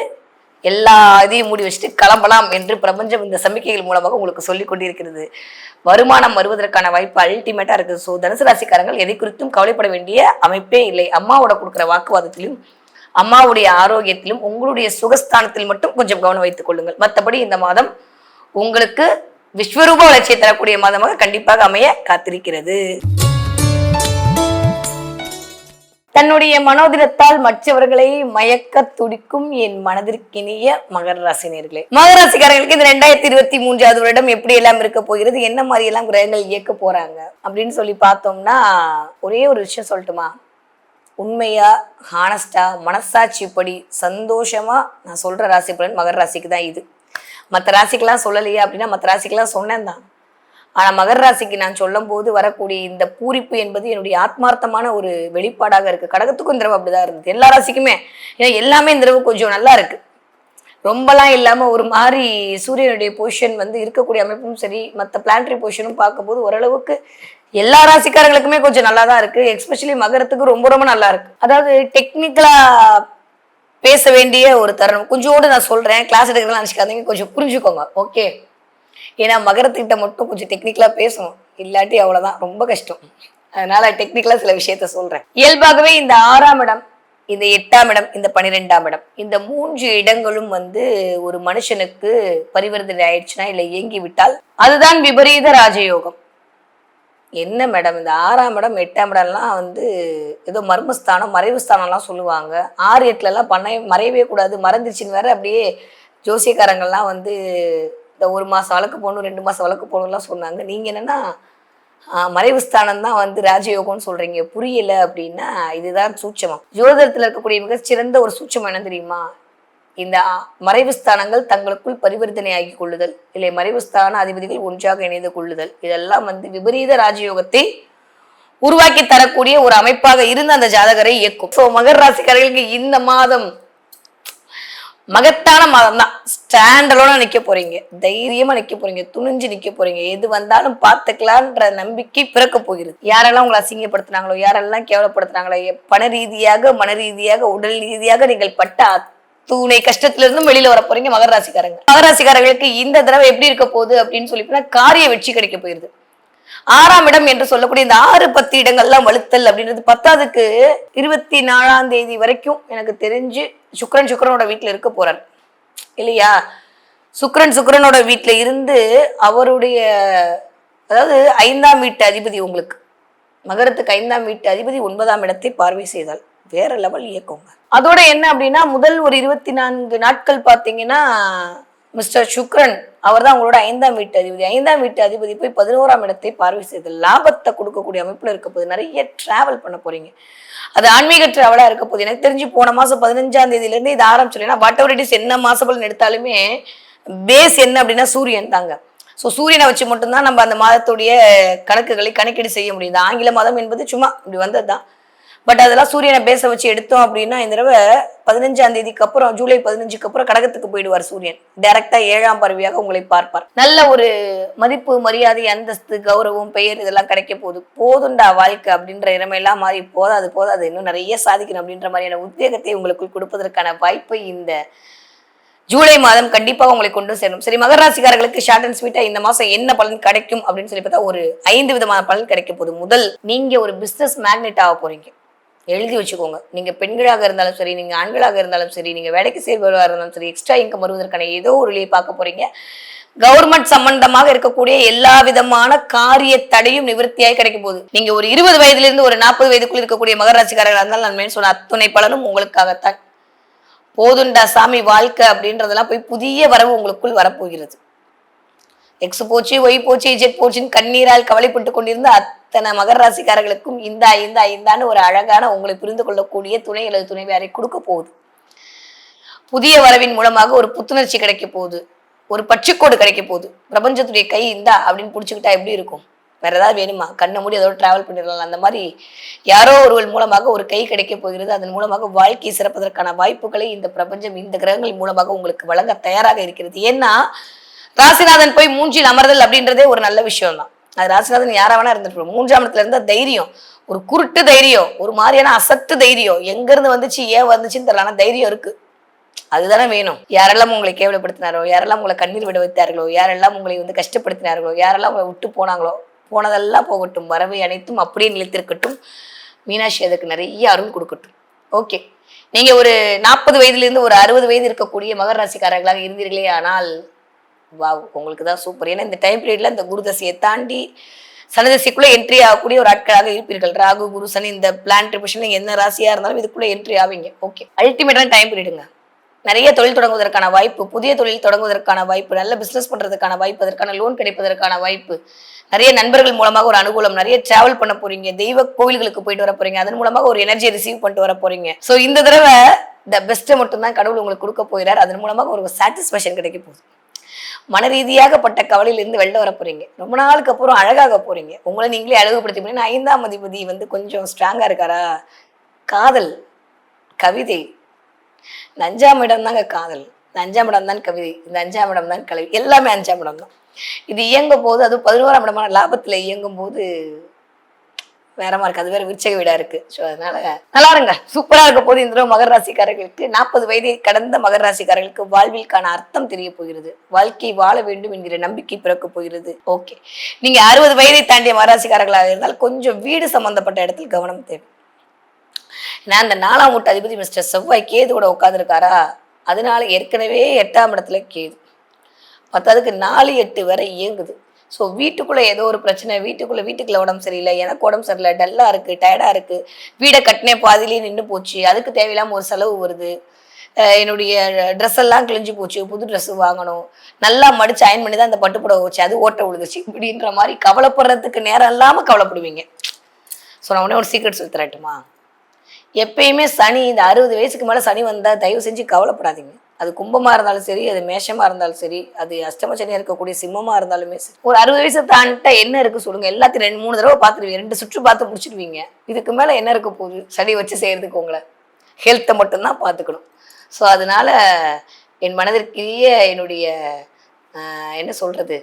எல்லா இதையும் மூடி வச்சுட்டு கிளம்பலாம் என்று பிரபஞ்சம் இந்த சமிக்கைகள் மூலமாக உங்களுக்கு சொல்லிக் கொண்டிருக்கிறது. வருமானம் வருவதற்கான வாய்ப்பு அல்டிமேட்டா இருக்குது. ஸோ தனுசு ராசிக்காரங்கள் எதை குறித்தும் கவலைப்பட வேண்டிய அமைப்பே இல்லை. அம்மாவோட கொடுக்குற வாக்குவாதத்திலும் அம்மாவுடைய ஆரோக்கியத்திலும் உங்களுடைய சுகஸ்தானத்தில் மட்டும் கொஞ்சம் கவனம் வைத்துக் கொள்ளுங்கள். மற்றபடி இந்த மாதம் உங்களுக்கு விஸ்வரூப வளர்ச்சியை தரக்கூடிய மாதமாக கண்டிப்பாக அமைய காத்திருக்கிறது. தன்னுடைய மனோதிரத்தால் மற்றவர்களை மயக்க துடிக்கும் என் மனதிற்கினிய மகர ராசினியர்களே, மகர ராசிக்காரர்களுக்கு இந்த 2023 வருடம் எப்படி எல்லாம் இருக்க போகிறது, என்ன மாதிரி எல்லாம் கிரகங்கள் இயக்க போறாங்க அப்படின்னு சொல்லி பார்த்தோம்னா, ஒரே ஒரு விஷயம் சொல்லட்டுமா? உண்மையா ஹானஸ்டா மனசாட்சிப்படி சந்தோஷமா நான் சொல்ற ராசி பலன் மகர ராசிக்கு தான் இது. மற்ற ராசிக்கெல்லாம் சொல்லலையா அப்படின்னா மற்ற ராசிக்கெல்லாம் சொன்னேன் தான். ஆனா மகர ராசிக்கு நான் சொல்லும் போது வரக்கூடிய இந்த பூரிப்பு என்பது என்னுடைய ஆத்மார்த்தமான ஒரு வெளிப்பாடாக இருக்கு. கடகத்துக்கும் இந்த தடவை அப்படிதான் இருந்தது, எல்லா ராசிக்குமே. ஏன்னா எல்லாமே இந்த தடவை கொஞ்சம் நல்லா இருக்கு. ரொம்பலாம் இல்லாம ஒரு மாதிரி சூரியனுடைய பொசிஷன் வந்து இருக்கக்கூடிய அமைப்பும் சரி, மற்ற பிளானட்டரி பொசிஷனும் பார்க்கும்போது ஓரளவுக்கு எல்லா ராசிக்காரங்களுக்குமே கொஞ்சம் நல்லா தான் இருக்கு. எஸ்பெஷலி மகரத்துக்கு ரொம்ப ரொம்ப நல்லா இருக்கு. அதாவது டெக்னிக்கலா பேச வேண்டிய ஒரு தருணம் கொஞ்சோடு நான் சொல்றேன். கிளாஸ் எடுக்கிறதெல்லாம் நினைச்சுக்காதீங்க, கொஞ்சம் புரிஞ்சுக்கோங்க. ஓகே, ஏன்னா மகரத்துக்கிட்ட மட்டும் கொஞ்சம் டெக்னிக்கலா பேசணும், இல்லாட்டி அவ்வளவுதான், ரொம்ப கஷ்டம். அதனால டெக்னிக்கலா சில விஷயத்த சொல்றேன். இயல்பாகவே இந்த 6ஆம் இடம், இந்த 8ஆம் இடம், இந்த 12ஆம் இடம், இந்த 3 இடங்களும் வந்து ஒரு மனுஷனுக்கு பரிவர்த்தனை ஆயிடுச்சுன்னா இல்லை இயங்கி விட்டால் அதுதான் விபரீத ராஜயோகம். என்ன மேடம், இந்த 6ஆம் இடம் 8ஆம் இடம்லாம் வந்து ஏதோ மர்மஸ்தானம் மறைவு ஸ்தானம்லாம் சொல்லுவாங்க. 6, 8லலாம் மறையவே கூடாது, மறந்துருச்சுன்னு வேற அப்படியே ஜோசியக்காரங்கள்லாம் வந்து இந்த 1 மாசம் வழக்கு போகணும் 2 மாசம் வழக்கு போகணும்லாம் சொன்னாங்க. நீங்க என்னன்னா மறைவு ஸ்தானம் தான் வந்து ராஜயோகம்னு சொல்றீங்க, புரியல அப்படின்னா இதுதான் சூட்சமம். ஜோதிடத்துல இருக்கக்கூடிய மிகச்சிறந்த ஒரு சூட்சமம் என்ன தெரியுமா? இந்த மறைவு ஸ்தானங்கள் தங்களுக்குள் பரிவர்த்தனை ஆகி கொள்ளுதல், இல்லை மறைவு ஸ்தான அதிபதிகள் ஒன்றாக இணைந்து கொள்ளுதல், இதெல்லாம் வந்து விபரீத ராஜயோகத்தை உருவாக்கி தரக்கூடிய ஒரு அமைப்பாக இருந்து அந்த ஜாதகரை இயக்கும். ஸோ மகர ராசிக்காரர்களுக்கு இந்த மாதம் மகத்தான மாதம் தான். ஸ்டாண்டலோட நிக்க போறீங்க, தைரியமா நிக்க போறீங்க, துணிஞ்சு நிக்க போறீங்க. எது வந்தாலும் பார்த்துக்கலான்ற நம்பிக்கை பிறக்க போகிறது. யாரெல்லாம் உங்களை அசிங்கப்படுத்தினாங்களோ, யாரெல்லாம் கேவலப்படுத்தினாங்களோ, பண ரீதியாக மன ரீதியாக உடல் ரீதியாக நீங்கள் பட்ட அத்துணை கஷ்டத்துல இருந்தும் வெளியில வர போறீங்க மகர ராசிக்காரங்க. மகர ராசிக்காரர்களுக்கு இந்த தடவை எப்படி இருக்க போகுது அப்படின்னு சொல்லி காரிய வெற்றி கிடைக்க போயிருது. 6ஆம் இடம் என்று சொல்லக்கூடிய இந்த 6, 10 இடங்கள்லாம் வலுத்தல் அப்படின்றது 10க்கு 24ஆம் தேதி வரைக்கும் எனக்கு தெரிஞ்சு சுக்கிரனோட வீட்டுல இருக்க போறார் இல்லையா? சுக்கிரனோட வீட்டுல இருந்து அவருடைய அதாவது 5ஆம் வீட்டு அதிபதி, உங்களுக்கு மகரத்துக்கு 5ஆம் வீட்டு அதிபதி 9ஆம் இடத்தை பார்வை செய்தால் வேற லெவல் இயக்கங்க. அதோட என்ன அப்படின்னா முதல் ஒரு 24 நாட்கள் பார்த்தீங்கன்னா மிஸ்டர் சுக்ரன் அவர் தான் உங்களோட 5ஆம் வீட்டு அதிபதி. 5ஆம் வீட்டு அதிபதி போய் 11ஆம் இடத்தை பார்வை செய்து லாபத்தை கொடுக்கக்கூடிய அமைப்புல இருக்க போது. நிறைய டிராவல் பண்ண போறீங்க, அது ஆன்மீக டிராவலா இருக்க போது. எனக்கு தெரிஞ்சு போன மாசம் 15ஆம் தேதியில இருந்து இது ஆரம்பிச்சிருக்கேன். வாட் எவர் இட் இஸ், என்ன மாசபலன் எடுத்தாலுமே பேஸ் என்ன அப்படின்னா சூரியன் தாங்க. ஸோ சூரியனை வச்சு மட்டும்தான் நம்ம அந்த மாதத்துடைய கணக்குகளை கணக்கீடு செய்ய முடியும். ஆங்கில மாதம் என்பது சும்மா இப்படி வந்தது தான். பட் அதெல்லாம் சூரியனை பேச வச்சு எடுத்தோம் அப்படின்னா இந்த தடவை 15ஆம் தேதிக்கு அப்புறம் ஜூலை 15க்கு அப்புறம் கடகத்துக்கு போயிடுவார் சூரியன். டைரக்டா 7ஆம் பார்வையாக உங்களை பார்ப்பார். நல்ல ஒரு மதிப்பு மரியாதை அந்தஸ்து கௌரவம் பெயர் இதெல்லாம் கிடைக்க போகுது. போதுண்டா வாழ்க்கை அப்படின்ற இறமையெல்லாம் மாறி போதாது இன்னும் நிறைய சாதிக்கணும் அப்படின்ற மாதிரியான உத்வேகத்தை உங்களுக்குள் கொடுப்பதற்கான வாய்ப்பை இந்த ஜூலை மாதம் கண்டிப்பாக உங்களை கொண்டு சேரும். சரி, மகர ராசிக்காரர்களுக்கு ஷார்ட் அண்ட் ஸ்வீட்டா இந்த மாசம் என்ன பலன் கிடைக்கும் அப்படின்னு சொல்லி பார்த்தா ஒரு 5 விதமான பலன் கிடைக்க போகுது. முதல், நீங்க ஒரு பிசினஸ் மேக்னெட் ஆக போறீங்க. எழுதி வச்சுக்கோங்க. நீங்க பெண்களாக இருந்தாலும் சரி, நீங்க ஆண்களாக இருந்தாலும் சரி, நீங்க வேலைக்கு சேர்பவராக இருந்தாலும் சரி, எக்ஸ்ட்ரா இன்கம் வருவதற்கான ஏதோ ஒரு வழியை பார்க்க போறீங்க. கவர்மெண்ட் சம்பந்தமாக இருக்கக்கூடிய எல்லா விதமான காரிய தடையும் நிவர்த்தியாய் கிடைக்கும் போது நீங்க ஒரு 20 வயதுல இருந்து ஒரு 40 வயதுக்குள் இருக்கக்கூடிய மகர ராசிக்காரர்களா இருந்தாலும் நான் மேல் சொன்ன அத்துணை பலனும் உங்களுக்காகத்தான். போதுண்டா சாமி வாழ்க்கை அப்படின்றதெல்லாம் போய் புதிய வரவு உங்களுக்குள் வரப்போகிறது. எக்ஸ் போச்சு, ஒய் போச்சு, இஜெட் போச்சுன்னு கண்ணீரால் கவலைப்பட்டு கொண்டிருந்த அத்தனை மகர ராசிக்காரர்களுக்கும் இந்தான்னு ஒரு அழகான உங்களை புரிந்து கொள்ளக்கூடிய துணை அல்லது துணைவியாரை கொடுக்க போகுது. புதிய வரவின் மூலமாக ஒரு புத்துணர்ச்சி கிடைக்க போகுது, ஒரு பட்சிக்கோடு கிடைக்க போகுது. பிரபஞ்சத்துடைய கை இந்தா அப்படின்னு பிடிச்சிக்கிட்டா எப்படி இருக்கும்? வேற ஏதாவது வேணுமா? கண்ணை மூடி அதோட டிராவல் பண்ணிடலாம். அந்த மாதிரி யாரோ ஒருவர் மூலமாக ஒரு கை கிடைக்க போகிறது. அதன் மூலமாக வாழ்க்கையை சிறப்பதற்கான வாய்ப்புகளை இந்த பிரபஞ்சம் இந்த கிரகங்கள் மூலமாக உங்களுக்கு வழங்க தயாராக இருக்கிறது. ஏன்னா ராசிநாதன் போய் மூன்றில் அமர்தல் அப்படின்றதே ஒரு நல்ல விஷயம் தான். அது ராசிநாதன் யாரா வேணா இருந்துட்டு 3ஆம் இடத்துல இருந்த தைரியம், ஒரு குருட்டு தைரியம், ஒரு மாதிரியான அசட்டு தைரியம், எங்க இருந்து வந்துச்சு ஏன் வந்துச்சுன்னு தெரியல, ஆனா தைரியம் இருக்கு. அதுதானே வேணும். யாரெல்லாம் உங்களை கேவலப்படுத்தினாரோ, யாரெல்லாம் உங்களை கண்ணீர் விட வைத்தார்களோ, யாரெல்லாம் உங்களை வந்து கஷ்டப்படுத்தினார்களோ, யாரெல்லாம் உங்களை விட்டு போனாங்களோ, போனதெல்லாம் போகட்டும். வரவை அனைத்தும் அப்படியே நிலைத்திருக்கட்டும். மீனாட்சி அதுக்கு நிறைய அருள் கொடுக்கட்டும். ஓகே, நீங்க ஒரு 40 வயதுல இருந்து ஒரு 60 வயது இருக்கக்கூடிய மகர ராசிக்காரர்களாக இருந்தீர்களே ஆனால் வா, உங்களுக்கு தான் சூப்பர். ஏன்னா இந்த டைம் பீரியட்ல இந்த குருதசையை தாண்டி சனதசைக்குள்ள என்ட்ரி ஆகக்கூடிய ஒரு ஆட்களாக இருப்பீர்கள். ராகு குரு சனி இந்த பிளான் ட்ரிபியூஷன் என்ன ராசியா இருந்தாலும் இதுக்குள்ள என்ட்ரி ஆவீங்க. ஓகே, அல்டிமேட்டான டைம் பீரியடுங்க. நிறைய தொழில் தொடங்குவதற்கான வாய்ப்பு, புதிய தொழில் தொடங்குவதற்கான வாய்ப்பு, நல்ல பிசினஸ் பண்றதுக்கான வாய்ப்பு, அதற்கான லோன் கிடைப்பதற்கான வாய்ப்பு, நிறைய நண்பர்கள் மூலமாக ஒரு அனுகூலம், நிறைய டிராவல் பண்ண போறீங்க, தெய்வ கோவில்களுக்கு போயிட்டு வர போறீங்க, அதன் மூலமாக ஒரு எனர்ஜியை ரிசீவ் பண்ணிட்டு வர போறீங்க. ஸோ இந்த தடவை த பெஸ்ட்டை மட்டும்தான் கடவுள் உங்களுக்கு கொடுக்க போகிறார். அதன் மூலமாக ஒரு சாட்டிஸ்பேக்ஷன் கிடைக்க போகுது. மன ரீதியாகப்பட்ட கவலையிலிருந்து வெளில வர போறீங்க. ரொம்ப நாளுக்கு அப்புறம் அழகாக போறீங்க. உங்களை நீங்களே அழகுபடுத்தி போறீங்க. 5ஆம் அதிபதி வந்து கொஞ்சம் ஸ்ட்ராங்கா இருக்காரா? காதல், கவிதை, இந்த 5ஆம் இடம் தாங்க காதல், இந்த 5ஆம் இடம் தான் கவிதை, இந்த 5ஆம் இடம் தான் கல்வி, எல்லாமே 5ஆம் இடம் தான். இது இயங்கும் போது, அது 11ஆம் இடமான லாபத்துல இயங்கும் போது வேறமா இருக்கு. அது வேற விருச்சக வீடா இருக்கு. ஸோ அதனால நல்லா இருங்க, சூப்பரா இருக்க போது. இந்த மகர ராசிக்காரர்களுக்கு 40 வயதை கடந்த மகர ராசிக்காரர்களுக்கு வாழ்விற்கான அர்த்தம் தெரிய போகிறது. வாழ்க்கை வாழ வேண்டும் என்கிற நம்பிக்கை பிறக்க போகிறது. ஓகே, நீங்க 60 வயதை தாண்டிய மகர ராசிக்காரர்களாக இருந்தால் கொஞ்சம் வீடு சம்பந்தப்பட்ட இடத்தில் கவனம் தேவை. நான் அந்த 4ஆம் வீட்டு அதிபதி மிஸ்டர் செவ்வாய் கேது கூட உட்காந்துருக்காரா, அதனால ஏற்கனவே 8ஆம் இடத்துல கேது, பத்தாவதுக்கு 4, 8 வரை இயங்குது. ஸோ வீட்டுக்குள்ளே ஏதோ ஒரு பிரச்சனை, வீட்டுக்குள்ள உடம்பு சரியில்லை, எனக்கு உடம்பு சரியில்லை, டல்லாக இருக்குது, டயர்டாக இருக்குது, வீடை கட்டினே பாதிலேயே நின்று போச்சு, அதுக்கு தேவையில்லாமல் ஒரு செலவு வருது, என்னுடைய ட்ரெஸ் எல்லாம் கிழிஞ்சு போச்சு, புது ட்ரெஸ் வாங்கணும், நல்லா மடிச்சு அயன் பண்ணி தான் அந்த பட்டுப்புடவை வச்சு அது ஓட்ட விழுதுச்சு, இப்படின்ற மாதிரி கவலைப்படுறதுக்கு நேரம் இல்லாமல் கவலைப்படுவீங்க. ஸோ நான் உடனே ஒரு சீக்ரெட் சொல்லி தரட்டுமா? எப்பயுமே சனி இந்த 60 வயசுக்கு மேலே சனி வந்தால் தயவு செஞ்சு கவலைப்படாதீங்க. அது கும்பமா இருந்தாலும் சரி, அது மேஷமா இருந்தாலும் சரி, அது அஷ்டமச்சனியா இருக்கக்கூடிய சிம்மமா இருந்தாலுமே சரி, ஒரு 60 வயசு தாண்டிட்டா என்ன இருக்கு சொல்லுங்க? எல்லாத்தையும் 2-3 தடவை பார்த்துருவீங்க, 2 சுற்று பார்த்து முடிச்சிடுவீங்க. இதுக்கு மேல என்ன இருக்க போகுது? சனி வச்சு செய்யறதுக்கு உங்களை ஹெல்த்தை மட்டும்தான் பார்த்துக்கணும். ஸோ அதனால என் மனதிற்குரிய என்னுடைய என்ன சொல்றது,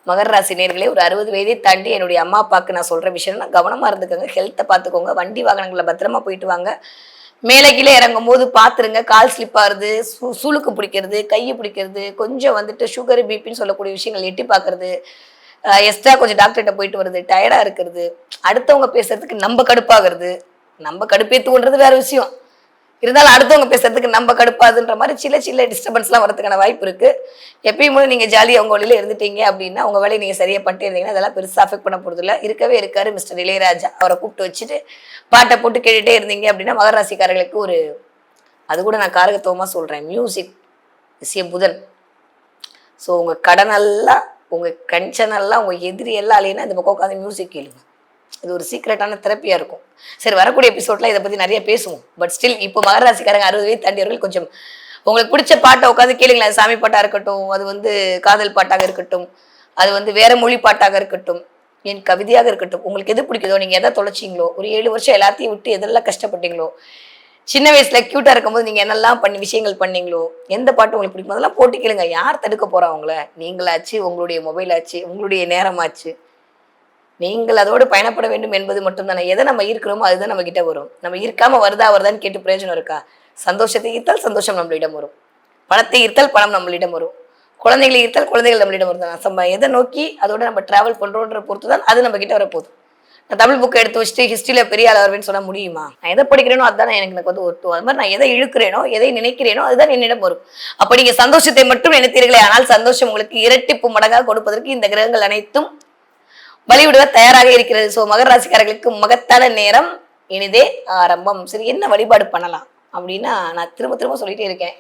மகர ராசி நேர்களே, ஒரு 60 வயதை தாண்டி என்னுடைய அம்மா அப்பாவுக்கு நான் சொல்ற விஷயம், நான் கவனமா இருந்துக்கோங்க, ஹெல்த்தை பார்த்துக்கோங்க, வண்டி வாகனங்களை பத்திரமா போயிட்டு வாங்க, மேலே கீழே இறங்கும் போது பார்த்துருங்க, கால் ஸ்லிப் ஆகுறது, சுளுக்கு பிடிக்கிறது, கையை பிடிக்கிறது, கொஞ்சம் வந்துட்டு சுகர் பிபின்னு சொல்லக்கூடிய விஷயங்கள் எட்டி பார்க்கறது, எக்ஸ்ட்ரா கொஞ்சம் டாக்டர்கிட்ட போயிட்டு வருது, டயர்டாக இருக்கிறது, அடுத்தவங்க பேசுறதுக்கு நம்ம கடுப்பாகிறது, நம்ம கடுப்பேற்றுன்றது வேற விஷயம், இருந்தாலும் அடுத்தவங்க பேசுறதுக்கு நம்ம கடுப்பாதுன்ற மாதிரி சில டிஸ்டர்பன்ஸ்லாம் வரதுக்கான வாய்ப்பு இருக்கு. எப்பயும் போது நீங்க ஜாலியாக உங்க வழியில இருந்துட்டீங்க அப்படின்னா, உங்க வேலையை நீங்க சரியா பண்ணிட்டு இருந்தீங்கன்னா அதெல்லாம் பெருசாக அஃபெக்ட் பண்ண போறது இல்லை. இருக்கவே இருக்காரு மிஸ்டர் இளையராஜா, அவரை கூப்பிட்டு வச்சுட்டு பாட்டை போட்டு கேட்டுட்டே இருந்தீங்க அப்படின்னா மகர ராசிக்காரர்களுக்கு ஒரு, அது கூட நான் காரகத்துவமா சொல்றேன், மியூசிக் இசைய புதன். ஸோ உங்க கடனெல்லாம், உங்க கஞ்சனெல்லாம், உங்க எதிரி எல்லாம் அலையினா இந்த பக்கம் உட்காந்து மியூசிக் கேளுங்க. இது ஒரு சீக்ரெட்டான தெரப்பியா இருக்கும். சரி, வரக்கூடிய எபிசோட்ல இதை பத்தி நிறைய பேசுவோம். பட் ஸ்டில் இப்போ மகர ராசிக்காரங்க 60 வயது தாண்டியவர்கள் கொஞ்சம் உங்களுக்கு பிடிச்ச பாட்டை உட்காந்து கேளுங்களேன். அது சாமி பாட்டா இருக்கட்டும், அது வந்து காதல் பாட்டாக இருக்கட்டும், அது வந்து வேற மொழி பாட்டாக இருக்கட்டும், என் கவிதையாக இருக்கட்டும், உங்களுக்கு எது பிடிக்குதோ, நீங்க எதை தொலைச்சிங்களோ, ஒரு 7 வருஷம் எல்லாத்தையும் விட்டு எதெல்லாம் கஷ்டப்பட்டீங்களோ, சின்ன வயசுல கியூட்டா இருக்கும்போது நீங்க என்னெல்லாம் விஷயங்கள் பண்ணீங்களோ, எந்த பாட்டு உங்களுக்கு பிடிக்கும் அதெல்லாம் போட்டு கேளுங்க. யார் தடுக்க போறா உங்களை? நீங்களாச்சு, உங்களுடைய மொபைல் ஆச்சு, உங்களுடைய நேரமாச்சு, நீங்கள் அதோடு பயணப்பட வேண்டும் என்பது மட்டும்தானே. எதை நம்ம ஈர்க்கிறோமோ அதுதான் நம்ம கிட்ட வரும். நம்ம ஈர்க்காம வருதான்னு கேட்டு பிரயோஜனம் இருக்கா? சந்தோஷத்தை ஈர்த்தால் சந்தோஷம் நம்மளிடம் வரும், பணத்தை ஈர்த்தால் பணம் நம்மளிடம் வரும், குழந்தைகளை ஈர்த்தால் குழந்தைகள் நம்மளிடம் வரும். நம்ம எதை நோக்கி அதோட நம்ம டிராவல் பண்றோன்ற பொறுத்து தான் அது நம்ம கிட்ட வரப்போகுது. நான் தமிழ் புக்கை எடுத்து வச்சுட்டு ஹிஸ்டரியில பெரிய ஆள் வருவேன்னு சொல்ல முடியுமா? நான் எதை படிக்கிறேனோ அதுதான் எனக்கு வந்து ஒருத்தம். அது மாதிரி நான் எதை இழுக்கிறேனோ எதை நினைக்கிறேனோ அதுதான் என்னிடம் வரும். அப்ப நீங்க சந்தோஷத்தை மட்டும் நினைத்தீர்களே, ஆனால் சந்தோஷம் உங்களுக்கு இரட்டிப்பு மடங்காக கொடுப்பதற்கு இந்த கிரகங்கள் அனைத்தும் வழிவிடுவ தயாராக இருக்கிறது. சோ மகர ராசிக்காரர்களுக்கு மகத்தான நேரம் இனிதே ஆரம்பம். சரி, என்ன வழிபாடு பண்ணலாம் அப்படின்னா நான் திரும்ப திரும்ப சொல்லிட்டே இருக்கேன்.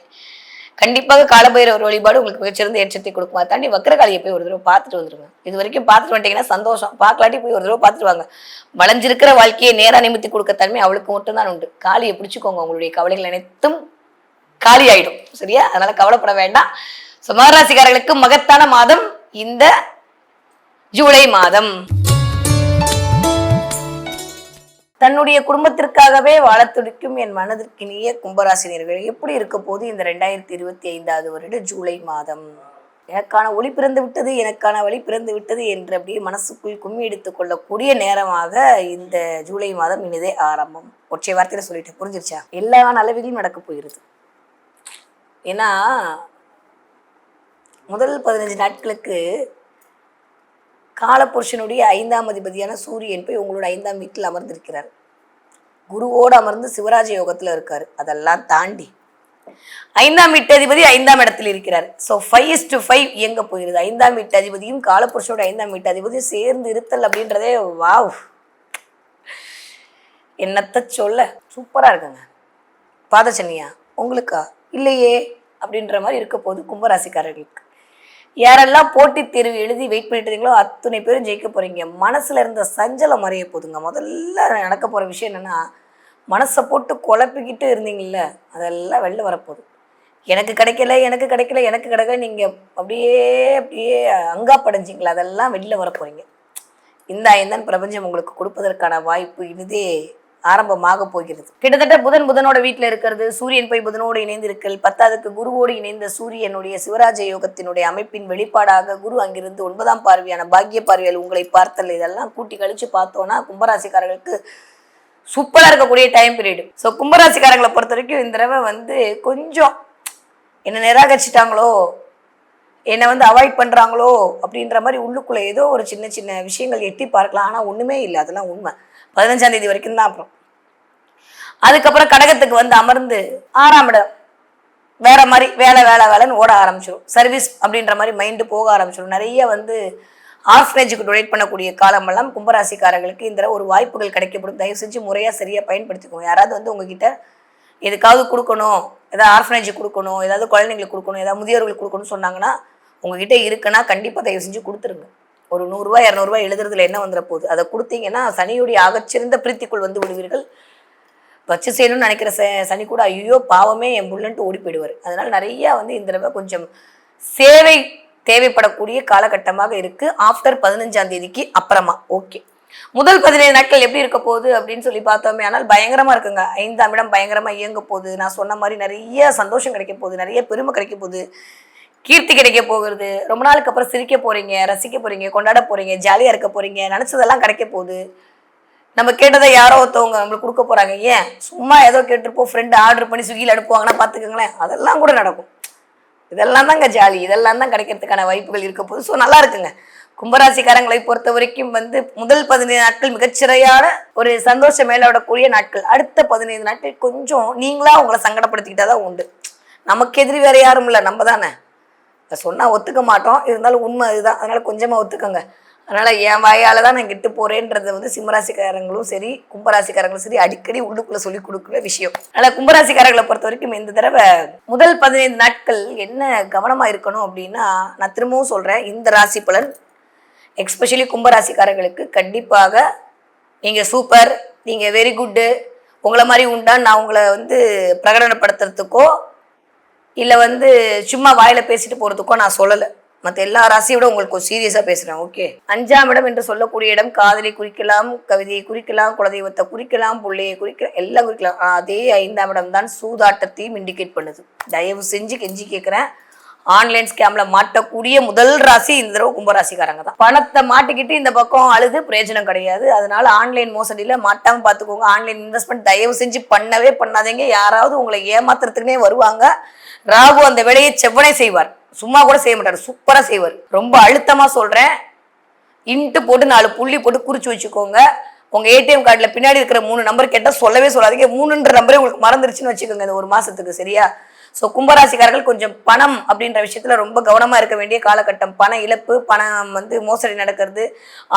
கண்டிப்பாக காலபைரவர் வழிபாடு உங்களுக்கு மிகச்சிறந்த ஏற்றத்தை கொடுக்குமா. தாண்டி வக்கரகாளியை போய் ஒரு தடவை பார்த்துட்டு வந்துருங்க. இது வரைக்கும் பார்த்துட்டு வந்துட்டீங்கன்னா சந்தோஷம். பார்க்கலாட்டி போய் ஒரு தடவை பார்த்துட்டு வாங்க. வளைஞ்சிருக்கிற வாழ்க்கையை நேரா நிமித்தி கொடுக்க தன்மை அவளுக்கு மட்டும்தான் உண்டு. காளியை பிடிச்சுக்கோங்க, உங்களுடைய கவலைகள் அனைத்தும் காலி ஆயிடும். சரியா? அதனால கவலைப்பட வேண்டாம். ஸோ மகராசிக்காரர்களுக்கு மகத்தான மாதம் இந்த ஜூலை மாதம். தன்னுடைய குடும்பத்திற்காகவே வாழ துடிக்கும் என் மனதிற்கினிய கும்பராசினியர்கள் எப்படி இருக்க போது இந்த 2025 வருட ஜூலை மாதம். எனக்கான ஒளி பிறந்து விட்டது, எனக்கான வழி பிறந்து விட்டது என்று அப்படியே மனசுக்குள் கும்மி எடுத்துக் கொள்ளக்கூடிய நேரமாக இந்த ஜூலை மாதம் இனிதே ஆரம்பம். ஒற்றை வார்த்தையில சொல்லிட்டு புரிஞ்சிருச்சா? எல்லா அளவிலும் நடக்க போகிறது. ஏன்னா முதல் 15 நாட்களுக்கு காலபுருஷனுடைய 5ஆம் அதிபதியான சூரியன் போய் உங்களோட 5ஆம் வீட்டில் அமர்ந்திருக்கிறார். குருவோடு அமர்ந்து சிவராஜ யோகத்துல இருக்காரு. அதெல்லாம் தாண்டி 5ஆம் வீட்டு அதிபதி 5ஆம் இடத்துல இருக்கிறார். ஸோ 5:5 இயங்க போகிறது. 5ஆம் வீட்டு அதிபதியும் காலபுருஷனோட 5ஆம் வீட்டு அதிபதியும் சேர்ந்து இருத்தல் அப்படின்றதே வாவ், என்னத்த சொல்ல, சூப்பரா இருக்குங்க. பாதச்சனியா உங்களுக்கா இல்லையே அப்படின்ற மாதிரி இருக்க போது கும்பராசிக்காரர்களுக்கு. யாரெல்லாம் போட்டித் தேர்வு எழுதி வெயிட் பண்ணிட்டு இருக்கீங்களோ அத்தனை பேரும் ஜெயிக்க போறீங்க. மனசுல இருந்த சஞ்சலம் மறைய போதுங்க. முதல்ல நடக்க போற விஷயம் என்னன்னா, மனசை போட்டு குழப்பிக்கிட்டு இருந்தீங்கல்ல, அதெல்லாம் வெளில வரப்போகுது. எனக்கு கிடைக்கல, எனக்கு கிடைக்கல, எனக்கு கிடைக்கல, நீங்க அப்படியே அப்படியே அங்காப்படைஞ்சிங்களா, அதெல்லாம் வெளில வர போறீங்க. இந்த பிரபஞ்சம் உங்களுக்கு கொடுப்பதற்கான வாய்ப்பு இனிதே ஆரம்பமாக போகிறது. கிட்டத்தட்ட புதனோட வீட்டில் இருக்கிறது, சூரியன் போய் புதனோடு இணைந்து இருக்கல், 10க்கு குருவோடு இணைந்த சூரியனுடைய சிவராஜ யோகத்தினுடைய அமைப்பின் வெளிப்பாடாக குரு அங்கிருந்து 9ஆம் பார்வையான பாக்கிய பார்வையால் உங்களை பார்த்தல், இதெல்லாம் கூட்டி கழிச்சு பார்த்தோன்னா கும்பராசிக்காரர்களுக்கு சூப்பரா இருக்கக்கூடிய டைம் பீரியட். ஸோ கும்பராசிக்காரங்களை பொறுத்த வரைக்கும் இந்த தடவை வந்து கொஞ்சம் என்ன நிராகரிச்சிட்டாங்களோ, என்னை வந்து அவாய்ட் பண்றாங்களோ அப்படின்ற மாதிரி உள்ளுக்குள்ள ஏதோ ஒரு சின்ன சின்ன விஷயங்கள் எட்டி பார்க்கலாம். ஆனா ஒண்ணுமே இல்லை, அதெல்லாம் உண்மை. 15ஆம் தேதி வரைக்கும் தான். அப்புறம் அதுக்கப்புறம் கடகத்துக்கு வந்து அமர்ந்து 6ஆம் இடம் வேற மாதிரி வேலைன்னு ஓட ஆரம்பிச்சிடும். சர்வீஸ் அப்படின்ற மாதிரி மைண்டு போக ஆரம்பிச்சிடும். நிறைய வந்து ஆர்ஃபனேஜுக்கு டொனேட் பண்ணக்கூடிய காலமெல்லாம் கும்பராசிக்காரர்களுக்கு இந்த ஒரு வாய்ப்புகள் கிடைக்கப்படும். தயவு செஞ்சு முறையாக சரியாக பயன்படுத்திக்கோங்க. யாராவது வந்து உங்ககிட்ட எதுக்காவது கொடுக்கணும், ஏதாவது ஆர்ஃபனேஜுக்கு கொடுக்கணும், ஏதாவது குழந்தைங்களுக்கு கொடுக்கணும், ஏதாவது முதியோர்களுக்கு கொடுக்கணும்னு சொன்னாங்கன்னா உங்ககிட்ட இருக்குன்னா கண்டிப்பாக தயவு செஞ்சு கொடுத்துருங்க. ஒரு 100 ரூபாய் 200 ரூபாய் எழுதுறதுல என்ன வந்துட போகுது? அதை கொடுத்தீங்கன்னா சனியுடைய ஆகச்சிறந்த பிரீத்திக்குள் வந்து விடுவீர்கள். வச்சு செய்யணும்னு நினைக்கிற சனி கூட ஐயோ பாவமே என் புள்ளன்ட்டு ஓடி போயிடுவார். அதனால நிறைய வந்து இந்த தடவை கொஞ்சம் சேவை தேவைப்படக்கூடிய காலகட்டமாக இருக்கு. ஆஃப்டர் 15ஆம் தேதிக்கு அப்புறமா ஓகே. முதல் 15 நாட்கள் எப்படி இருக்க போகுது அப்படின்னு சொல்லி பார்த்தோமே, ஆனால் பயங்கரமா இருக்குங்க. 5ஆம் இடம் பயங்கரமா இயங்க போகுது. நான் சொன்ன மாதிரி நிறைய சந்தோஷம் கிடைக்க போகுது, நிறைய பெருமை கிடைக்க போகுது, கீர்த்தி கிடைக்க போகிறது. ரொம்ப நாளுக்கு அப்புறம் சிரிக்க போறீங்க, ரசிக்க போறீங்க, கொண்டாட போறீங்க, ஜாலியா இருக்க போறீங்க, நினைச்சதெல்லாம் கிடைக்க போகுது. நம்ம கேட்டதை யாரோ ஒருத்தவங்க நம்மளுக்கு கொடுக்க போறாங்க. ஏன் சும்மா ஏதோ கேட்டுருப்போம், ஃப்ரெண்டு ஆர்டர் பண்ணி ஸ்விக்கியில் அனுப்புவாங்கன்னா பார்த்துக்கோங்களேன், அதெல்லாம் கூட நடக்கும். இதெல்லாம் தாங்க ஜாலி, இதெல்லாம் தான் கிடைக்கிறதுக்கான வாய்ப்புகள் இருக்க போகுது. ஸோ நல்லா இருக்குங்க. கும்பராசிக்காரங்களை பொறுத்த வரைக்கும் வந்து முதல் 15 நாட்கள் மிகச்சிறையான ஒரு சந்தோஷம் மேலோடக்கூடிய நாட்கள். அடுத்த 15 நாட்கள் கொஞ்சம் நீங்களா உங்களை சங்கடப்படுத்திக்கிட்டாதான் உண்டு. நமக்கு எதிரி வேற யாரும் இல்லை, நம்ம தானே. சொன்னா ஒத்துக்க மாட்டோம், இருந்தாலும் உண்மை அதுதான். அதனால கொஞ்சமா ஒத்துக்கோங்க. அதனால என் வாயால தான் நான் கெட்டு போறேன்றதை வந்து சிம்மராசிக்காரங்களும் சரி கும்பராசிக்காரங்களும் சரி அடிக்கடி உள்ளுக்குள்ள சொல்லி கொடுக்குற விஷயம். அதனால கும்பராசிக்காரர்களை பொறுத்த வரைக்கும் இந்த தடவை முதல் 15 நாட்கள் என்ன கவனமா இருக்கணும் அப்படின்னா, நான் திரும்பவும் சொல்றேன், இந்த ராசி பலன் எக்ஸ்பெஷலி கும்பராசிக்காரர்களுக்கு கண்டிப்பாக நீங்க சூப்பர், நீங்க வெரி குட்டு, உங்களை மாதிரி உண்டா நான் உங்களை வந்து பிரகடனப்படுத்துறதுக்கோ இல்லை வந்து சும்மா வாயில பேசிட்டு போறதுக்கோ நான் சொல்லலை. மற்ற எல்லா ராசியோட உங்களுக்கு ஒரு சீரியஸா பேசுறேன். ஓகே. 5ஆம் இடம் என்று சொல்லக்கூடிய இடம் காதலை குறிக்கலாம், கவிதையை குறிக்கலாம், குலதெய்வத்தை குறிக்கலாம், பிள்ளையை குறிக்கலாம், எல்லாம் குறிக்கலாம். அதே 5ஆம் இடம் தான் சூதாட்டத்தையும் இண்டிகேட் பண்ணுது. தயவு செஞ்சு கெஞ்சி கேட்கிறேன், ஆன்லைன் ஸ்கேம்ல மாட்டக்கூடிய முதல் ராசி இந்த தடவை கும்பராசிக்காரங்க தான். பணத்தை மாட்டிக்கிட்டு இந்த பக்கம் அழுது பிரயோஜனம் கிடையாது. அதனால ஆன்லைன் மோசடியில மாட்டாம பாத்துக்கோங்க. ஆன்லைன் இன்வெஸ்ட்மெண்ட் தயவு செஞ்சு பண்ணவே பண்ணாதீங்க. யாராவது உங்களை ஏமாத்துறதுக்குனே வருவாங்க. ராகு அந்த வேலையை செவ்வனே செய்வார், சும்மா கூட செய்ய மாட்டார், சூப்பரா செய்வார். ரொம்ப அழுத்தமா சொல்றேன், இன்ட்டு போட்டு 4 புள்ளி போட்டு குறிச்சு வச்சுக்கோங்க. உங்க ஏடிஎம் கார்டுல பின்னாடி இருக்கிற 3 நம்பர் கேட்டா சொல்லவே சொல்லாதீங்க. 3ன்ற நம்பரே உங்களுக்கு மறந்துருச்சுன்னு வச்சுக்கோங்க இந்த ஒரு மாசத்துக்கு. சரியா? ஸோ கும்பராசிக்காரர்கள் கொஞ்சம் பணம் அப்படின்ற விஷயத்துல ரொம்ப கவனமா இருக்க வேண்டிய காலகட்டம். பண இழப்பு, பணம் மோசடி நடக்கிறது,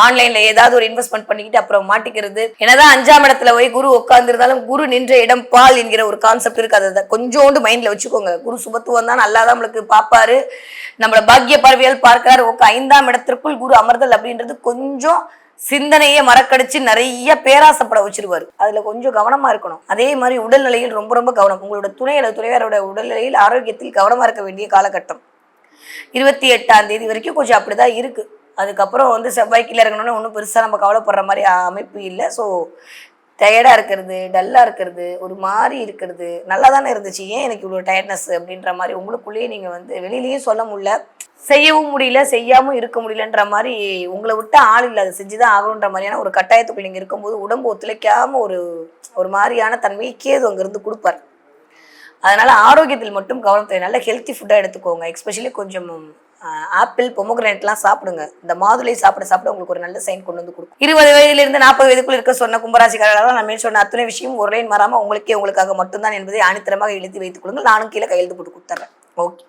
ஆன்லைன்ல ஏதாவது ஒரு இன்வெஸ்ட்மெண்ட் பண்ணிக்கிட்டு அப்புறம் மாட்டிக்கிறது. என்னதான் 5ஆம் இடத்துல போய் குரு உட்கார்ந்துருந்தாலும் குரு நின்ற இடம் பால் என்கிற ஒரு கான்செப்ட் இருக்கு. அதை கொஞ்சோண்டு மைண்ட்ல வச்சுக்கோங்க. குரு சுபத்துவம் தான், நல்லா தான் நம்மளுக்கு பாப்பாரு, நம்மள பாக்கிய பார்வையால் பார்க்கிறாரு. 5ஆம் இடத்திற்குள் குரு அமர்தல் அப்படின்றது கொஞ்சம் சிந்தனையை மறக்கடிச்சு நிறைய பேராசப்பட வச்சிருவாரு. அதுல கொஞ்சம் கவனமா இருக்கணும். அதே மாதிரி உடல்நிலையில் ரொம்ப ரொம்ப கவனம். உங்களோட துணை அல்லது துணைவரோட உடல்நிலையில் ஆரோக்கியத்தில் கவனமா இருக்க வேண்டிய காலகட்டம். 28ஆம் தேதி வரைக்கும் கொஞ்சம் அப்படிதான் இருக்கு. அதுக்கப்புறம் செவ்வாய் கீழே இறங்கணும்னு ஒன்றும் பெருசா நம்ம கவலைப்படுற மாதிரி அமைப்பு இல்லை. ஸோ டயர்டா இருக்கிறது, டல்லா இருக்கிறது, ஒரு மாதிரி இருக்கிறது நல்லா தானே இருந்துச்சு, ஏன் எனக்கு இவ்வளோ டயர்ட்னஸ் அப்படின்ற மாதிரி உங்களுக்குள்ளேயே நீங்க வெளியிலயும் சொல்ல முடியல, செய்யவும் முடியல, செய்யாமல் இருக்க முடியலன்ற மாதிரி உங்களை விட்டு ஆள் இல்லை, அதை செஞ்சுதான் ஆகணுன்ற மாதிரியான ஒரு கட்டாயத்துக்குள்ள நீங்கள் இருக்கும்போது உடம்பு ஒத்துழைக்காம ஒரு மாதிரியான தன்மையை கேது அங்கிருந்து கொடுப்பார். அதனால ஆரோக்கியத்தில் மட்டும் கவனத்தை, நல்ல ஹெல்த்தி ஃபுட்டாக எடுத்துக்கோங்க. எஸ்பெஷலி கொஞ்சம் ஆப்பிள், பொமோகிரானேட்லாம் சாப்பிடுங்க. இந்த மாதுளை சாப்பிட உங்களுக்கு ஒரு நல்ல சைன் கொண்டு வந்து கொடுக்கும். 20 வயதிலிருந்து 40 வயதுக்குள் இருக்க சொன்ன கும்பராசிக்காரர்களால் நான் மேல் சொன்ன அத்தனை விஷயம் ஒரு லைன் மாறாமல் உங்களுக்காக மட்டும்தான் என்பதை ஆணித்தரமாக எழுதி வைத்துக் கொள்ளுங்கள். நானும் கீழே கையெழுத்து போட்டு கொடுத்துட்றேன். ஓகே,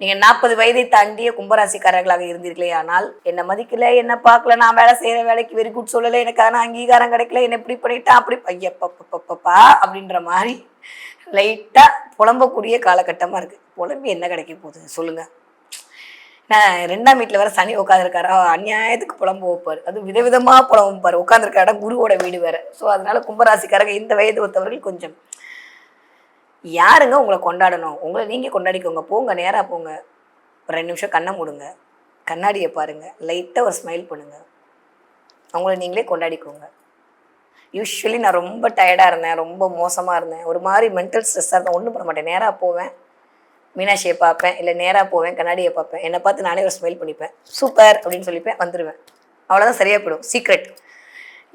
நீங்க 40 வயதை தாண்டிய கும்பராசிக்காரர்களாக இருந்தீர்களே ஆனால் என்ன மதிக்கல, என்ன பார்க்கல, நான் வேலை செய்யற வேலைக்கு வெரி குட் சொல்லலை, எனக்கான அங்கீகாரம் கிடைக்கல, என்ன இப்படி பண்ணிட்டா அப்படி ஐயப்பா அப்படின்ற மாதிரி லைட்டா புலம்பக்கூடிய காலகட்டமா இருக்கு. புலம்பி என்ன கிடைக்க போகுது சொல்லுங்க? நான் 2ஆம் வீட்டுல வேற சனி உட்காந்துருக்காரா, அநியாயத்துக்கு புலம்பு வைப்பாரு. அது விதவிதமா புலம்புப்பாரு. உட்காந்துருக்க இடம் குருவோட வீடு வேற. ஸோ அதனால கும்பராசிக்காரங்க இந்த வயது ஒத்தவர்கள் கொஞ்சம் யாருங்க உங்களை கொண்டாடணும், உங்களை நீங்கள் கொண்டாடிக்கோங்க. போங்க, நேராக போங்க, ஒரு 2 நிமிஷம் கண்ணை மூடுங்க, கண்ணாடியை பாருங்கள், லைட்டாக ஒரு ஸ்மைல் பண்ணுங்கள், அவங்கள நீங்களே கொண்டாடிக்கோங்க. யூஸ்வலி நான் ரொம்ப டயர்டாக இருந்தேன், ரொம்ப மோசமாக இருந்தேன், ஒரு மாதிரி மென்டல் ஸ்ட்ரெஸ்ஸாக இருந்தேன், ஒன்றும் பண்ண மாட்டேன், நேராக போவேன், மீனாட்சியை பார்ப்பேன், இல்லை நேராக போவேன், கண்ணாடியை பார்ப்பேன், என்னை பார்த்து நானே ஒரு ஸ்மைல் பண்ணிப்பேன், சூப்பர் அப்படின்னு சொல்லிப்பேன், வந்துடுவேன். அவ்வளோதான், சரியாக போயிடும். சீக்ரெட்,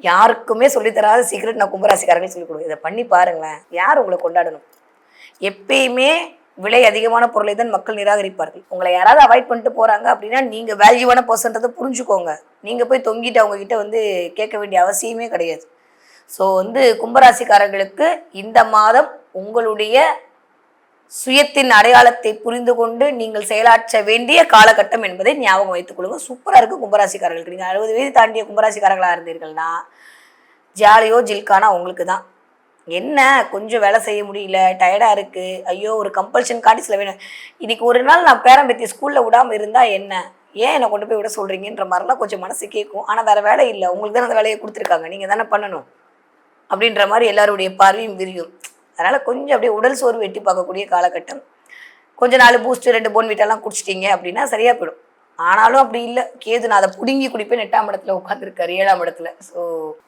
யாருக்குமே சொல்லித்தராத சீக்ரெட் நான் கும்பராசிக்காரங்களே சொல்லிக் கொடுங்க. இதை பண்ணி பாருங்களேன், யார் உங்களை கொண்டாடணும்? எப்பயுமே விலை அதிகமான பொருளை தான் மக்கள் நிராகரிப்பார்கள். உங்களை யாராவது அவாய்ட் பண்ணிட்டு போறாங்க அப்படின்னா நீங்க வேல்யூவான பர்சன்றதை புரிஞ்சுக்கோங்க. நீங்க போய் தொங்கிட்டு அவங்க கிட்ட கேட்க வேண்டிய அவசியமே கிடையாது. ஸோ கும்பராசிக்காரர்களுக்கு இந்த மாதம் உங்களுடைய சுயத்தின் அடையாளத்தை புரிந்து கொண்டு நீங்கள் செயலாற்ற வேண்டிய காலகட்டம் என்பதை ஞாபகம் வைத்துக் கொள்ளுங்க. சூப்பரா இருக்கு கும்பராசிக்காரர்களுக்கு. நீங்க 60 வயது தாண்டிய கும்பராசிக்காரர்களா இருந்தீர்கள்னா ஜாலியோ ஜில்கானா உங்களுக்கு தான். என்ன கொஞ்சம் வேலை செய்ய முடியல, டயர்டாக இருக்குது, ஐயோ ஒரு கம்பல்ஷன் காட்டி சில வேணும், இன்னைக்கு ஒரு நாள் நான் பேரம்பேத்தி ஸ்கூலில் விடாமல் இருந்தால் என்ன, ஏன் என்னை கொண்டு போய் விட சொல்கிறீங்கன்ற மாதிரிலாம் கொஞ்சம் மனசு கேட்கும். ஆனால் வேறு வேலை இல்லை, உங்களுக்கு தானே அந்த வேலையை கொடுத்துருக்காங்க, நீங்கள் தானே பண்ணணும் அப்படின்ற மாதிரி எல்லாருடைய பார்வையும் விரியும். அதனால் கொஞ்சம் அப்படியே உடல் சோர்வு எட்டி பார்க்கக்கூடிய காலகட்டம். கொஞ்சம் 4 பூஸ்ட்டு 2 போன்விட்டாலாம் குடிச்சிட்டிங்க அப்படின்னா சரியாக போயிடும். ஆனாலும் அப்படி இல்லை, கேது நான் அதை பிடுங்கி குடிப்பேன் 8ஆம் இடத்துல உட்காந்துருக்காரு 7ஆம் இடத்துல. ஸோ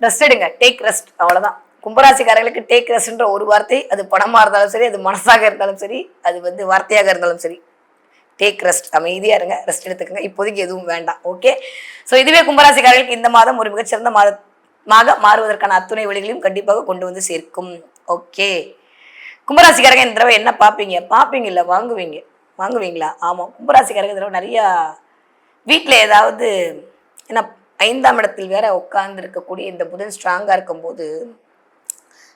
ரெஸ்ட் எடுங்க, டேக் ரெஸ்ட், அவ்வளோதான். கும்பராசிக்காரர்களுக்கு டேக் ரெஸ்ட்ன்ற ஒரு வார்த்தை, அது பணமாக இருந்தாலும் சரி, அது மனசாக இருந்தாலும் சரி, அது வார்த்தையாக இருந்தாலும் சரி, டேக் ரெஸ்ட், அமைதியாக இருங்க, ரெஸ்ட் எடுத்துக்கங்க, இப்போதைக்கு எதுவும் வேண்டாம். ஓகே, ஸோ இதுவே கும்பராசிக்காரர்களுக்கு இந்த மாதம் ஒரு மிகச்சிறந்த மாதமாக மாறுவதற்கான அத்துணை வழிகளையும் கண்டிப்பாக கொண்டு வந்து சேர்க்கும். ஓகே, கும்பராசிக்காரங்க இந்த தடவை என்ன பார்ப்பீங்க இல்லை வாங்குவீங்களா? ஆமாம், கும்பராசிக்காரங்க இந்த தடவை நிறையா வீட்டில் ஏதாவது, ஏன்னா 5ஆம் இடத்தில் வேற உட்கார்ந்து இருக்கக்கூடிய இந்த புதன் ஸ்ட்ராங்காக இருக்கும்போது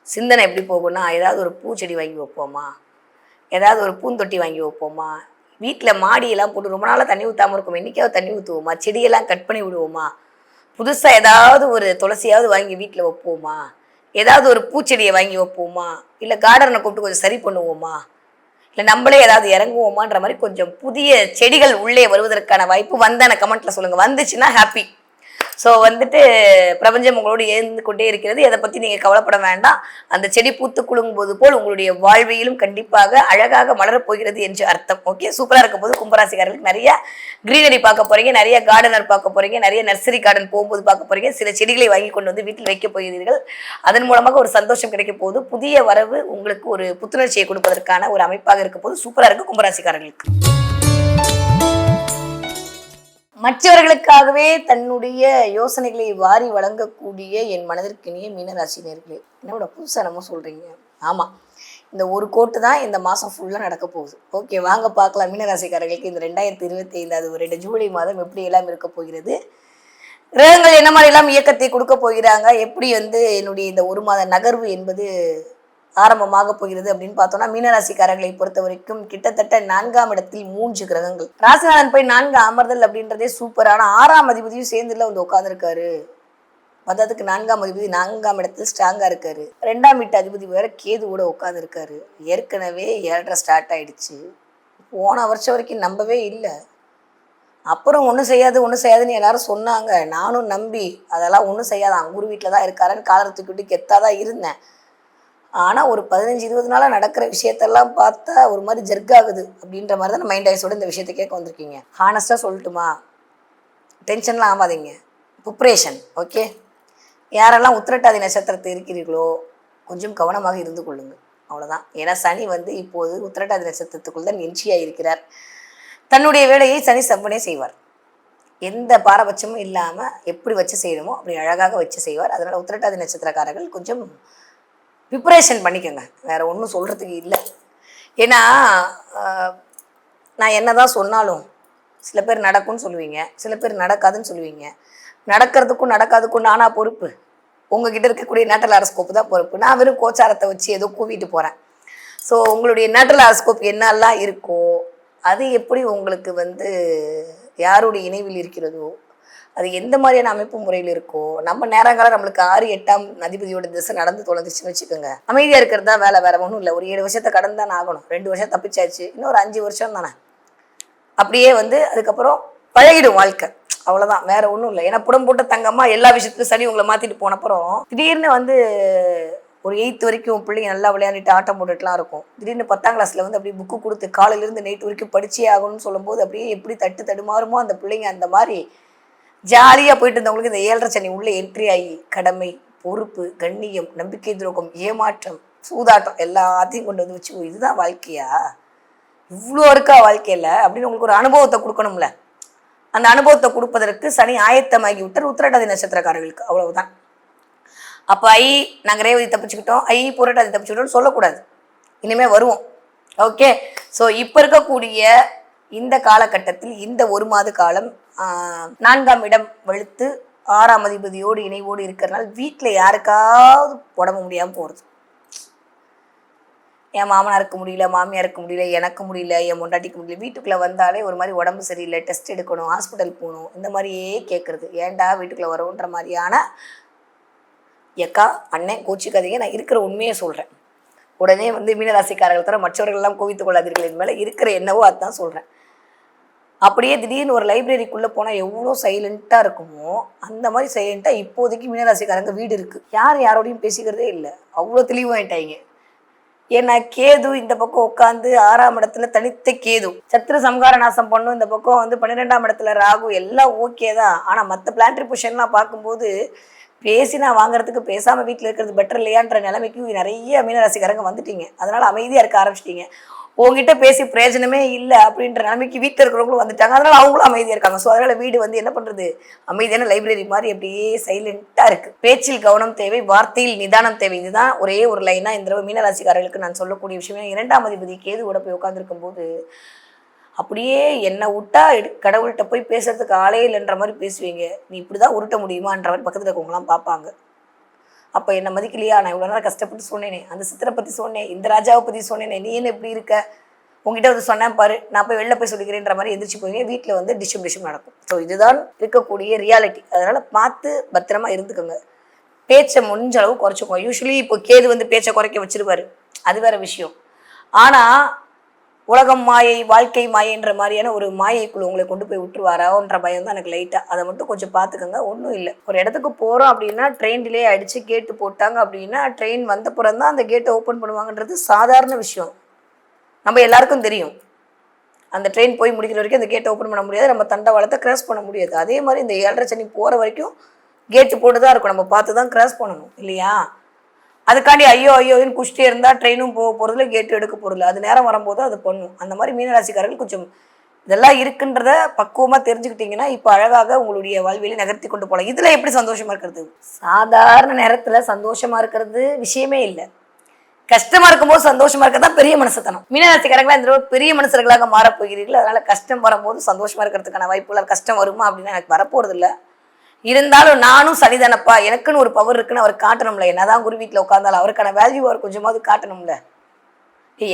சிந்தனை எப்படி போகும்னா, ஏதாவது ஒரு பூச்செடி வாங்கி வைப்போமா, ஏதாவது ஒரு பூந்தொட்டி வாங்கி வைப்போமா, வீட்டில் மாடியெல்லாம் போட்டு ரொம்ப நாளாக தண்ணி ஊற்றாமல் இருக்கும், என்றைக்காவது தண்ணி ஊற்றுவோமா, செடியெல்லாம் கட் பண்ணி விடுவோமா, புதுசாக ஏதாவது ஒரு துளசியாவது வாங்கி வீட்டில் வைப்போமா, ஏதாவது ஒரு பூச்செடியை வாங்கி வைப்போமா, இல்லை கார்டனை கூப்பிட்டு கொஞ்சம் சரி பண்ணுவோமா, இல்லை நம்மளே ஏதாவது இறங்குவோமான்ற மாதிரி கொஞ்சம் புதிய செடிகள் உள்ளே வருவதற்கான வாய்ப்பு வந்தான கமெண்ட்டில் சொல்லுங்கள். வந்துச்சுன்னா ஹாப்பி. ஸோ பிரபஞ்சம் உங்களோடு இருந்து கொண்டே இருக்கிறது, எதை பற்றி நீங்கள் கவலைப்பட வேண்டாம். அந்த செடி பூத்து குலுங்கும்போது போல் உங்களுடைய வாழ்வியலும் கண்டிப்பாக அழகாக மலரப் போகிறது என்று அர்த்தம். ஓகே, சூப்பராக இருக்கும் போது கும்பராசிக்காரர்களுக்கு நிறைய கிரீனரி பார்க்க போகிறீங்க, நிறைய கார்டனர் பார்க்க போகிறீங்க, நிறைய நர்சரி கார்டன் போகும்போது பார்க்க போகிறீங்க, சில செடிகளை வாங்கி கொண்டு வந்து வீட்டில் வைக்க போகிறீர்கள். அதன் மூலமாக ஒரு சந்தோஷம் கிடைக்க போகுது. புதிய வரவு உங்களுக்கு ஒரு புத்துணர்ச்சியை கொடுப்பதற்கான ஒரு அமைப்பாக இருக்க போது. சூப்பராக இருக்குது கும்பராசிக்காரர்களுக்கு. மற்றவர்களுக்காகவே தன்னுடைய யோசனைகளை வாரி வழங்கக்கூடிய என் மனதிற்கினிய மீனராசினியர்களே, என்னோட புதுசாக நம்ம சொல்கிறீங்க. ஆமாம், இந்த ஒரு கோட்டு தான் இந்த மாதம் ஃபுல்லாக நடக்க போகுது. ஓகே, வாங்க பார்க்கலாம் மீனராசிக்காரர்களுக்கு இந்த 2025 அது 2 ஜூலை மாதம் எப்படி எல்லாம் இருக்க போகிறது. கிரகங்கள் என்ன மாதிரி எல்லாம் இயக்கத்தை கொடுக்க போகிறாங்க, எப்படி வந்து என்னுடைய இந்த ஒரு மாத நகர்வு என்பது ஆரம்பமாக போகிறது அப்படின்னு பார்த்தோம்னா, மீனராசிக்காரர்களை பொறுத்த வரைக்கும் கிட்டத்தட்ட 4ஆம் இடத்தில் 3 கிரகங்கள். ராசிநாதன் போய் 4 அமர்தல் அப்படின்றதே சூப்பரான 6ஆம் அதிபதியும் சேர்ந்துல வந்து உட்காந்துருக்காரு. பத்தாவதுக்கு 4ஆம் அதிபதி 4ஆம் இடத்தில் ஸ்ட்ராங்கா இருக்காரு. 2ஆம் வீட்டு அதிபதி வேற கேதுவோட உட்காந்து இருக்காரு. ஏற்கனவே 7.5 ஸ்டார்ட் ஆயிடுச்சு. போன வருஷம் வரைக்கும் நம்பவே இல்லை. அப்புறம் ஒன்றும் செய்யாதுன்னு எல்லாரும் சொன்னாங்க. நானும் நம்பி அதெல்லாம் ஒன்றும் செய்யாதான் குரு வீட்டில் தான் இருக்காருன்னு காலரை தூக்கிட்டு கெத்தாதான் இருந்தேன். ஆனால் ஒரு 15-20 நாளாக நடக்கிற விஷயத்தெல்லாம் பார்த்தா ஒரு மாதிரி ஜெர்க் ஆகுது அப்படின்ற மாதிரி தான் மைண்ட் ஐஸோட இந்த விஷயத்தை கேட்க வந்திருக்கீங்க. ஹானஸ்டாக சொல்லட்டுமா, டென்ஷன்லாம் ஆகாதீங்க. Preparation okay. யாரெல்லாம் உத்திரட்டாதி நட்சத்திரத்தை இருக்கிறீர்களோ கொஞ்சம் கவனமாக இருந்து கொள்ளுங்கள், அவ்வளோதான். ஏன்னா சனி வந்து இப்போது உத்திரட்டாதி நட்சத்திரத்துக்குள் தான் என்ட்ரியாக இருக்கிறார். தன்னுடைய வேலையை சனி செவ்வனே செய்வார். எந்த பாரபட்சமும் இல்லாமல் எப்படி வச்சு செய்யணுமோ அப்படி அழகாக வச்சு செய்வார். அதனால் உத்திரட்டாதி நட்சத்திரக்காரர்கள் கொஞ்சம் ப்ரிப்பரேஷன் பண்ணிக்கோங்க, வேற ஒன்றும் சொல்கிறதுக்கு இல்லை. ஏன்னா நான் என்ன தான் சொன்னாலும் சில பேர் நடக்கும்னு சொல்லுவீங்க, சில பேர் நடக்காதுன்னு சொல்லுவீங்க. நடக்கிறதுக்கும் நடக்காதுக்கும் நானா பொறுப்பு? உங்ககிட்ட இருக்கக்கூடிய நேட்டல் ஹாரோஸ்கோப் தான் பொறுப்பு. நான் வெறும் கோச்சாரத்தை வச்சு ஏதோ கூவிட்டு போகிறேன். ஸோ உங்களுடைய நேட்டல் ஹாரோஸ்கோப் என்னெல்லாம் இருக்கோ அது எப்படி உங்களுக்கு வந்து யாருடைய இணைவில் இருக்கிறதோ, அது எந்த மாதிரியான அமைப்பு முறையில் இருக்கோ, நம்ம நேரங்காலம் நம்மளுக்கு 6-8ஆம் அதிபதியோட திசை நடந்து தொலைஞ்சிச்சுன்னு வச்சுக்கோங்க, அமைதியாக இருக்கிறது தான் வேலை, வேற ஒன்றும் இல்லை. ஒரு 7 வருஷத்தை கடந்து தான் ஆகணும். 2 வருஷம் தப்பிச்சாச்சு, இன்னும் ஒரு 5 வருஷம் தானே. அப்படியே வந்து அதுக்கப்புறம் பழகிடும் வாழ்க்கை, அவ்வளோதான், வேற ஒன்றும் இல்லை. ஏன்னா புடம் போட்ட தங்கம்மா எல்லா விஷயத்துலையும் சனி உங்களை மாற்றிட்டு போனப்புறம் திடீர்னு வந்து ஒரு 8th வரைக்கும் பிள்ளைங்க நல்லா விளையாண்டுட்டு ஆட்டம் போட்டுட்டுலாம் இருக்கும். திடீர்னு 10ஆம் கிளாஸில் வந்து அப்படியே புக்கு கொடுத்து காலையிலேருந்து நைட் வரைக்கும் படிச்சே ஆகணும்னு சொல்லும்போது அப்படியே எப்படி தடுமாறுமோ அந்த பிள்ளைங்க அந்த மாதிரி ஜாலியாக போயிட்டு இருந்தவங்களுக்கு இந்த 7.5 சனி உள்ளே என்ட்ரி ஆகி கடமை, பொறுப்பு, கண்ணியம், நம்பிக்கை துரோகம், ஏமாற்றம், சூதாட்டம் எல்லாத்தையும் கொண்டு வந்து வச்சு இதுதான் வாழ்க்கையா, இவ்வளோ இருக்கா வாழ்க்கையில் அப்படின்னு உங்களுக்கு ஒரு அனுபவத்தை கொடுக்கணும்ல. அந்த அனுபவத்தை கொடுப்பதற்கு சனி ஆயத்தமாகி விட்டார் உத்திரட்டாதி நட்சத்திரக்காரர்களுக்கு, அவ்வளவுதான். அப்போ நாங்கள் ரேவதி தப்பிச்சுக்கிட்டோம், புரட்டாதி தப்பிச்சுக்கிட்டோம்னு சொல்லக்கூடாது, இனிமேல் வருவோம். ஓகே. ஸோ இப்போ இருக்கக்கூடிய இந்த காலகட்டத்தில் இந்த ஒரு மாத காலம் 4ஆம் இடம் வலுத்து 6ஆம் அதிபதியோடு இணைவோடு இருக்கிறனால வீட்டில் யாருக்காவது உடம்பு முடியாமல் போகிறது. என் மாமனாருக்கு முடியல, மாமியாருக்கு முடியல, எனக்கு முடியல, என் பொண்டாட்டிக்கு முடியல, வீட்டுக்குள்ளே வந்தாலே ஒரு மாதிரி உடம்பு சரியில்லை, டெஸ்ட் எடுக்கணும், ஹாஸ்பிட்டல் போகணும், இந்த மாதிரியே கேட்குறது. ஏன்டா வீட்டுக்குள்ளே வரோன்ற மாதிரியான எக்கா அண்ணன் கோச்சிக்காதீங்க, நான் இருக்கிற உண்மையை சொல்கிறேன். உடனே வந்து மீனராசிக்காரர்கள் தவிர மற்றவர்கள்லாம் கோவித்துக் கொள்ளாதீர்கள், இது மேலே இருக்கிற என்னவோ அதுதான் சொல்கிறேன். அப்படியே திடீர்னு ஒரு லைப்ரரிக்குள்ளே போனால் எவ்வளோ சைலண்ட்டாக இருக்குமோ அந்த மாதிரி சைலண்ட்டாக இப்போதைக்கு மீனராசிக்காரங்க வீடு இருக்குது. யாரோடையும் பேசிக்கிறதே இல்லை, அவ்வளோ தெளிவாயிட்டாங்க. ஏன்னா கேது இந்த பக்கம் உட்காந்து 6ஆம் இடத்துல தனித்த கேது சத்ரு சம்ஹார நாசம் பண்ணும், இந்த பக்கம் வந்து 12ஆம் இடத்துல ராகு, எல்லாம் ஓகே தான். ஆனால் மற்ற பிளான்ட்ரி பொசிஷன்லாம் பார்க்கும்போது பேசி நான் வாங்குறதுக்கு பேசாமல் வீட்டில் இருக்கிறது பெட்டர் இல்லையான்ற நிலைமைக்கு நிறைய மீனராசிக்காரங்க வந்துட்டீங்க. அதனால அமைதியாக இருக்க ஆரம்பிச்சிட்டீங்க. உங்ககிட்ட பேசி பிரயோஜனமே இல்லை அப்படின்ற நிலைமைக்கு வீட்டில் இருக்கிறவங்களும் வந்துட்டாங்க, அதனால அவங்களும் அமைதியாக இருக்காங்க. ஸோ அதனால வீடு வந்து என்ன பண்ணுறது, அமைதியான லைப்ரரி மாதிரி அப்படியே சைலண்ட்டாக இருக்குது. பேச்சில் கவனம் தேவை, வார்த்தையில் நிதானம் தேவை. இதுதான் ஒரே ஒரு லைனாக இந்த தடவை மீனராசிக்காரர்களுக்கு நான் சொல்லக்கூடிய விஷயம். 2ஆம் அதிபதி கேது கூட போய் உட்காந்துருக்கும் போது அப்படியே என்னை விட்டா கடவுள்கிட்ட போய் பேசுறதுக்கு ஆளே இல்லைன்ற மாதிரி பேசுவீங்க. நீ இப்படி தான் உருட்ட முடியுமான்ற மாதிரி பக்கத்தில் இருக்கவங்களாம் பார்ப்பாங்க. அப்போ என்னை மதிக்கலையா, நான் இவ்வளோ நேரம் கஷ்டப்பட்டு சொன்னேனே, அந்த சித்திரை பற்றி சொன்னேன், இந்த ராஜாவை பற்றி சொன்னேனே, நீ என்ன எப்படி இருக்க, உங்ககிட்ட வந்து சொன்னேன் பாரு, நான் போய் வெளில போய் சொல்லிக்கிறேன்ற மாதிரி எந்திரிச்சு போவீங்க. வீட்டில் வந்து டிஸ்ட்ரிபியூஷன் நடக்கும். ஸோ இதுதான் இருக்கக்கூடிய ரியாலிட்டி. அதனால் பார்த்து பத்திரமா இருந்துக்கோங்க. பேச்சை முடிஞ்ச அளவு குறைச்சிக்கோங்க. யூஸ்வலி இப்போ கேது வந்து பேச்சை குறைக்க வச்சிருவாரு, அது வேற விஷயம். ஆனால் உலகம் மாயை, வாழ்க்கை மாயைன்ற மாதிரியான ஒரு மாயைக்குள்ள உங்களை கொண்டு போய் விட்டுருவாரான்ற பயம் தான் எனக்கு லைட்டாக. அதை மட்டும் கொஞ்சம் பார்த்துக்கோங்க. ஒன்றும் இல்லை, ஒரு இடத்துக்கு போகிறோம் அப்படின்னா ட்ரெயின் டிலே ஆகிடுச்சு, கேட்டு போட்டாங்க அப்படின்னா ட்ரெயின் வந்த புறம் தான் அந்த கேட்டை ஓப்பன் பண்ணுவாங்கன்றது சாதாரண விஷயம், நம்ம எல்லாருக்கும் தெரியும். அந்த ட்ரெயின் போய் முடிக்கிற வரைக்கும் அந்த கேட்டை ஓப்பன் பண்ண முடியாது, நம்ம தண்டவாளத்தை கிராஸ் பண்ண முடியாது. அதே மாதிரி இந்த 7.5 சனி போகிற வரைக்கும் கேட்டு போட்டு தான் இருக்கும், நம்ம பார்த்து தான் கிராஸ் பண்ணணும் இல்லையா. அதுக்காண்டி ஐயோன்னு குஷ்டி இருந்தால் ட்ரெயினும் போக போகிறதுல கேட்டு எடுக்க போகிறதில்ல, அது நேரம் வரும்போது அது பண்ணும். அந்த மாதிரி மீனராசிக்காரர்கள் கொஞ்சம் இதெல்லாம் இருக்குன்றத பக்குவமாக தெரிஞ்சுக்கிட்டிங்கன்னா இப்போ அழகாக உங்களுடைய வாழ்வியலை நகர்த்தி கொண்டு போகலாம். இதில் எப்படி சந்தோஷமாக இருக்கிறது, சாதாரண நேரத்தில் சந்தோஷமாக இருக்கிறது விஷயமே இல்லை. கஷ்டமாக இருக்கும்போது சந்தோஷமாக இருக்கிறது தான் பெரிய மனசுத்தனம். மீனராசிக்காரங்களாக இந்த பெரிய மனுஷர்களாக மாறப்போகிறீர்கள். அதனால் கஷ்டம் வரும்போது சந்தோஷமாக இருக்கிறதுக்கான வாய்ப்புகள், கஷ்டம் வருமா அப்படின்னா எனக்கு வரப்போகிறது இல்லை. இருந்தாலும் நானும் சனிதானப்பா, எனக்குன்னு ஒரு பவர் இருக்குன்னு அவர் காட்டணும்ல. என்னதான் குரு வீட்டில் உட்காந்தாலும் அவருக்கான வேல்யூ அவர் கொஞ்சமாவது காட்டணும்ல.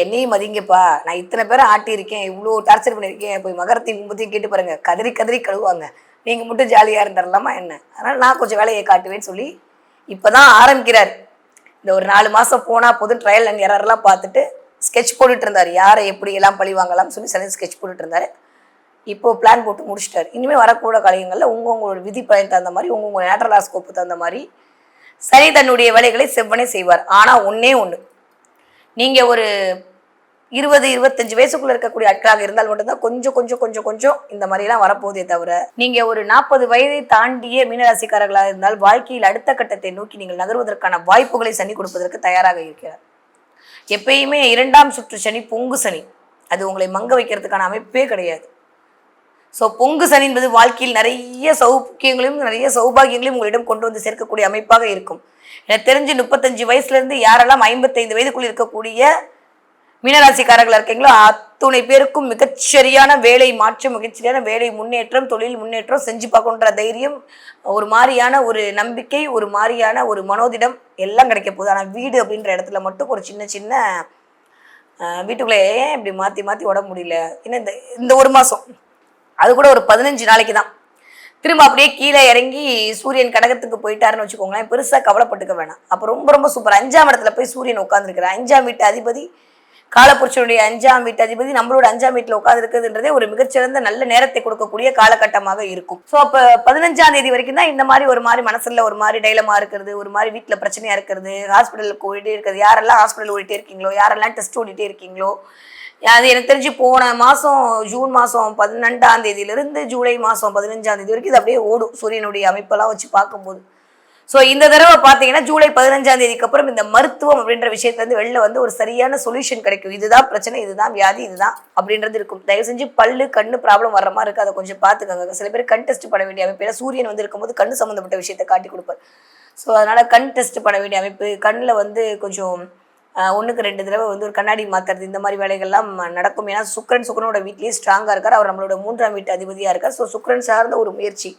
என்னையும் மதிங்கப்பா, நான் இத்தனை பேரை ஆட்டியிருக்கேன், இவ்வளோ டார்ச்சர் பண்ணியிருக்கேன், போய் மகரத்தையும் கும்பத்தையும் கேட்டு பாருங்க, கதறி கதறி கழுவாங்க. நீங்கள் மட்டும் ஜாலியாக இருந்துடலாமா என்ன? அதனால் நான் கொஞ்சம் வேலையை காட்டுவேன்னு சொல்லி இப்போதான் ஆரம்பிக்கிறார். இந்த ஒரு 4 மாதம் போனால் போதும் ட்ரையல் அண்ட் எரர்லாம் பார்த்துட்டு ஸ்கெட்ச் போட்டுட்டு இருந்தார். யாரை எப்படி எல்லாம் பழி வாங்கலாம்னு சொல்லி சில ஸ்கெட்ச் போட்டுட்டு இருந்தார். இப்போ பிளான் போட்டு முடிச்சிட்டாரு. இனிமேல் வரக்கூட காரியங்களில் உங்களோட விதி பயன் தகுந்த மாதிரி உங்க நேட்டரல் ஸ்கோப்பு தகுந்த மாதிரி சனி தன்னுடைய வேலைகளை செவ்வனே செய்வார். ஆனால் ஒன்னே ஒன்று, நீங்கள் ஒரு 20-25 வயசுக்குள்ள இருக்கக்கூடிய ஆட்களாக இருந்தால் மட்டும்தான் கொஞ்சம் கொஞ்சம் கொஞ்சம் கொஞ்சம் இந்த மாதிரிலாம் வரப்போதே தவிர, நீங்கள் ஒரு 40 வயதை தாண்டிய மீனராசிக்காரர்களாக இருந்தால் வாழ்க்கையில் அடுத்த கட்டத்தை நோக்கி நீங்கள் நகர்வதற்கான வாய்ப்புகளை சனி கொடுப்பதற்கு தயாராக இருக்கிறார். எப்பயுமே 2ஆம் சுற்று சனி பொங்கு சனி, அது உங்களை மங்க வைக்கிறதுக்கான அமைப்பே கிடையாது. ஸோ பொங்கு சனி என்பது வாழ்க்கையில் நிறைய சௌக்கியங்களையும் நிறைய சௌபாகியங்களையும் உங்களிடம் கொண்டு வந்து சேர்க்கக்கூடிய அமைப்பாக இருக்கும். எனக்கு தெரிஞ்சு 35 வயசுலேருந்து யாரெல்லாம் 55 வயதுக்குள் இருக்கக்கூடிய மீனராசிக்காரர்களாக இருக்கீங்களோ அத்துணை பேருக்கும் மிகச்சரியான வேலை மாற்றம், மிகச்சரியான வேலை முன்னேற்றம், தொழில் முன்னேற்றம் செஞ்சு பார்க்கணுன்ற தைரியம், ஒரு மாதிரியான ஒரு நம்பிக்கை, ஒரு மாதிரியான ஒரு மனோதிடம் எல்லாம் கிடைக்க போகுது. ஆனால் வீடு அப்படின்ற இடத்துல மட்டும் ஒரு சின்ன சின்ன வீட்டுக்குள்ளே ஏன் இப்படி மாற்றி மாற்றி உட முடியல. ஏன்னா இந்த ஒரு மாதம் அது கூட ஒரு 15 நாளைக்கு தான். திரும்ப அப்படியே கீழே இறங்கி சூரியன் கடகத்துக்கு போயிட்டாருன்னு வச்சுக்கோங்களேன், பெருசாக கவலைப்பட்டுக்க வேணாம். அப்போ ரொம்ப ரொம்ப சூப்பர். 5ஆம் இடத்துல போய் சூரியன் உட்காந்துருக்கிறார். 5ஆம் வீட்டு அதிபதி, காலப்புருஷனுடைய 5ஆம் வீட்டு அதிபதி நம்மளோட 5ஆம் வீட்டில் உட்காந்துருக்குதுன்றதே ஒரு மிகச்சிறந்த நல்ல நேரத்தை கொடுக்கக்கூடிய காலகட்டமாக இருக்கும். ஸோ அப்போ 15ஆம் தேதி வரைக்கும் தான் இந்த மாதிரி ஒரு மாதிரி மனசுல ஒரு மாதிரி டைலமா இருக்கிறது, ஒரு மாதிரி வீட்டில் பிரச்சனையா இருக்கிறது, ஹாஸ்பிட்டலுக்கு ஓடிட்டே இருக்கிறது. யாரெல்லாம் ஹாஸ்பிட்டல் ஓடிட்டே இருக்கீங்களோ, யாரெல்லாம் டெஸ்ட் ஓடிட்டே இருக்கீங்களோ, அது எனக்கு தெரிஞ்சு போன மாதம் ஜூன் மாதம் 12ஆம் தேதியிலிருந்து ஜூலை மாதம் 15ஆம் தேதி வரைக்கும் இது அப்படியே ஓடும் சூரியனுடைய அமைப்பெல்லாம் வச்சு பார்க்கும்போது. ஸோ இந்த தடவை பார்த்தீங்கன்னா ஜூலை 15ஆம் தேதிக்கு அப்புறம் இந்த மருத்துவம் அப்படின்ற விஷயத்துலேருந்து வெளில வந்து ஒரு சரியான சொல்யூஷன் கிடைக்கும். இதுதான் பிரச்சனை, இதுதான் வியாதி, இதுதான் அப்படின்றது இருக்கும். தயவு செஞ்சு பல்லு கண்ணு ப்ராப்ளம் வர்ற மாதிரி இருக்குது, அதை கொஞ்சம் பார்த்துக்கோங்க. சில பேர் கண் டெஸ்ட் பண்ண வேண்டிய அமைப்பு, சூரியன் வந்து இருக்கும்போது கண்ணு சம்மந்தப்பட்ட விஷயத்தை காட்டி கொடுப்பார். ஸோ அதனால் கண் டெஸ்ட் பண்ண வேண்டிய அமைப்பு, கண்ணில் வந்து கொஞ்சம் 1க்கு 2 தடவை வந்து ஒரு கண்ணாடி மாற்றுறது, இந்த மாதிரி வேலைகள்லாம் நடக்கும். ஏன்னா சுக்கரனோட வீட்லேயே ஸ்ட்ராங்காக இருக்கார். அவர் நம்மளோட 3ஆம் வீட்டு அதிபதியாக இருக்கார். ஸோ சுக்கரன் சார்ந்த ஒரு முயற்சி,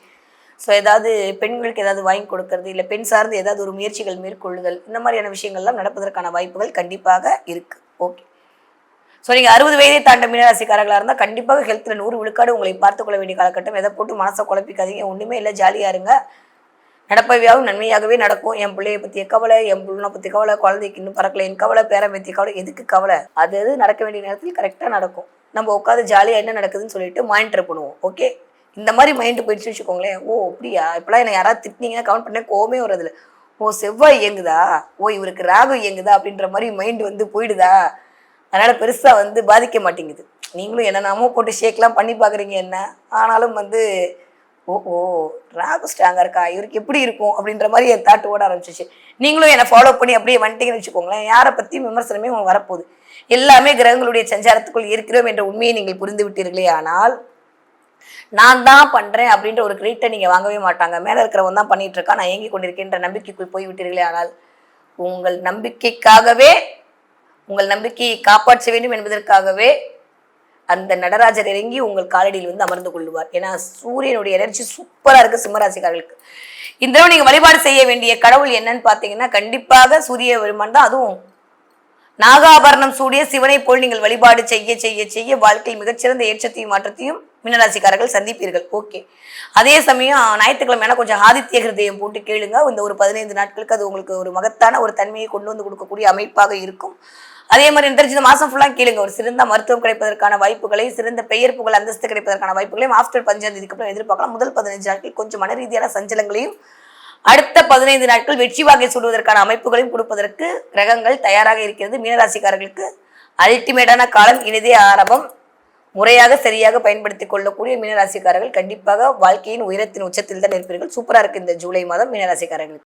ஸோ ஏதாவது பெண்களுக்கு ஏதாவது வாங்கி கொடுக்கறது, இல்லை பெண் சார்ந்து ஏதாவது ஒரு முயற்சிகள் மேற்கொள்ளுதல், இந்த மாதிரியான விஷயங்கள்லாம் நடப்பதற்கான வாய்ப்புகள் கண்டிப்பாக இருக்குது. ஓகே, ஸோ நீங்கள் 60 வயதை தாண்ட மீனராசிக்காரர்களாக இருந்தால் கண்டிப்பாக ஹெல்த்தில் 100 விழுக்காடு உங்களை பார்த்துக்கொள்ள வேண்டிய காலகட்டம். எதை போட்டு மனசை குழப்பிக்காதீங்க, ஒன்றுமே இல்லை, ஜாலியாக இருங்க. நடப்பவையாகவும் நன்மையாகவே நடக்கும். என் பிள்ளையை பற்றிய கவலை, என் பிள்ளை பற்றி கவலை, குழந்தைக்கு இன்னும் பறக்கல என் கவலை, பேரன் பற்றிய கவலை, எதுக்கு கவலை? அது நடக்க வேண்டிய நேரத்தில் கரெக்டாக நடக்கும். நம்ம உட்காந்து ஜாலியாக என்ன நடக்குதுன்னு சொல்லிட்டு மானிட்டர் பண்ணுவோம். ஓகே, இந்த மாதிரி மைண்டு போயிடுச்சு வச்சுக்கோங்களேன். ஓ அப்படியா, இப்போலாம் என்னை யாராவது திட்டினீங்கன்னா கவுண்ட் பண்ண கோவமே வர்றதில்ல. ஓ செவ்வாய் இயங்குதா, ஓ இவருக்கு ராகு இயங்குதா அப்படின்ற மாதிரி மைண்டு வந்து போயிடுதா. அதனால் பெருசாக வந்து பாதிக்க மாட்டேங்குது. நீங்களும் என்னென்னமோ போட்டு ஷேக்லாம் பண்ணி பார்க்குறீங்க என்ன, ஆனாலும் வந்து ஓ ராகு ஸ்ட்ராங்காக இருக்கா, இவருக்கு எப்படி இருக்கும் அப்படின்ற மாதிரி என் தாட்டு ஓட ஆரம்பிச்சிச்சு. நீங்களும் என்னை ஃபாலோ பண்ணி அப்படியே வந்துட்டீங்கன்னு வச்சுக்கோங்களேன், யாரை பற்றியும் விமர்சனமே உங்களுக்கு வரப்போகுது. எல்லாமே கிரகங்களுடைய சஞ்சாரத்துக்குள் இருக்கிறோம் என்ற உண்மையை நீங்கள் புரிந்து விட்டீர்களே. ஆனால் நான் தான் பண்ணுறேன் அப்படின்ற ஒரு கிரெடிட்டை நீங்கள் வாங்கவே மாட்டாங்க. மேலே இருக்கிறவன் தான் பண்ணிட்டு இருக்கா, நான் இயங்கி கொண்டிருக்கேன்ற நம்பிக்கைக்குள் போய் விட்டீர்களே. ஆனால் உங்கள் நம்பிக்கைக்காகவே, உங்கள் நம்பிக்கையை காப்பாற்ற வேண்டும் என்பதற்காகவே அந்த நடராஜர் இறங்கி உங்கள் காலடியில் வந்து அமர்ந்து கொள்ளுவார். ஏன்னா சூரியனுடைய எனர்ஜி சூப்பராக இருக்குது சிம்மராசிக்காரர்களுக்கு. இந்த தடவை நீங்கள் வழிபாடு செய்ய வேண்டிய கடவுள் என்னன்னு பார்த்தீங்கன்னா கண்டிப்பாக சூரிய பெருமான் தான். அதுவும் நாகாபரணம் சூடிய சிவனை போல் நீங்கள் வழிபாடு செய்ய செய்ய செய்ய வாழ்க்கையில் மிகச்சிறந்த ஏற்றத்தையும் மாற்றத்தையும் மீனராசிக்காரர்கள் சந்திப்பீர்கள். ஓகே, அதே சமயம் ஞாயிற்றுக்கிழமை கொஞ்சம் ஆதித்ய ஹிருதயம் போட்டு கேளுங்க. இந்த ஒரு 15 நாட்களுக்கு அது உங்களுக்கு ஒரு மகத்தான ஒரு தன்மையை கொண்டு வந்து கொடுக்கக்கூடிய அமைப்பாக இருக்கும். அதே மாதிரி இந்த மாதம் ஃபுல்லாக கேளுங்க, ஒரு சிறந்த மருத்துவம் கிடைப்பதற்கான வாய்ப்புகளை, சிறந்த பெயர் புகழ் அந்தஸ்து கிடைப்பதற்கான வாய்ப்புகளையும் ஆஃப்டர் 15ஆம் தேதிக்கு அப்புறம் எதிர்பார்க்கலாம். முதல் 15 நாட்கள் கொஞ்சம் மன ரீதியான சஞ்சலங்களையும், அடுத்த 15 நாட்கள் வெற்றி வாகை சொல்வதற்கான அமைப்புகளையும் கொடுப்பதற்கு கிரகங்கள் தயாராக இருக்கிறது. மீனராசிக்காரர்களுக்கு அல்டிமேட்டான காலம், இனிதே ஆரம்பம். முறையாக சரியாக பயன்படுத்திக் கொள்ளக்கூடிய மீனராசிக்காரர்கள் கண்டிப்பாக வாழ்க்கையின் உயரத்தின் உச்சத்தில் தான் இருப்பீர்கள். சூப்பராக இருக்கு இந்த ஜூலை மாதம் மீனராசிக்காரர்களுக்கு.